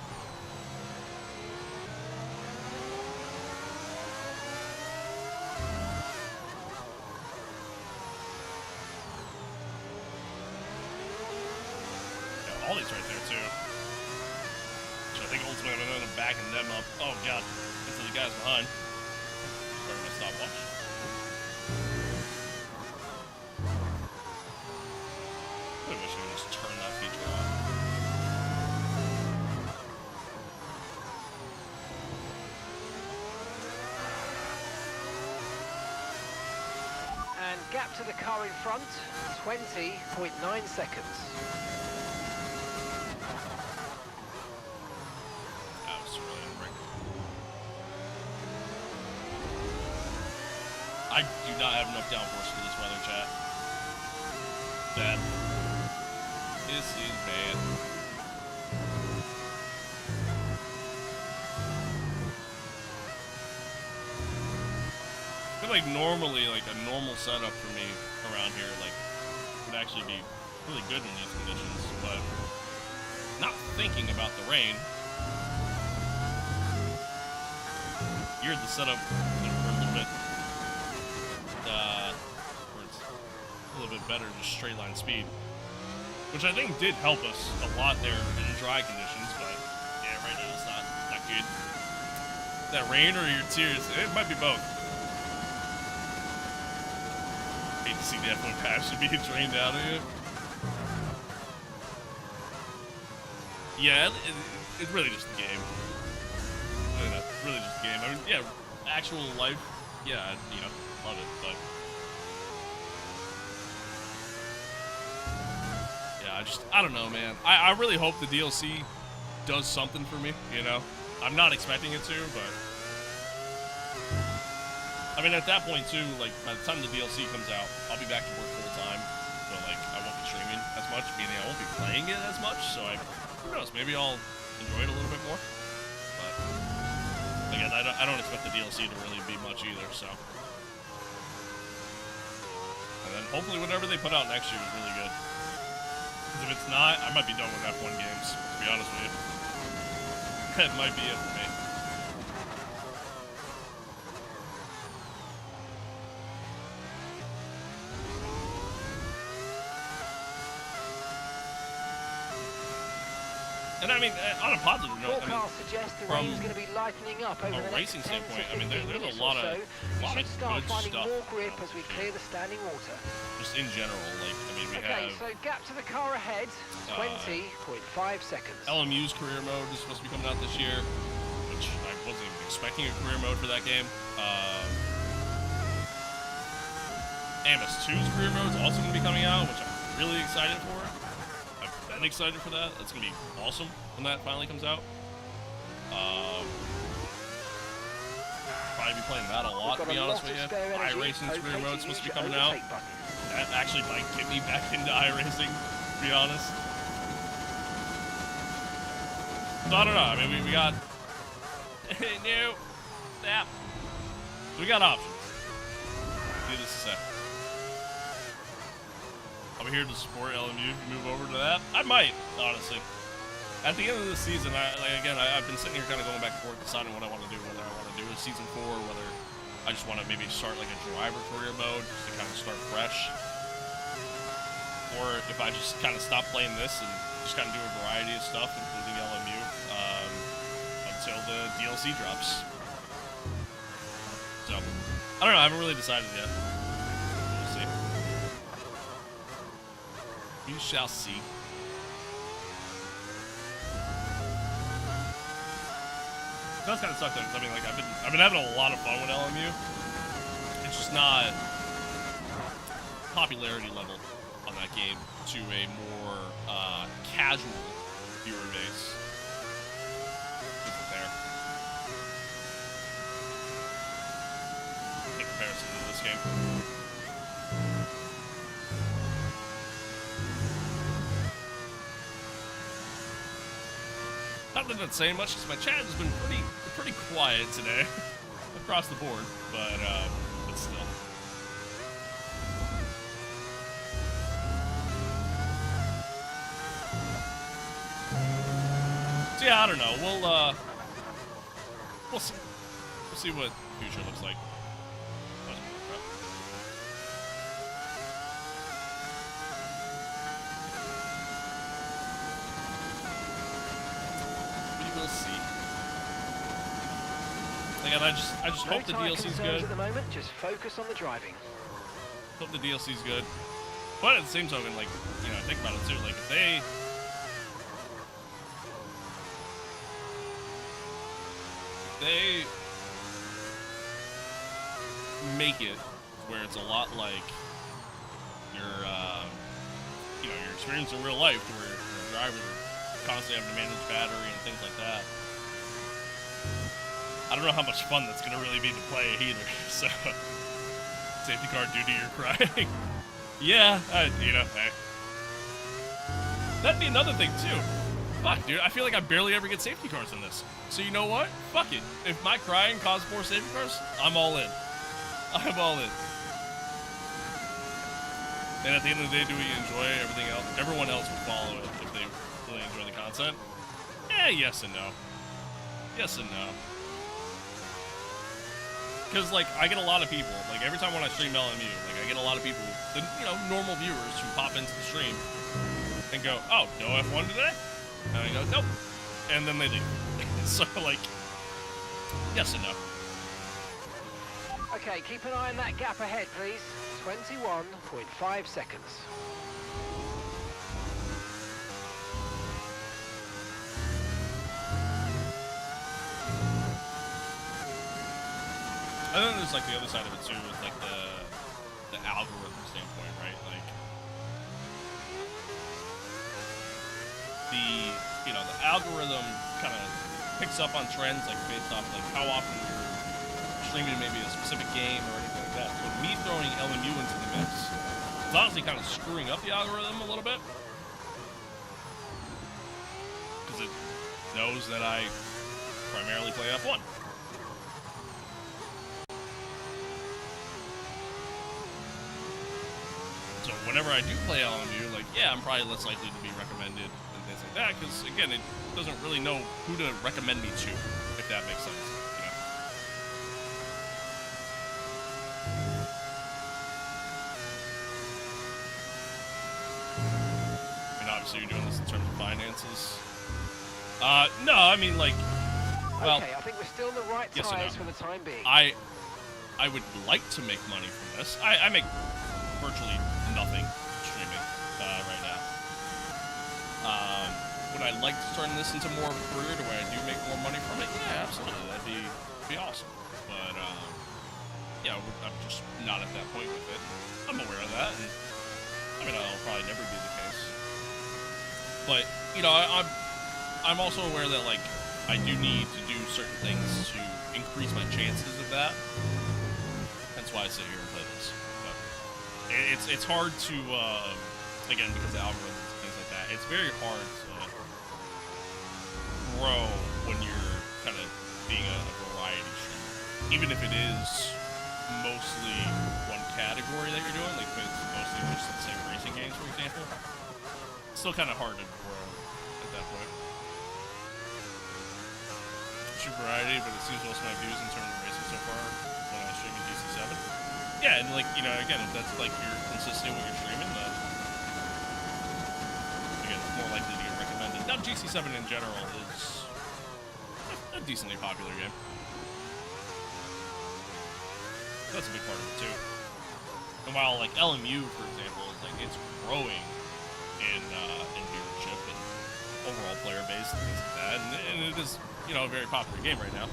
Ollie's right there too. So I think ultimately I'm gonna end up backing them up. Oh god, into the guys behind. We're gonna stop watch. I wish I could just turn that feature on. And gap to the car in front, 20.9 seconds. I do not have enough downforce for this weather, chat. Bad. This is bad. I feel like normally, like a normal setup for me around here, like, would actually be really good in these conditions, but not thinking about the rain. Geared the setup for a little bit. Where it's a little bit better, just straight line speed, which I think did help us a lot there in dry conditions. But yeah, right now it's not good. That rain or your tears? It might be both. Hate to see the F1 passion being drained out of you. Yeah, it's really just the game. Really just the game. I mean, yeah, actual life. Yeah, you know. Love it, but yeah, I don't know, man. I really hope the DLC does something for me, you know? I'm not expecting it to, but I mean, at that point too, like, by the time the DLC comes out, I'll be back to work full time, so like, I won't be streaming as much, meaning I won't be playing it as much, so who knows, maybe I'll enjoy it a little bit more, but again, I don't expect the DLC to really be much either, so. And then hopefully whatever they put out next year is really good. Because if it's not, I might be done with F1 games, to be honest with you. That might be it for me. And I mean, on a positive note, forecast suggests the rain's going to be lightening up over the racing next 10 standpoint, to 15 I mean, there's a lot of should start good finding stuff. more grip as we clear the standing water. Just in general, like, I mean, we Okay, have... so gap to the car ahead, 20.5 seconds. LMU's career mode is supposed to be coming out this year, which I wasn't even expecting a career mode for that game. Amos 2's career mode is also going to be coming out, which I'm really excited for. I've been excited for that. It's going to be awesome when that finally comes out. Probably be playing that a lot, to be honest with you. iRacing's career mode is supposed to be coming out. That actually might get me back into iRacing, to be honest. So I don't know. I mean, we got... no. Snap. We got options. Do this a sec. I'm here to support LMU. Move over to that. I might, honestly. At the end of the season, I've been sitting here kind of going back and forth, deciding what I want to do, whether I want to do a season 4, whether I just want to maybe start like a driver career mode, just to kind of start fresh, or if I just kind of stop playing this and just kind of do a variety of stuff, including LMU, until the DLC drops. So, I don't know. I haven't really decided yet. We'll see. We shall see. It does kind of suck though, because I mean, like, I've been having a lot of fun with LMU. It's just not popularity level on that game to a more casual viewer base. Isn't there? game. Not that that's saying much, because my chat has been pretty quiet today, across the board, but still. So yeah, I don't know. We'll see. We'll see what the future looks like. We'll see. Again, I just hope the DLC's good. At the moment, just focus on the driving. Hope the DLC's good. But at the same token, like, you know, think about it too. Like, if they make it where it's a lot like your, you know, your experience in real life, where your drivers constantly having to manage battery and things like that. I don't know how much fun that's gonna really be to play either. So, safety car due to your crying. Yeah, you know, hey. That'd be another thing too. Fuck, dude, I feel like I barely ever get safety cars in this. So you know what? Fuck it. If my crying caused more safety cars, I'm all in. I'm all in. And at the end of the day, do we enjoy everything else? Everyone else would follow it if they really enjoy the content. Yes and no. Yes and no. Because, like, I get a lot of people, like, every time when I stream LMU, like, I get a lot of people, the, you know, normal viewers who pop into the stream and go, oh, no F1 today? And I go, nope. And then they leave. So, like, yes and no. Okay, keep an eye on that gap ahead, please. 21.5 seconds. And then there's, like, the other side of it, too, with, like, the algorithm standpoint, right? Like, you know, the algorithm kind of picks up on trends, like, based off, like, how often you're streaming maybe a specific game or anything like that. So me throwing LMU into the mix is honestly kind of screwing up the algorithm a little bit. Because it knows that I primarily play F1. So whenever I do play LMU, like, yeah, I'm probably less likely to be recommended and things like that, because, again, it doesn't really know who to recommend me to, if that makes sense, you know? I mean, obviously you're doing this in terms of finances. No, I mean, like, well... Okay, I think we're still in the right tires for the time being. I would like to make money from this. I make virtually nothing streaming right now. Would I like to turn this into more of a career to where I do make more money from it? Yeah, absolutely. That'd be awesome. But yeah, I'm just not at that point with it. I'm aware of that, and I mean, that'll probably never be the case. But you know, I'm also aware that, like, I do need to do certain things to increase my chances of that. That's why I sit here and play this. It's hard to, again, because of algorithms and things like that, it's very hard to grow when you're kind of being a variety streamer. Even if it is mostly one category that you're doing, like if it's mostly just the same racing games, for example, it's still kind of hard to grow at that point. Shoot variety, but it seems most of my views in terms of racing so far when I was streaming DC7. Yeah, and, like, you know, again, if that's, like, you're consistent with your streaming, then, again, it's more likely to get recommended. Now, GC7 in general is a decently popular game. That's a big part of it, too. And while, like, LMU, for example, is, like, it's growing in viewership and overall player base and things like that, and it is, you know, a very popular game right now.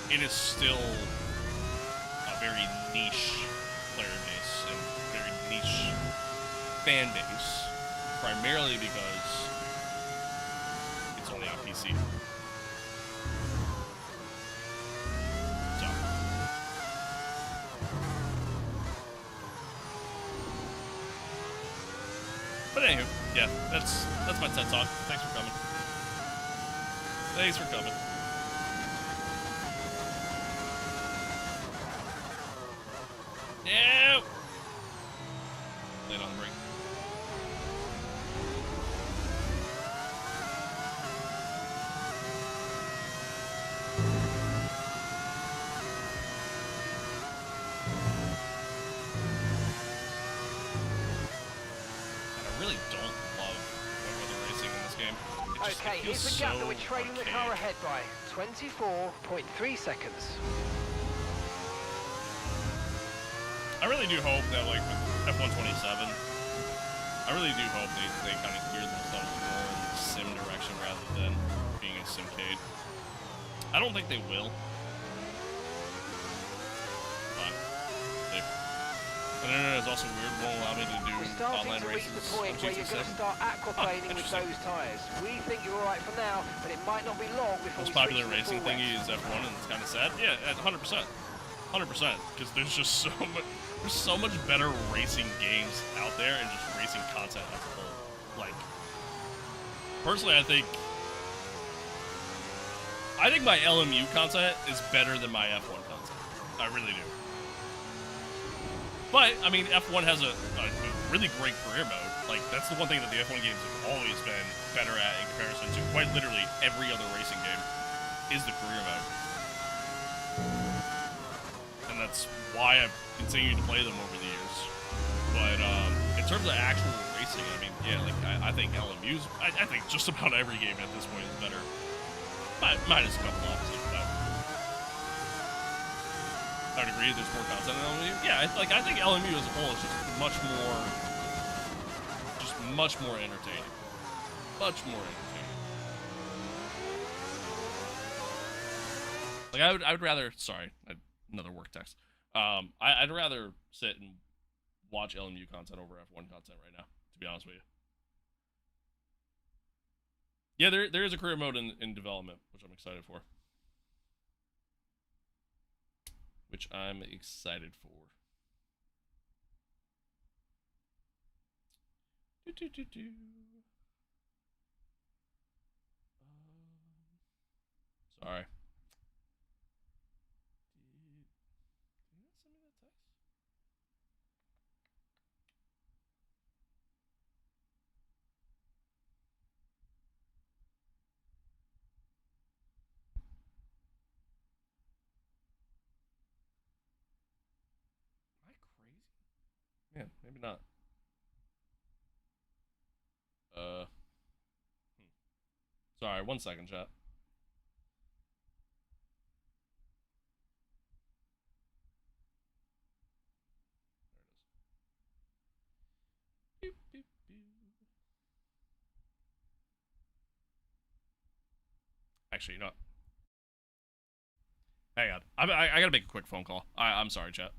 It is still very niche player base and very niche fan base, primarily because it's only on PC. So, Yeah, that's my TED Talk. Thanks for coming. Thanks for coming. No! Late on the break. Really don't love wet weather racing in this game. Okay, here's the gap that we're trailing the car ahead by. 24.3 seconds. I really do hope that, like, with F127, I really do hope they kind of gear themselves more in the sim direction rather than being a simcade. I don't think they will. But the internet is also weird. Won't allow me to do online races. We're starting to reach the point where you're going to start aquaplaning with those tyres. We think you're alright for now, but it might not be long before most popular racing thingy is F1, and it's kind of sad. Yeah, 100%. 100%. Because there's just so much better racing games out there and just racing content as a whole. Like, personally, I think my LMU content is better than my F1 content. I really do. But, I mean, F1 has a really great career mode. Like, that's the one thing that the F1 games have always been better at in comparison to quite literally every other racing game is the career mode. And that's why I've continued to play them over the years. But, in terms of actual racing, I mean, yeah, like, I think LMU's, I think just about every game at this point is better. Minus a couple, obviously, but I would agree there's more content in LMU. Yeah, I think LMU as a whole is just much more entertaining. Much more entertaining. Like, I would rather, sorry, another work text. I'd rather sit and watch LMU content over F1 content right now, to be honest with you. Yeah, there is a career mode in development, which I'm excited for. Which I'm excited for. Sorry. Did you not send me that text? Am I crazy? Man, maybe not. Sorry, 1 second, chat. There it is. Boop, boop, boop. Actually, you know what? Hang on. I gotta make a quick phone call. I'm sorry, chat.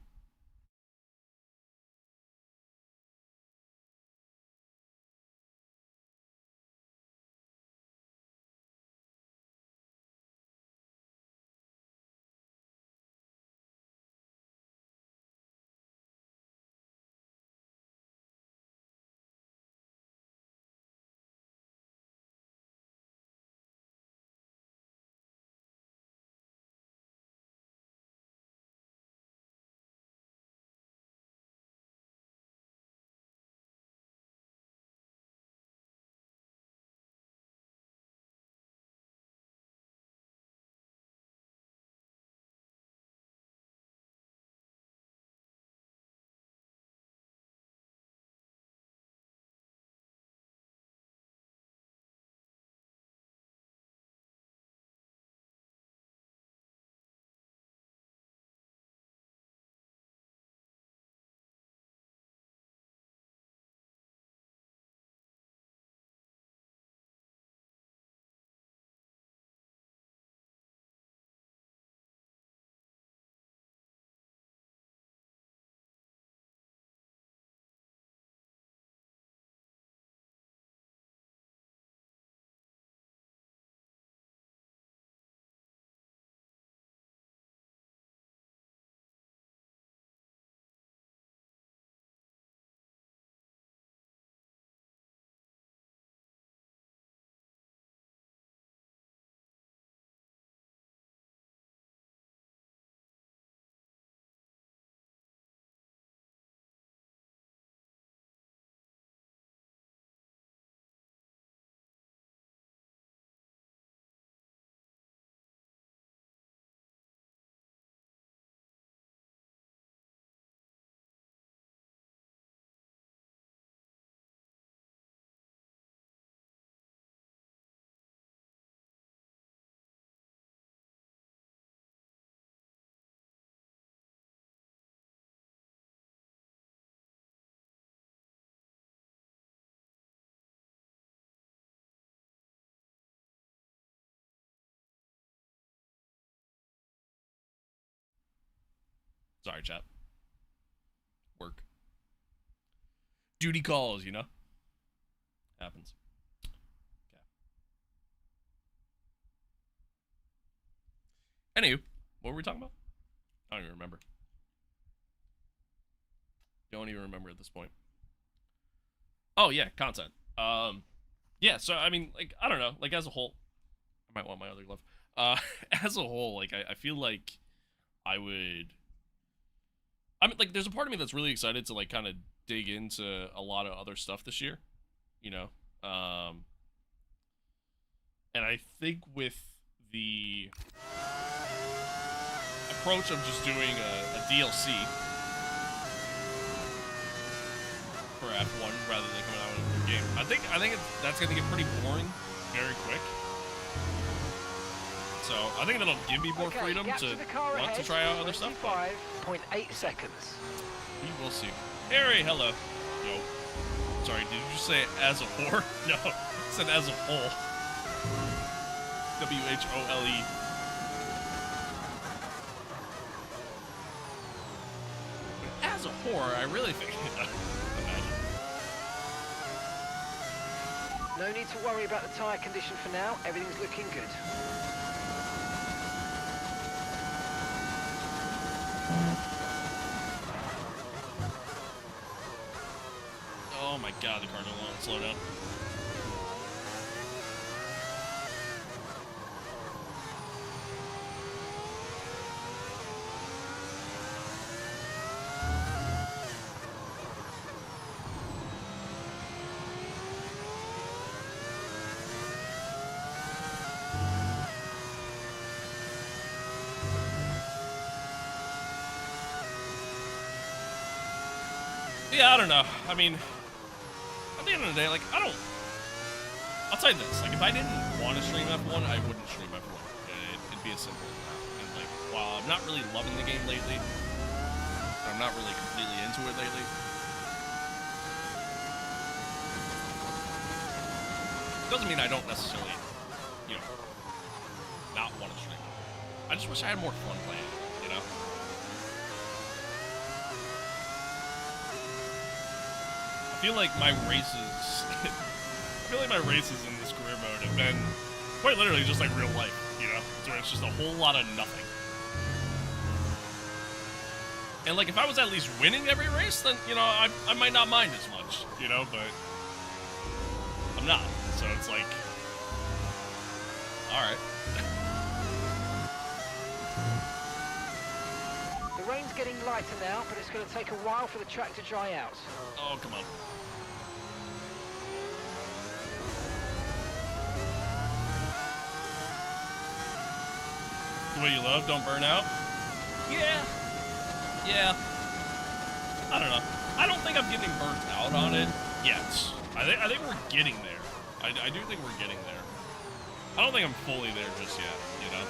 Sorry, chat. Work. Duty calls, you know? Happens. Okay. Anywho, what were we talking about? I don't even remember. Don't even remember at this point. Oh, yeah, content. Yeah, so, I mean, like, I don't know. Like, as a whole... I might want my other glove. As a whole, like, I feel like I would... I mean, like, there's a part of me that's really excited to, like, kind of dig into a lot of other stuff this year, you know? And I think with the approach of just doing a DLC for F1 rather than coming out with a new game, I think that's going to get pretty boring very quick. So I think that'll give me more freedom to want to try out other stuff. 5.8 seconds. We will see. Harry, hello. No. Sorry, did you just say as a whore? No, I said as a whole. W-H-O-L-E. As a whore, I really think... Imagine. No need to worry about the tyre condition for now. Everything's looking good. Oh my god, the car don't want to slow down. Yeah, I don't know. I mean, at the end of the day, like, I'll tell you this, like, if I didn't want to stream F1, I wouldn't stream F1. It'd be as simple as that. And, like, while I'm not really loving the game lately, I'm not really completely into it lately, doesn't mean I don't necessarily, you know, not want to stream it. I just wish I had more fun playing it, you know? I feel like my races in this career mode have been quite literally just like real life, you know? So it's just a whole lot of nothing. And like if I was at least winning every race, then, you know, I might not mind as much, you know, but I'm not. So it's like, alright. The rain's getting lighter now, but it's going to take a while for the track to dry out. Oh, come on. The way you love, don't burn out? Yeah. Yeah. I don't know. I don't think I'm getting burnt out on it yet. I think we're getting there. I do think we're getting there. I don't think I'm fully there just yet, you know?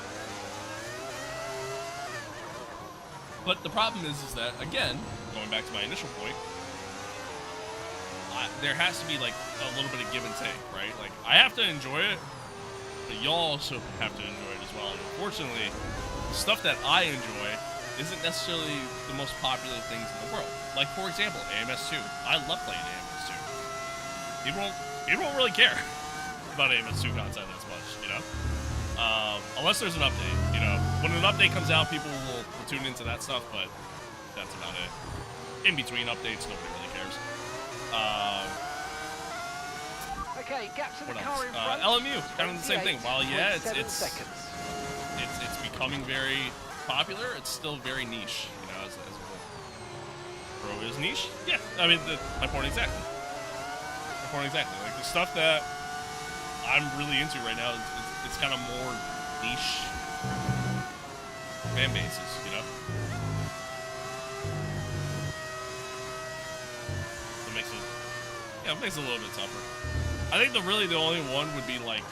But the problem is that, again, going back to my initial point, there has to be, like, a little bit of give and take, right? Like, I have to enjoy it, but y'all also have to enjoy it as well. And unfortunately, the stuff that I enjoy isn't necessarily the most popular things in the world. Like, for example, AMS2. I love playing AMS2. People won't really care about AMS2 content as much, you know? Unless there's an update, you know? When an update comes out, people will tune into that stuff, but that's about it. In between updates, nobody really cares. Okay, gap to the car in front. LMU, kind of the same thing. While yeah, it's becoming very popular, it's still very niche, you know, as a whole. Pro is niche? Yeah, I mean, my point exactly. Like, the stuff that I'm really into right now, it's kind of more niche fan bases, you know? It makes it a little bit tougher. I think the only one would be, like,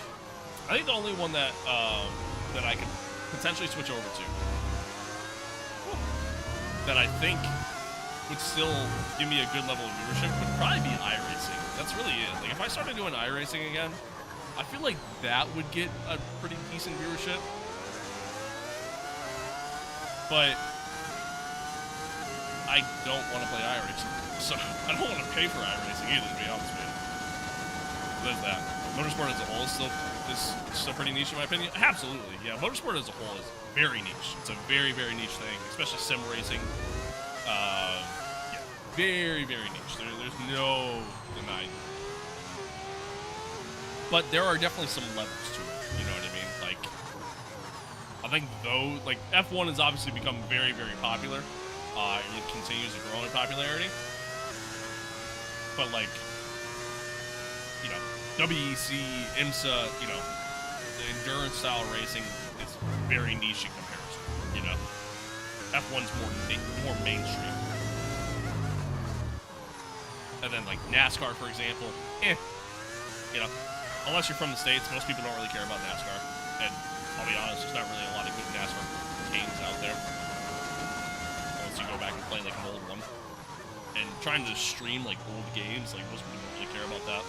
I think the only one that I could potentially switch over to, that I think would still give me a good level of viewership, would probably be iRacing. That's really it. Like, if I started doing iRacing again, I feel like that would get a pretty decent viewership. But I don't want to play iRacing. So I don't want to pay for iRacing either, to be honest with you. There's that. Motorsport as a whole is still pretty niche in my opinion. Absolutely, yeah. Motorsport as a whole is very niche. It's a very, very niche thing, especially sim racing. Yeah, very, very niche. There's no denying it. But there are definitely some levels to it. You know what I mean? Like, I think though, like F1 has obviously become very, very popular. And it continues to grow in popularity. But like, you know, WEC, IMSA, you know, the endurance style racing is very niche in comparison. You know, F1's more mainstream. And then like NASCAR, for example, you know, unless you're from the States, most people don't really care about NASCAR. And I'll be honest, there's not really a lot of good NASCAR games out there. Unless you go back and play like an old one. And trying to stream like old games, like most people don't really care about that.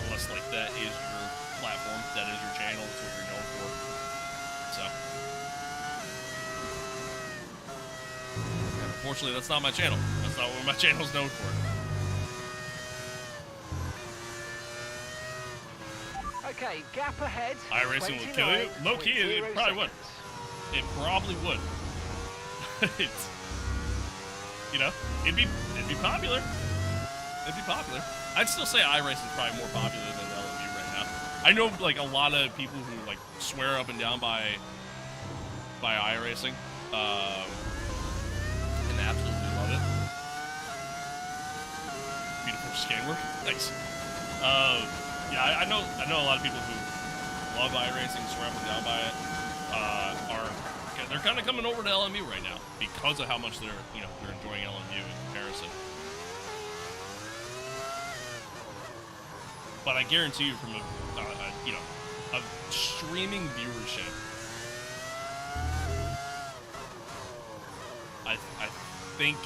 Unless like that is your platform, that is your channel, that's what you're known for. So. And unfortunately, that's not my channel. That's not what my channel's known for. Okay, gap ahead. iRacing will kill you. Low key, it probably would. It probably would. It's, you know, it'd be popular. It'd be popular. I'd still say iRacing is probably more popular than LMU right now. I know like a lot of people who like swear up and down by iRacing, and they absolutely love it. Beautiful scan work. Thanks. Yeah, I know a lot of people who love iRacing, swear up and down by it, they're kind of coming over to LMU right now because of how much they're enjoying LMU in comparison. But I guarantee you, from a streaming viewership, I think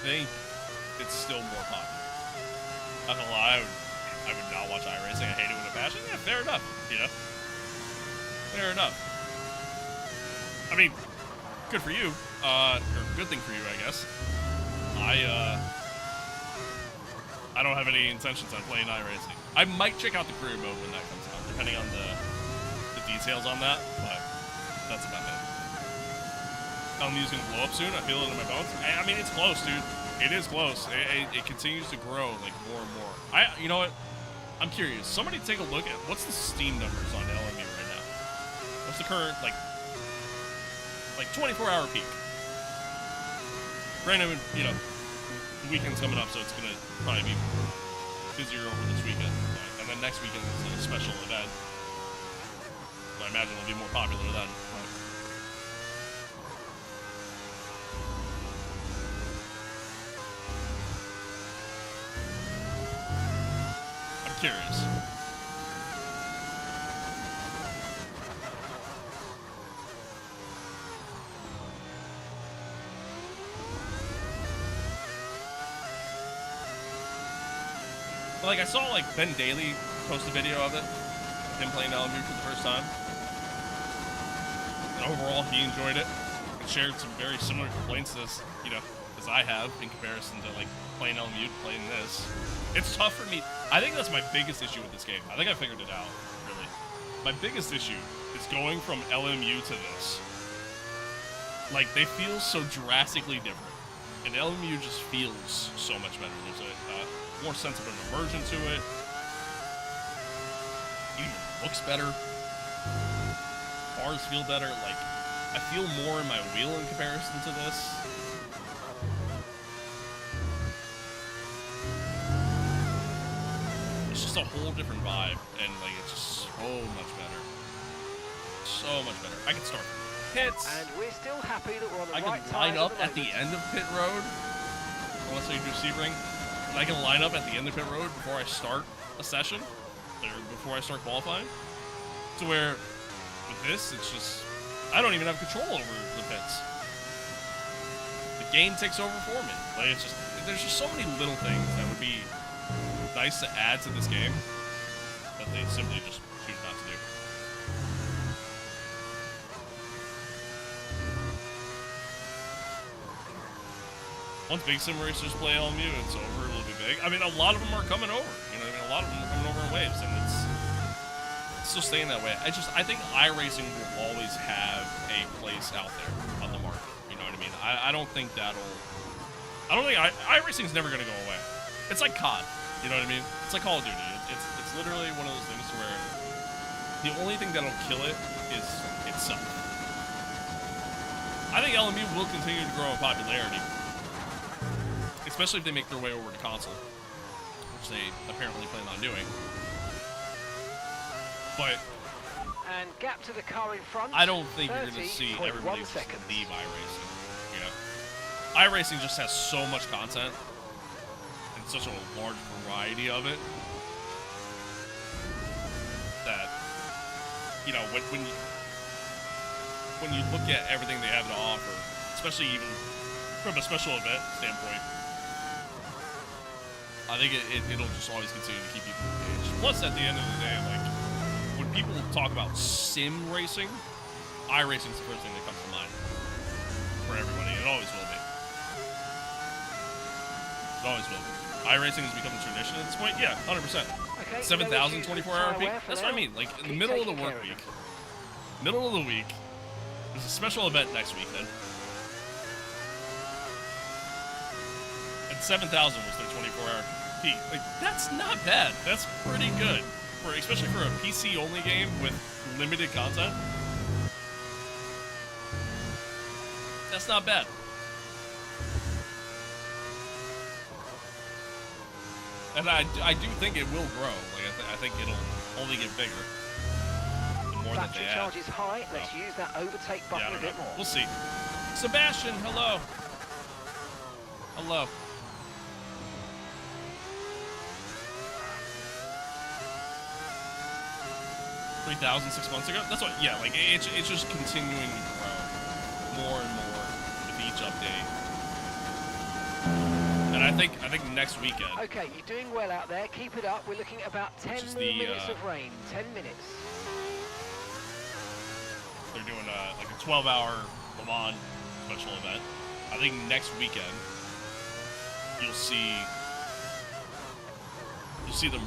it's still more popular. Not gonna lie, I would not watch iRacing. I hate it with a passion. Yeah, fair enough. You know, fair enough. I mean, good for you, or good thing for you, I guess. I don't have any intentions on playing iRacing. I might check out the career mode when that comes out, depending on the details on that. But that's about it. LMU's gonna blow up soon. I feel it in my bones. I mean, it's close, dude. It is close. It continues to grow like more and more. You know what? I'm curious. Somebody take a look at what's the Steam numbers on LMU right now. What's the current like 24-hour peak? Granted, you know, the weekend's coming up, so it's gonna probably be busier over this weekend, and then next weekend is a special event. So I imagine it'll be more popular then. Curious. Like, I saw like Ben Daly post a video of it, him playing LMU for the first time, and overall he enjoyed it and shared some very similar complaints as I have in comparison to like playing LMU to playing this. It's tough for me. I think that's my biggest issue with this game. I think I figured it out, really. My biggest issue is going from LMU to this. Like, they feel so drastically different. And LMU just feels so much better. There's a more sense of an immersion to it. It even looks better. Cars feel better. Like, I feel more in my wheel in comparison to this. It's just a whole different vibe, and like it's just so much better. So much better. I can start pits. And we're still happy that we're on the right I can line up at the end of pit road. Unless I do Sebring. And I can line up at the end of pit road before I start a session, or before I start qualifying. To where with this, it's just I don't even have control over the pits. The game takes over for me. Like it's just there's just so many little things that would be nice to add to this game that they simply just choose not to do. Once big sim racers play LMU, it's over. It'll be big. I mean, a lot of them are coming over. You know what I mean? A lot of them are coming over in waves, and it's still staying that way. I think iRacing will always have a place out there on the market. You know what I mean? I don't think iRacing's never gonna go away. It's like COD. You know what I mean? It's like Call of Duty. It's literally one of those things where the only thing that'll kill it is itself. I think LMU will continue to grow in popularity, especially if they make their way over to console, which they apparently plan on doing. But and gap to the car in front. I don't think you're going to see everybody just leave iRacing. You know, iRacing just has so much content and such a large variety of it that, you know, when you look at everything they have to offer, especially even from a special event standpoint, I think it'll just always continue to keep people engaged. Plus, at the end of the day, like, when people talk about sim racing, iRacing's the first thing that comes to mind for everybody. It always will be. It always will be. iRacing has become a tradition at this point. Yeah, 100%. Okay, 7,000 24-hour peak. That's what I mean. Like, in the middle of the work week, middle of the week, there's a special event next week then. And 7,000 was their 24-hour peak. Like, that's not bad. That's pretty good. Especially for a PC-only game with limited content. That's not bad. And I do think it will grow. Like, I think it'll only get bigger. The more that they add. Battery charge is high. Let's use that overtake button a bit more. We'll see. Sebastian, hello. Hello. $3,000 6 months ago? That's what, yeah, like, it's just continuing to grow more and more with each update. And I think next weekend. Okay, you're doing well out there. Keep it up. We're looking at about 10 minutes of rain. 10 minutes. They're doing like a 12-hour Le Mans special event. I think next weekend you'll see them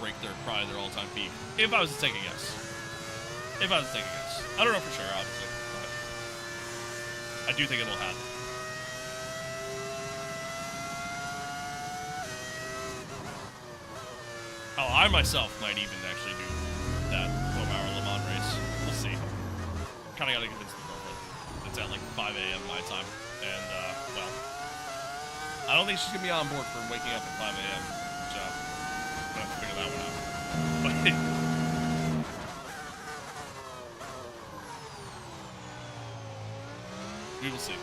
break probably their all-time peak. If I was to take a guess. I don't know for sure, obviously. But I do think it'll happen. Oh, I myself might even actually do that 12-hour Le Mans race. We'll see. Kind of got to convince the girlfriend. It's at like 5 a.m. my time. And, well, I don't think she's going to be on board for waking up at 5 a.m. So, I'm going to have to figure that one out. But we will see.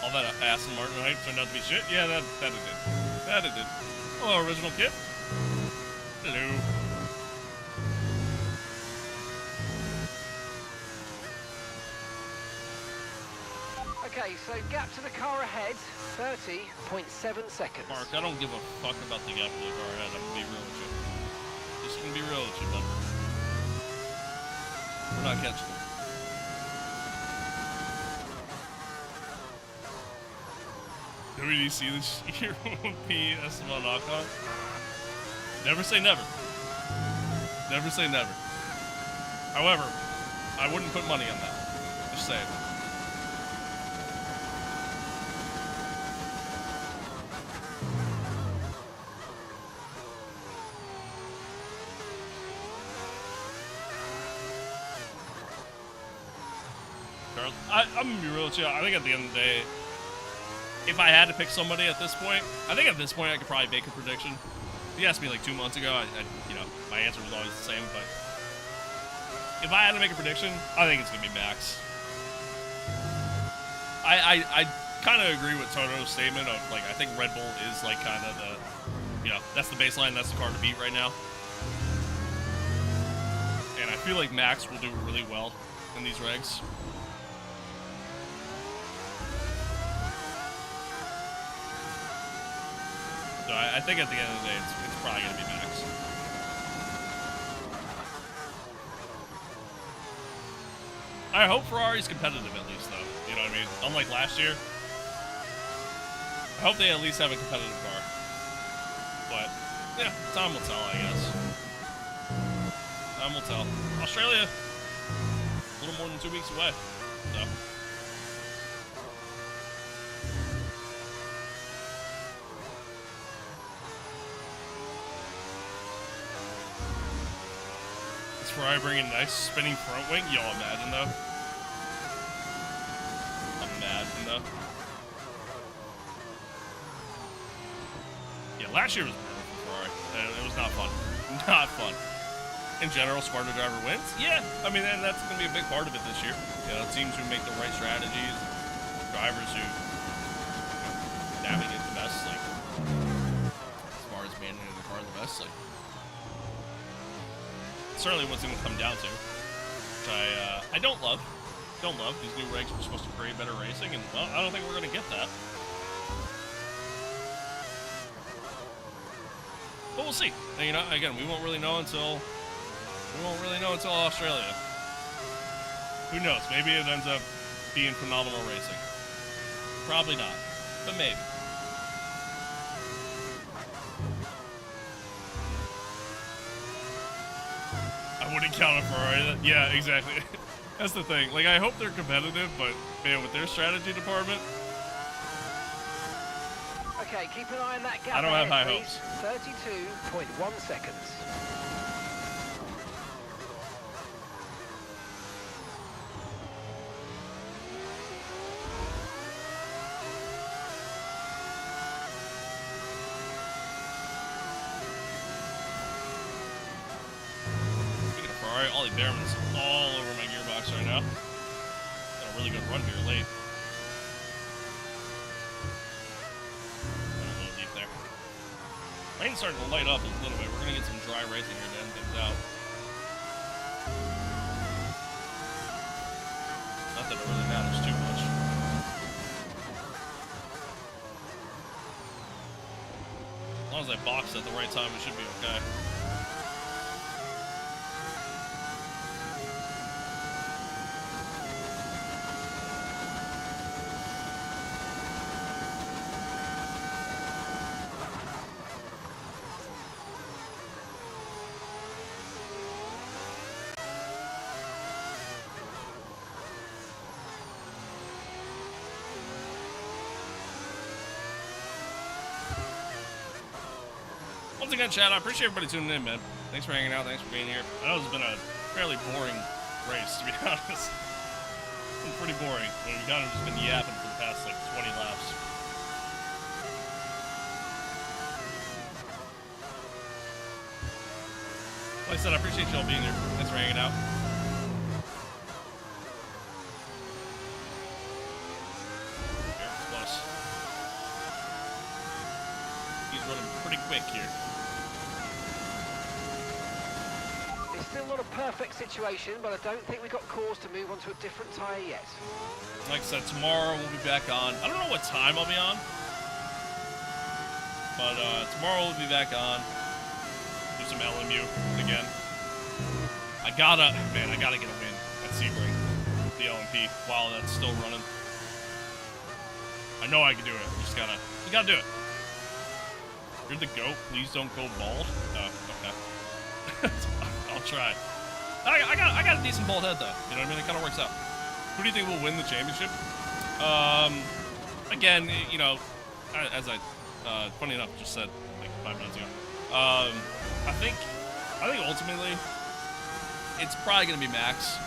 All that Aston Martin hype turned out to be shit? Yeah, that it did. That it did. Hello, original kit. Hello. Okay, so gap to the car ahead, 30.7 seconds. Mark, I don't give a fuck about the gap to the car ahead. I'm gonna be real with you. Just gonna be real with you, bud. We're not catching it. WDC this year will be Esteban Ocon. Never say never. Never say never. However, I wouldn't put money on that. Just saying. I'm gonna be real with you. I think at the end of the day, if I had to pick somebody at this point, I think at this point I could probably make a prediction. If you asked me like 2 months ago, you know, my answer was always the same. But if I had to make a prediction, I think it's gonna be Max. I kind of agree with Toto's statement of like I think Red Bull is like kind of the, you know, that's the baseline, that's the car to beat right now. And I feel like Max will do really well in these regs. So I think at the end of the day, it's probably going to be Max. I hope Ferrari's competitive at least, though. You know what I mean? Unlike last year. I hope they at least have a competitive car. But, yeah, time will tell, I guess. Time will tell. Australia, a little more than 2 weeks away, so. Is Ferrari bringing a nice spinning front wing? Yo, imagine though. Imagine though. Yeah, last year was brutal for Ferrari. It was not fun. Not fun. In general, smarter driver wins. Yeah, I mean, and that's going to be a big part of it this year. You know, teams who make the right strategies, drivers who navigate the best, like, as far as managing the car the best, like, certainly what's going to come down to, which I don't love. Don't love. These new regs were supposed to create better racing, and, well, I don't think we're going to get that. But we'll see. And, you know, again, we won't really know until Australia. Who knows? Maybe it ends up being phenomenal racing. Probably not, but maybe. I wouldn't count on Ferrari. Yeah, exactly. That's the thing. Like, I hope they're competitive, but man, with their strategy department, Okay, keep an eye on that gap. I don't have high ahead, hopes. 32.1 seconds. Speaking of Ferrari, Ollie Behrman's all over my gearbox right now. Got a really good run here late. Rain's starting to light up a little bit. We're going to get some dry racing here to end things out. Not that it really matters too much. As long as I box at the right time, it should be okay. Once again, Chad, I appreciate everybody tuning in, man. Thanks for hanging out. Thanks for being here. I know it's been a fairly boring race, to be honest. It's been pretty boring. We've kind of just been yapping for the past, like, 20 laps. Like I said, I appreciate y'all being here. Thanks for hanging out. Here, close. He's running pretty quick here. Still not a perfect situation, but I don't think we've got cause to move on to a different tyre yet. Like I said, tomorrow we'll be back on. I don't know what time I'll be on, but tomorrow we'll be back on. Do some LMU again. I gotta get a win at Sebring, the LMP, while that's still running. I know I can do it. You gotta do it. You're the GOAT. Please don't go bald. Okay. I'll try. I got a decent bald head though. You know what I mean? It kind of works out. Who do you think will win the championship? Again, you know, as I funny enough just said like 5 minutes ago. I think ultimately it's probably gonna be Max.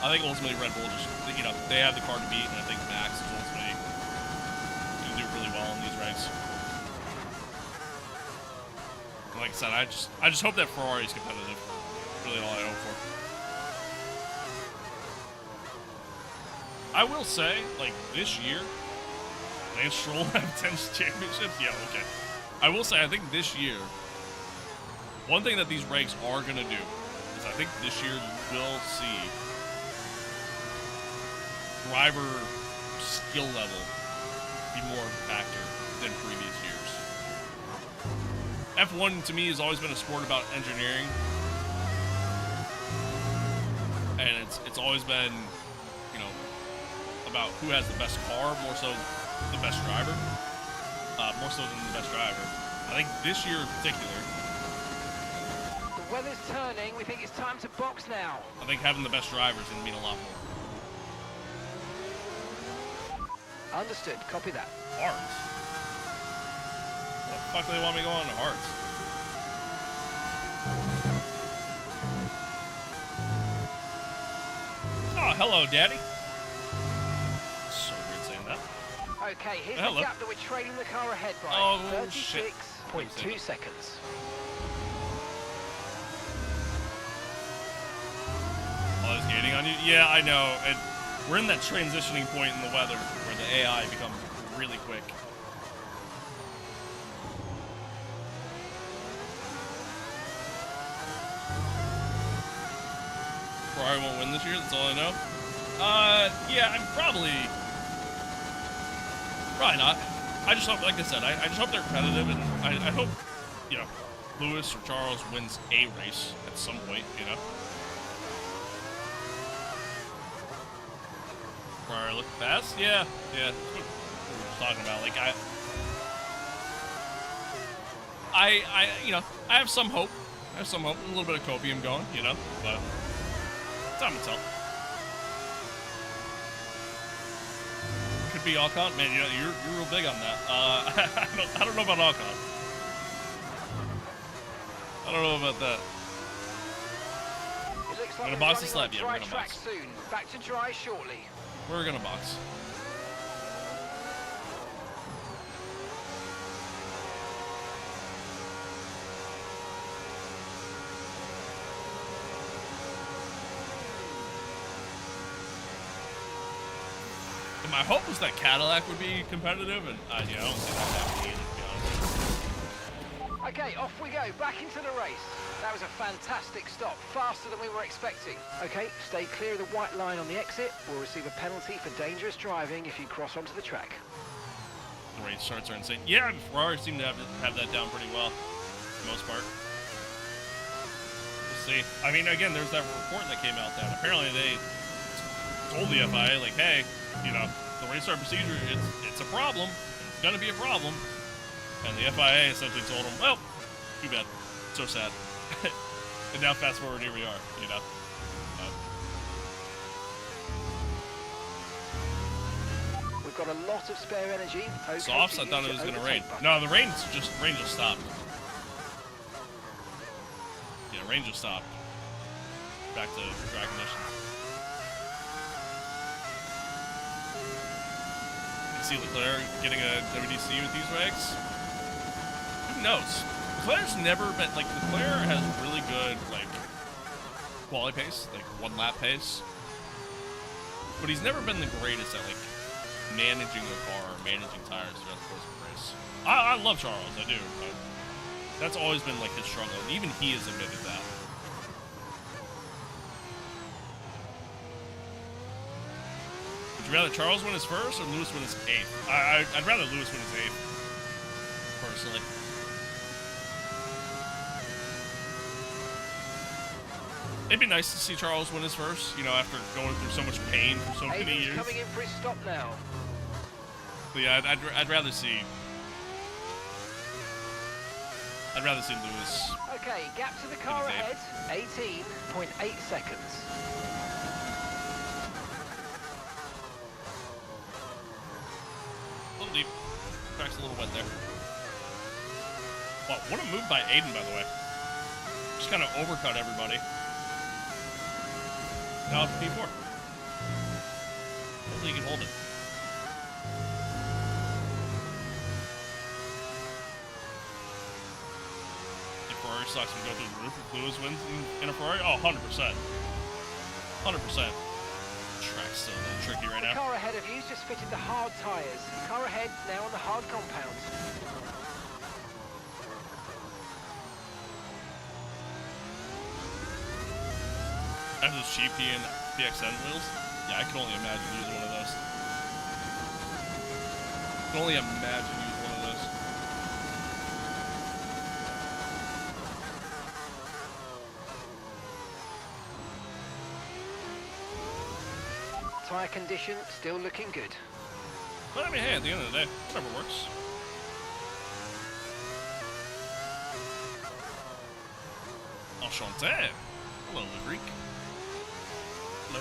I think ultimately Red Bull just, you know, they have the car to beat, and I think Max is ultimately gonna do really well in these races. Like I said, I just hope that Ferrari's competitive. Really all I hope for. I will say, like, this year, Lance Stroll have 10 championships? Yeah, okay. I will say, I think this year, one thing that these regs are going to do is I think this year you will see driver skill level be more of a factor than previous years. F1 to me has always been a sport about engineering, and it's it's always been, you know, about who has the best car, more so the best driver. More so than the best driver. I think this year in particular, The weather's turning. We think it's time to box now. I think having the best driver is going to mean a lot more. Understood. Copy that. Hearts? What the fuck do they want me to go on to Hearts? Oh, hello, Daddy. So weird saying that. Okay, here's Hello. the gap that we're trailing the car ahead by. Oh, shit. 36.2 seconds. Oh, it's gating on you? Yeah, I know. We're in that transitioning point in the weather where the AI becomes really quick. Ferrari won't win this year, that's all I know. Yeah, I'm probably not. I just hope, like I said, I just hope they're competitive, and I hope, you know, Lewis or Charles wins a race at some point, you know. Ferrari look fast? Yeah, that's what we were talking about. Like, I you know, I have some hope. A little bit of copium going, you know, but time to tell. Could be Alcon. Man, you know, you're real big on that. I don't know about Alcon. I don't know about that. It looks like Gonna we're box this running lap, on yeah, we're dry gonna track box. soon. Back to dry shortly. We're gonna box. And my hope was that Cadillac would be competitive, and yeah, I don't see that happening either, to be honest. Okay, off we go. Back into the race. That was a fantastic stop. Faster than we were expecting. Okay, stay clear of the white line on the exit. We'll receive a penalty for dangerous driving if you cross onto the track. The race starts are insane. Yeah, Ferrari seemed to have that down pretty well, for the most part. We'll see. I mean, again, there's that report that came out that apparently they told the FIA, like, hey, you know, the race start procedure, it's a problem. It's gonna be a problem. And the FIA essentially told them, well, too bad. So sad. And now fast forward, here we are, you know. We've got a lot of spare energy. Okay, Softs, I thought it was gonna rain. No, the rain just stopped. Yeah, rain just stopped. Back to dry conditions. You see Leclerc getting a WDC with these regs? Who knows? Leclerc's never been, like, Leclerc has really good, like, quali pace, like, one lap pace. But he's never been the greatest at, like, managing a car or managing tires throughout the course of the race. I love Charles, I do, but that's always been, like, his struggle, and even he has admitted that. Would you rather Charles win his first or Lewis win his eighth? I'd rather Lewis win his eighth, personally. It'd be nice to see Charles win his first, you know, after going through so much pain for so many years. coming in for his stop now. But yeah, I'd rather see Lewis. Okay, gap to the car ahead, 18.8 seconds. A little deep. Track's a little wet there. Wow, what a move by Aiden, by the way. Just kind of overcut everybody. Now it's P4. Hopefully you can hold it. If Ferrari sucks and go through the roof, if Lewis wins in a Ferrari, oh, 100%. 100%. Track's still a little tricky right The now. car ahead of you's just fitted the hard tyres. Car ahead now on the hard compound. I have those cheap PXN wheels. Yeah, I can only imagine using one of those. I can only imagine using one of those. tyre condition still looking good. But I mean, hey, at the end of the day, whatever works. Enchanté. Hello, the Greek. Hello.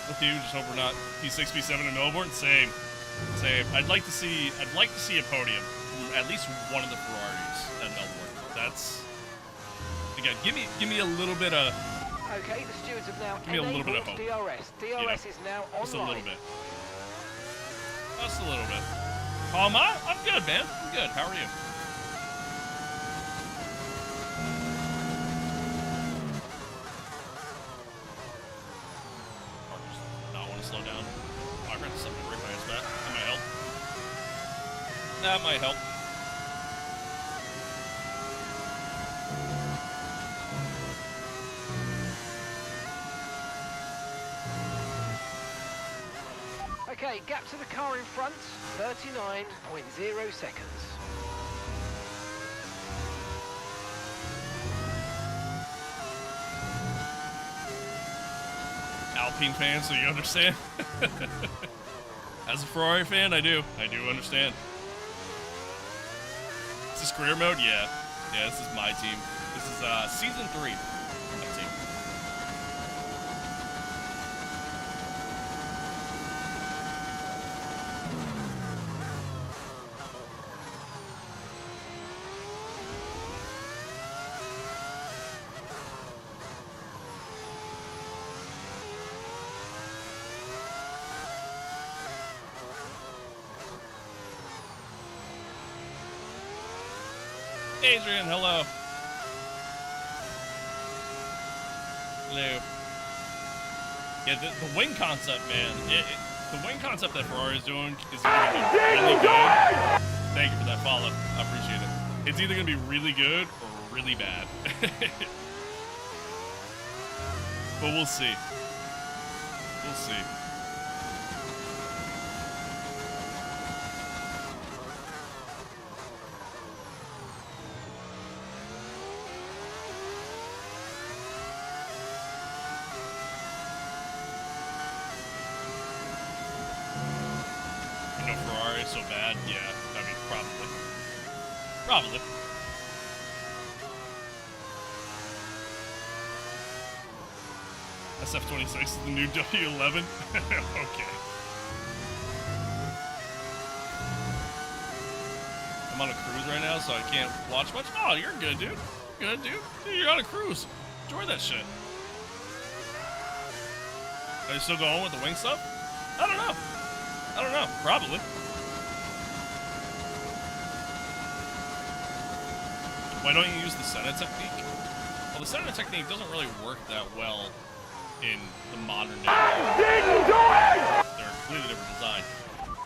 With you, just hope we're not P6, P7 in Melbourne. Same. I'd like to see a podium. At least one of the Ferraris at Melbourne. That's again. Give me a little bit of. Okay, the stewards have now Give me a little bit of hope. DRS. DRS is now online. Just a little bit. Just a little bit. Oh, am I? I'm good, man. I'm good. How are you? Not want to slow down. I ran something right by his back. That might help. That might help. Okay, gap to the car in front, 39.0 seconds. Alpine fan, so you understand? As a Ferrari fan, I do understand. Is this career mode? Yeah. Yeah, this is Myteam. This is season 3. Myteam. Adrian, hello. Hello. Yeah, the wing concept, man. The wing concept that Ferrari is doing is either going to be really good. Thank you for that follow. I appreciate it. It's either going to be really good or really bad. But we'll see. We'll see. So bad, yeah. I mean, probably. SF26 is the new W11. Okay. I'm on a cruise right now, so I can't watch much. Oh, you're good, dude. You're good, dude. Dude, you're on a cruise. Enjoy that shit. Are you still going with the wing stuff? I don't know. Probably. Why don't you use the Senna technique? Well, the Senna technique doesn't really work that well in the modern day. They're a completely different design.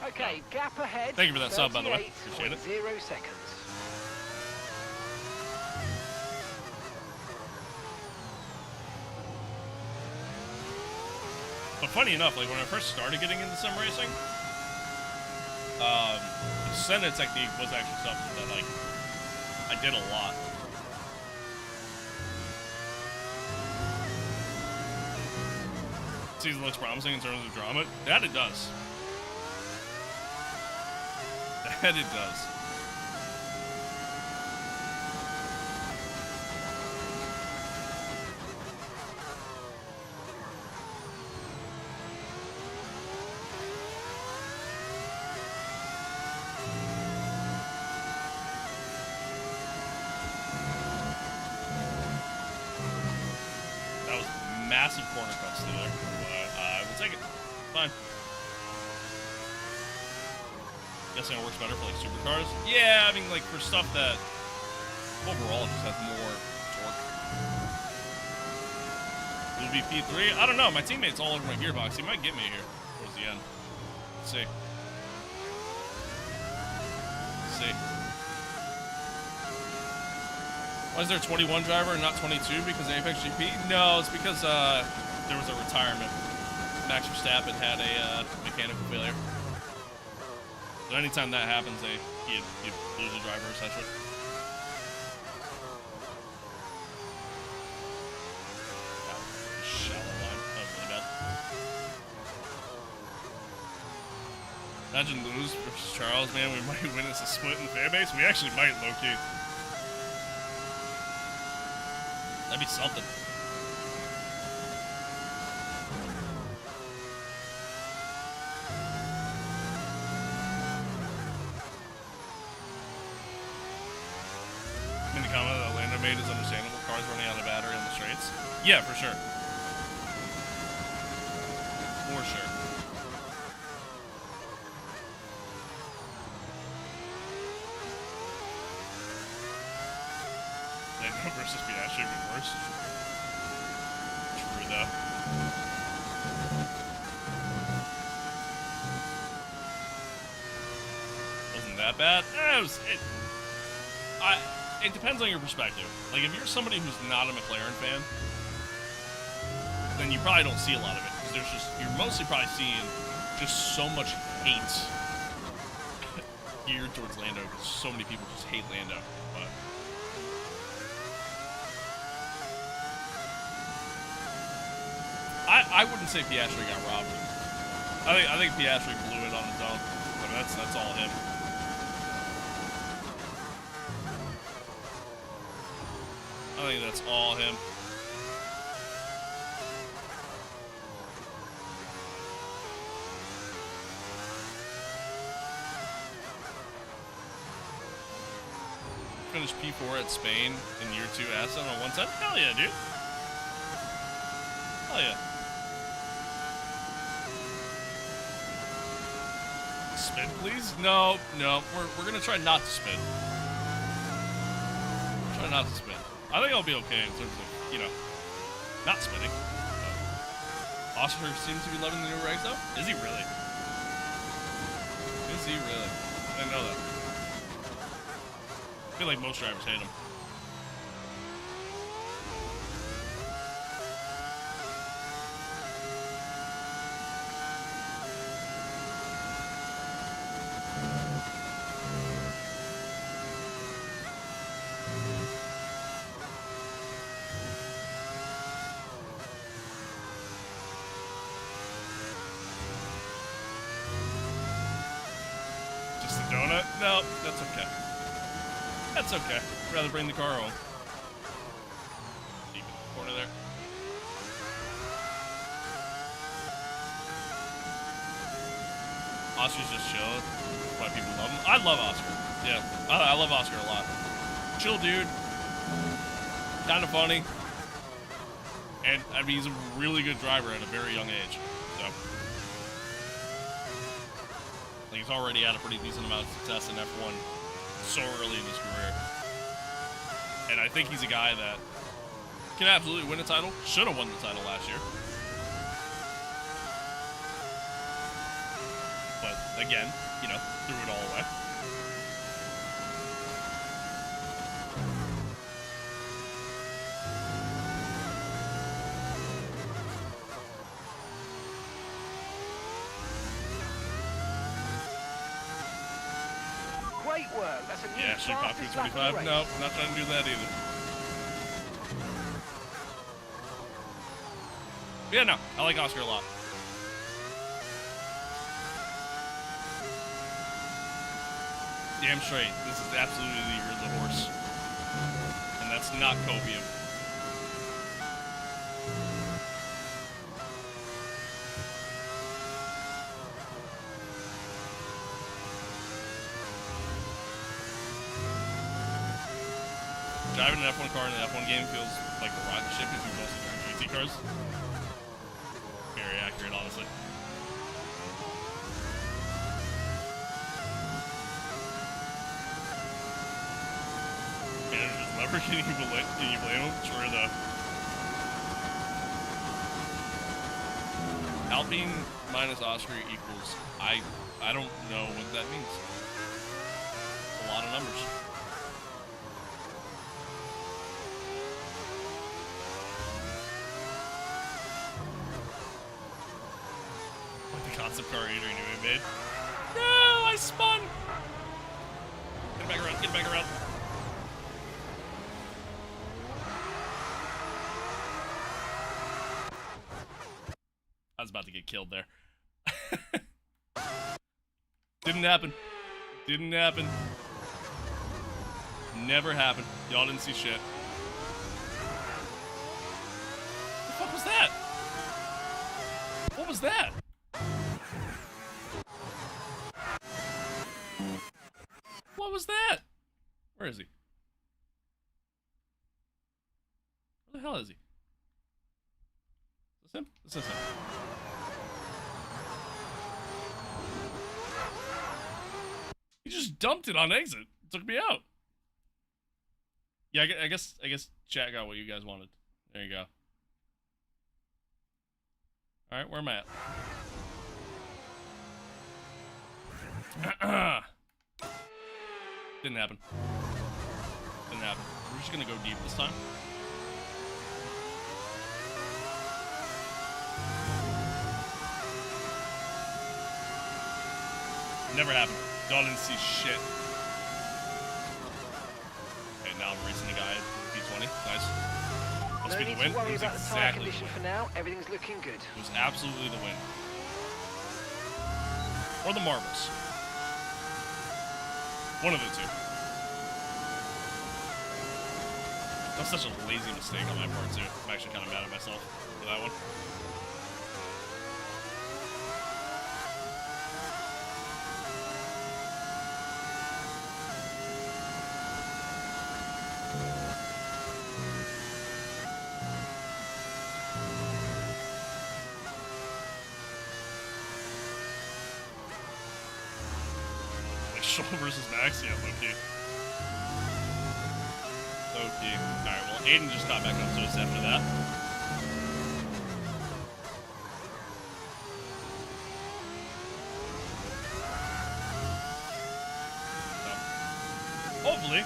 Okay, gap ahead. Thank you for that sub, by the way. Appreciate it. 0 seconds. But funny enough, like when I first started getting into sim racing, the Senna technique was actually something that like I did a lot. Season looks promising in terms of drama. That it does. That it does. Massive corner cuts through there, but I will take it. Fine. Guessing it works better for like supercars. Yeah, I mean like for stuff that overall just has more torque. Will be P3? I don't know. My teammate's all over my gearbox. He might get me here towards the end. Let's see. Let's see. Why is there a 21 driver and not 22 because of Apex GP? No, it's because there was a retirement. Max Verstappen had a mechanical failure. So anytime that happens, you lose a driver essentially. Shallow line. That was really bad. Imagine lose versus Charles, man. We might win as a split in fan base. We actually might, low-key. That'd be something. In the comment that Lando made is understandable. Cars running out of battery on the straights. Yeah, for sure. For sure. Lando versus Piastri would be worse. True, though. Wasn't that bad? It depends on your perspective. Like, if you're somebody who's not a McLaren fan, then you probably don't see a lot of it. Because you're mostly probably seeing just so much hate geared towards Lando, because so many people just hate Lando. But I wouldn't say Piastri got robbed. I think Piastri blew it on his own. I mean, that's all him. I think that's all him. Finished P4 at Spain in year 2 Aston on 110? Hell yeah, dude. Hell yeah. Spin, please? No. We're gonna try not to spin. Try not to spin. I think I'll be okay in terms of, you know, not spinning. Oscar seems to be loving the new regs, though. Is he really? Is he really? I didn't know that. I feel like most drivers hate him. Donut? No, that's okay. That's okay. I'd rather bring the car home. Deep in the corner there. Oscar's just chill. Why people love him. I love Oscar. Yeah, I love Oscar a lot. Chill dude. Kind of funny. And, I mean, he's a really good driver at a very young age. So. He's already had a pretty decent amount of success in F1 so early in his career. And I think he's a guy that can absolutely win a title. Should have won the title last year. But again, you know, threw it all away. Great work. That's a new fastest lap of the F125. race. No, not trying to do that either. Yeah, no, I like Oscar a lot. Damn straight. This is absolutely the year of the horse. And that's not copium. Driving an F1 car in the F1 game feels like a rocket ship because we mostly drive GT cars. Very accurate, honestly. Manager's lever, can you blame him? Sure though. Alpine minus Oscar equals, I don't know what that means. A lot of numbers. Concept car Adrian Newman made. No, I spun! Get back around, get back around. I was about to get killed there. Didn't happen. Didn't happen. Never happened. Y'all didn't see shit. What the fuck was that? What was that? What was that? Where is he? Where the hell is he? Is this him? This is him. He just dumped it on exit. Took me out. Yeah, I guess chat got what you guys wanted. There you go. All right, where am I at? Didn't happen. Didn't happen. We're just gonna go deep this time. Never happened. Y'all didn't see shit. Okay, now I'm racing the guy at P20. Nice. Must No be need the win. to worry It was about the tyre exactly condition for now. Everything's looking good. It was absolutely the win. Or the marbles. One of the two. That's such a lazy mistake on my part, too. I'm actually kind of mad at myself for that one. Shaw versus Max, yeah, low-key. Low-key. Alright, well, Aiden just got back up to us after that. So, hopefully,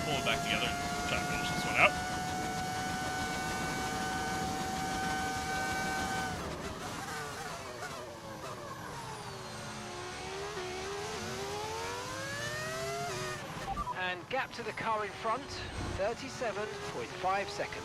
pull it back together and try to finish this one out. And gap to the car in front, 37.5 seconds.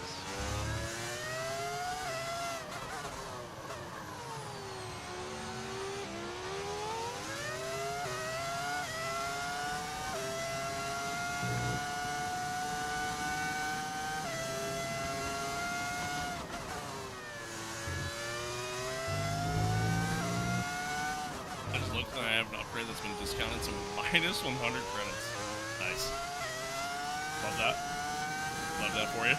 I just looked and I have an upgrade that's been discounted to minus 100 credits. Nice. Love that. Love that for you.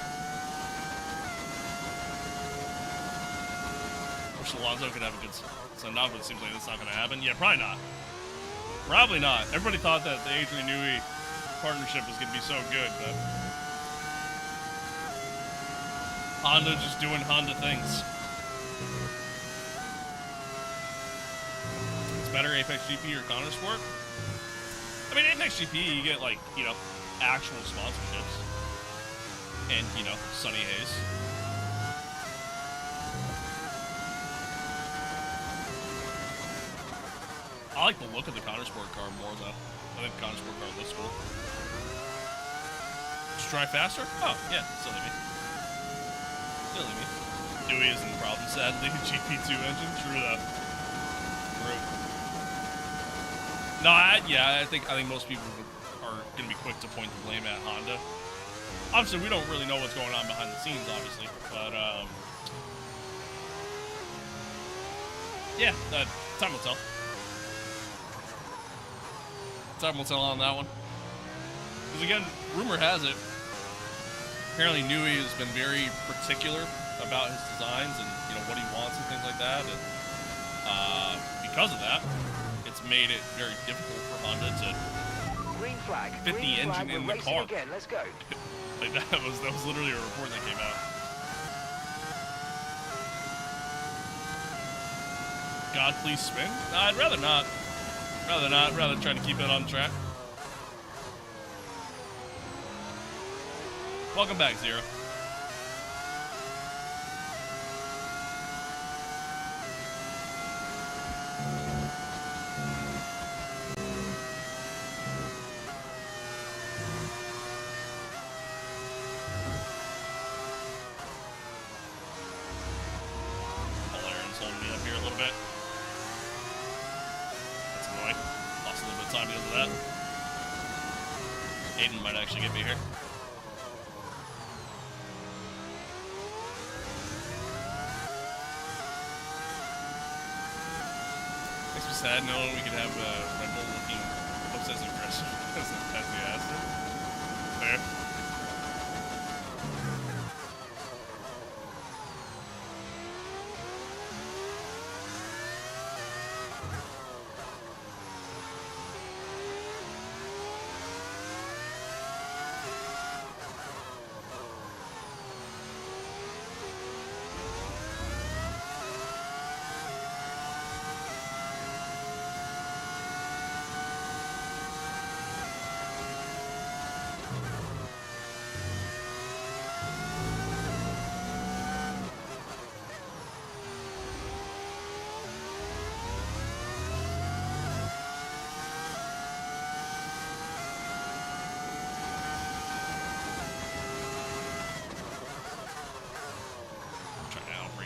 Wish Alonso could have a good send off, but it seems like that's not going to happen. Yeah, probably not. Probably not. Everybody thought that the Adrian Newey partnership was going to be so good, but Honda just doing Honda things. It's better Apex GP or Counter Sport. I mean, Apex GP, you get, like, you know, actual sponsorships. And, you know, Sunny Hayes. I like the look of the Counter Sport car more, though. I think the Counter Sport car looks cool. Just try faster? Oh, yeah, silly me. Silly me. Dewey isn't the problem, sadly. GP2 engine? True, though. True. No, yeah, I think most people are going to be quick to point the blame at Honda. Obviously, we don't really know what's going on behind the scenes, obviously, but yeah, time will tell. Time will tell on that one. Because again, rumor has it, apparently Newey has been very particular about his designs and, you know, what he wants and things like that, and because of that, it's made it very difficult for Honda to Green flag. fit the engine in the car. Again. Let's go. Like that was literally a report that came out. God, please spin? No, I'd rather not. Rather not. Rather try to keep it on track. Welcome back, Zero. time because of that. Aiden might actually get me here. Makes me sad knowing we could have Red Bull looking looks as aggressive as the Aston. Fair.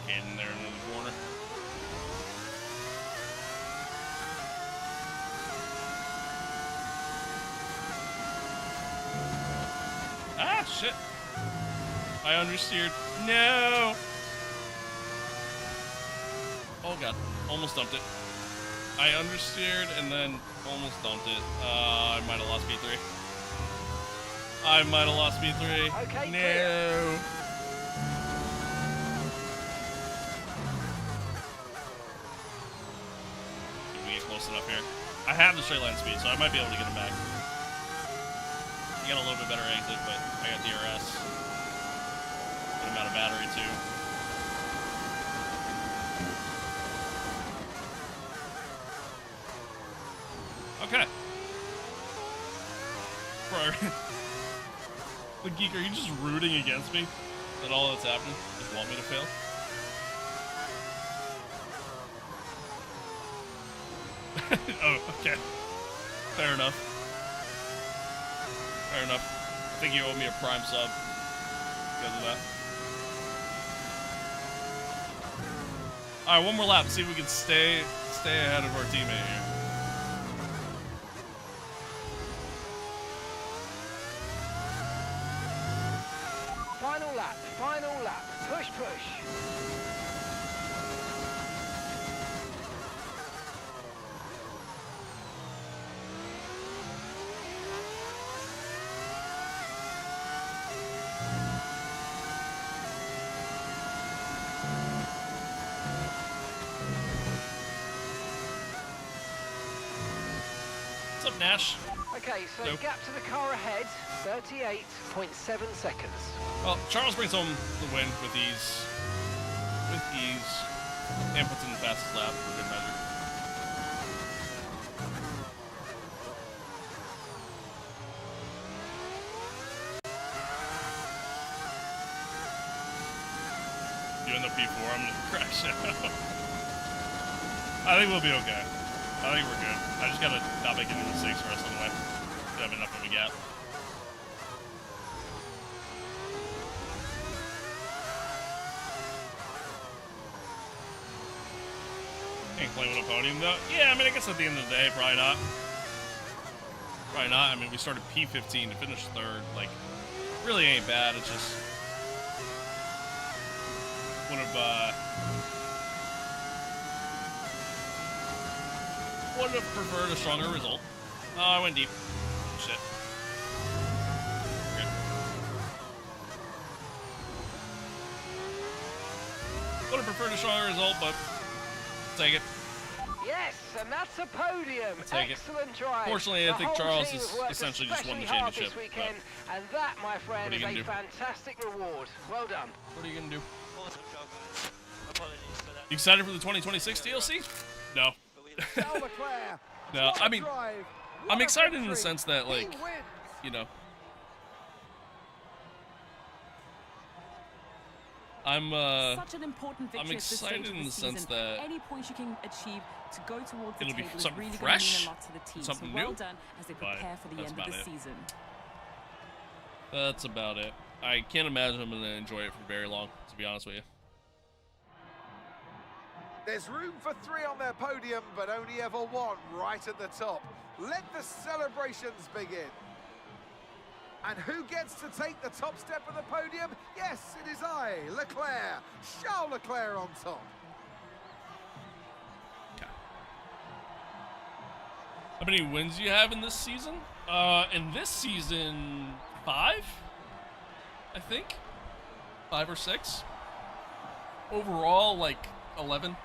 In there into the corner. Ah, shit. I understeered. No! Oh god. Almost dumped it. I understeered and then almost dumped it. I might have lost B3. I might have lost B3. Okay, no! clear. Close enough here. I have the straight line speed, so I might be able to get him back. He got a little bit better exit, but I got DRS. Get him out of battery, too. Okay. Bro. The Geek, are you just rooting against me? Is that all that's happening? Just want me to fail? Oh, okay. Fair enough. Fair enough. I think you owe me a Prime sub because of that. Alright, one more lap. See if we can stay ahead of our teammate here. Final lap, final lap. Push, push. What's up, Nash? Okay, so Nope. gap to the car ahead, 38.7 seconds. Well, Charles brings home the win with ease. With ease. And puts in the fastest lap for good measure. You end up P4, I'm gonna crash out. I think we'll be okay. I think we're good. I just gotta not make any mistakes for us on the way. We have enough of a gap. Ain't playing with a podium though. Yeah, I mean, I guess at the end of the day, probably not. Probably not. I mean, we started P15 to finish third. Like, really ain't bad. It's just would have preferred a stronger result. Oh, I went deep. Shit. Good. Would have preferred a stronger result, but take it. Yes, and that's a podium. Take it. Excellent drive. Fortunately, I The think whole Charles team has has worked essentially just won the especially hard championship, this weekend, and that, my friend, what are is you a gonna do? fantastic reward. Well done. What are you gonna do? Awesome job, guys. Apologies for that. You excited for the 2026 DLC? No. Charles Leclerc. No, What a I mean, drive. I'm What a excited in the victory. sense that, He like, wins. you know, I'm Such an important victory at this excited stage of in the sense season. that Any points you can achieve to go towards the it'll be table is something really fresh, going to mean a lot to the team. something so well new, done as they but prepare for the that's end of about the it. season. That's about it. I can't imagine I'm gonna enjoy it for very long, to be honest with you. There's room for 3 on their podium, but only ever 1 right at the top. Let the celebrations begin. And who gets to take the top step of the podium? Yes, it is I, Leclerc. Charles Leclerc on top. How many wins do you have in this season? In this season, 5, I think. 5 or 6. Overall, like 11,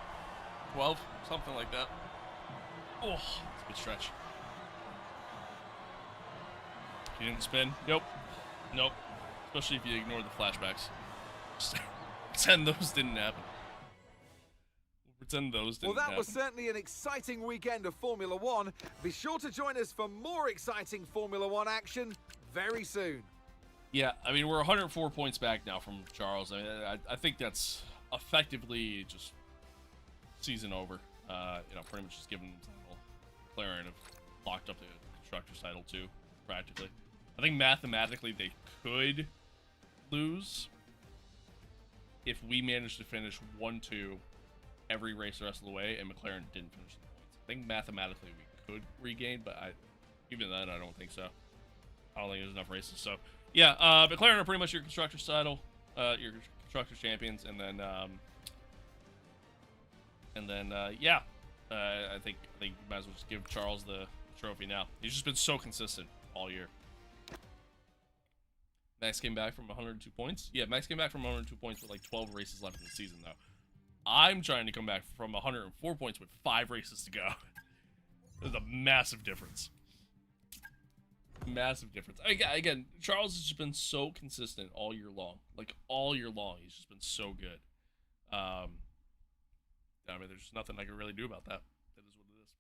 12, something like that. Oh, that's a good stretch. He didn't spin. Nope. Nope. Especially if you ignore the flashbacks. Just pretend those didn't happen. Pretend those didn't Well, that happen. was certainly an exciting weekend of Formula One. Be sure to join us for more exciting Formula One action very soon. Yeah, I mean, we're 104 points back now from Charles. I mean, I think that's effectively just season over. You know, pretty much just giving McLaren have locked up the constructor's title too, practically. I think mathematically they could lose if we managed to finish 1-2 every race the rest of the way, and McLaren didn't finish the points. I think mathematically we could regain, but even then, I don't think so. I don't think there's enough races. So, yeah, McLaren are pretty much your constructor's title, your constructor's champions, and then yeah, I think you might as well just give Charles the trophy now. He's just been so consistent all year. Max came back from 102 points. Yeah, Max came back from 102 points with like 12 races left in the season, though. I'm trying to come back from 104 points with 5 races to go. There's a massive difference. Massive difference. Again, Charles has just been so consistent all year long. Like, all year long, he's just been so good. I mean, there's nothing I can really do about that. That is what it is.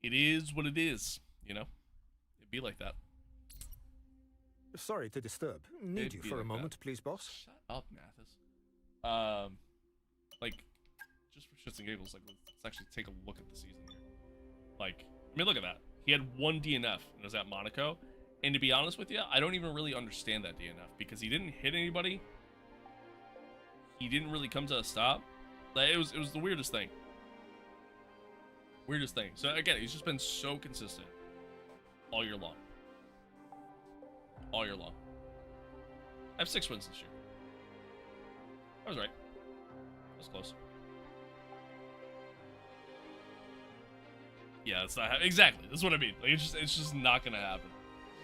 It is what it is, you know? It'd be like that. Sorry to disturb. Need you for a moment, please, boss? Shut up, Mathis. Like, just for shits and giggles, like, let's actually take a look at the season here. Like, I mean, look at that. He had 1 DNF, and it was at Monaco. And to be honest with you, I don't even really understand that DNF, because he didn't hit anybody. He didn't really come to a stop. Like, it was the weirdest thing. Weirdest thing. So, again, he's just been so consistent all year long. All year long. I have 6 wins this year. I was right. That was close. Yeah, it's not exactly. That's what I mean. Like, it's just not gonna happen.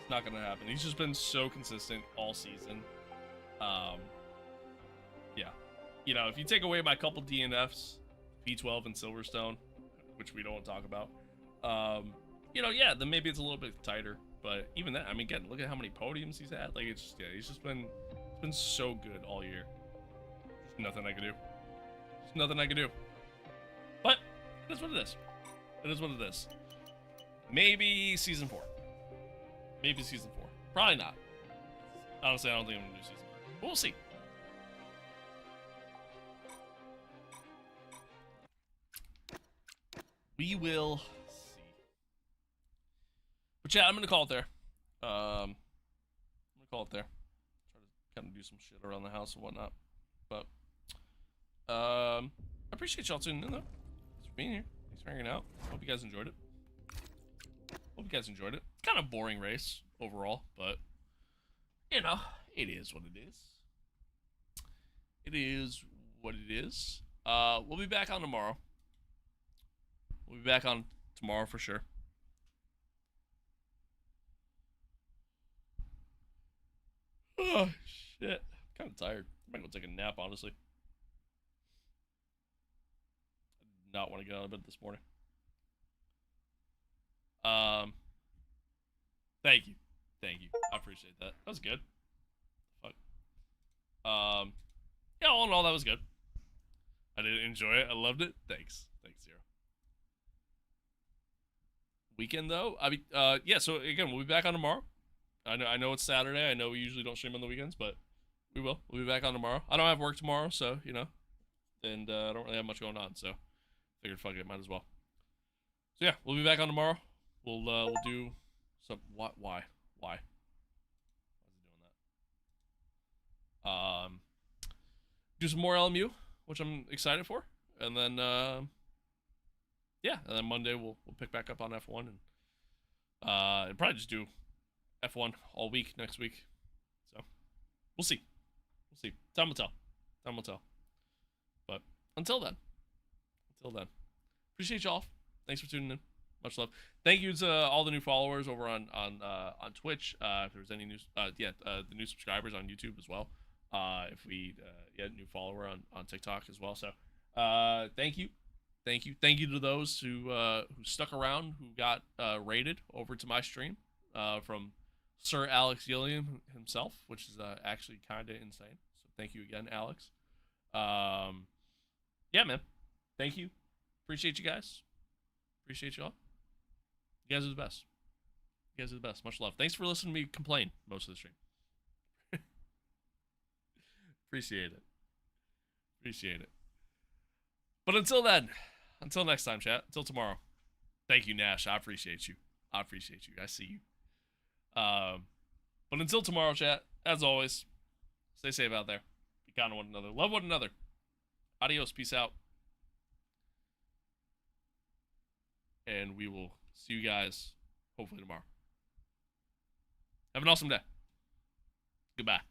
It's not gonna happen. He's just been so consistent all season. Yeah. You know, if you take away my couple DNFs, P12 and Silverstone, which we don't talk about, you know, yeah, then maybe it's a little bit tighter. But even that, I mean, again, look at how many podiums he's had. Like, it's just, yeah, he's been so good all year. There's nothing I can do. There's nothing I can do. But it is what it is. It is what it is. Maybe season 4. Maybe season 4. Probably not. Honestly, I don't think I'm gonna do season 4. But we'll see. We will see. But yeah, I'm gonna call it there. I'm gonna call it there. Try to kind of do some shit around the house and whatnot. But I appreciate y'all tuning in though. Thanks for being here. Thanks for hanging out. Hope you guys enjoyed it. Hope you guys enjoyed it. Kind of boring race overall, but you know, it is what it is. It is what it is. We'll be back on tomorrow. We'll be back on tomorrow for sure. Oh, shit. I'm kind of tired. I might go take a nap, honestly. I did not want to get out of bed this morning. Thank you. Thank you. I appreciate that. That was good. Fuck. Yeah, all in all, that was good. I did enjoy it. I loved it. Thanks. Thanks, Zero. Weekend, though? I mean, yeah, so again, we'll be back on tomorrow. I know it's Saturday. I know we usually don't stream on the weekends, but we will. We'll be back on tomorrow. I don't have work tomorrow, so, you know. And I don't really have much going on, so figured, fuck it, might as well. So, yeah, we'll be back on tomorrow. We'll do some... Why? Why is he doing that? Do some more LMU, which I'm excited for. And then, yeah, yeah, and then Monday we'll pick back up on F1 and probably just do F1 all week next week. So we'll see. Time will tell. But until then, appreciate y'all. Thanks for tuning in. Much love. Thank you to all the new followers over on Twitch. If there's any new, the new subscribers on YouTube as well. If we get a new follower on TikTok as well. So thank you to those who stuck around, who got rated over to my stream from Sir Alex Gilliam himself, which is actually kind of insane. So thank you again, Alex. Yeah, man. Thank you. Appreciate you guys. Appreciate y'all. You guys are the best. Much love. Thanks for listening to me complain most of the stream. Appreciate it. But until then, until next time, chat. Until tomorrow. Thank you, Nash. I appreciate you. I see you. But until tomorrow, chat, as always, stay safe out there. Be kind to one another. Love one another. Adios. Peace out. And we will see you guys hopefully tomorrow. Have an awesome day. Goodbye.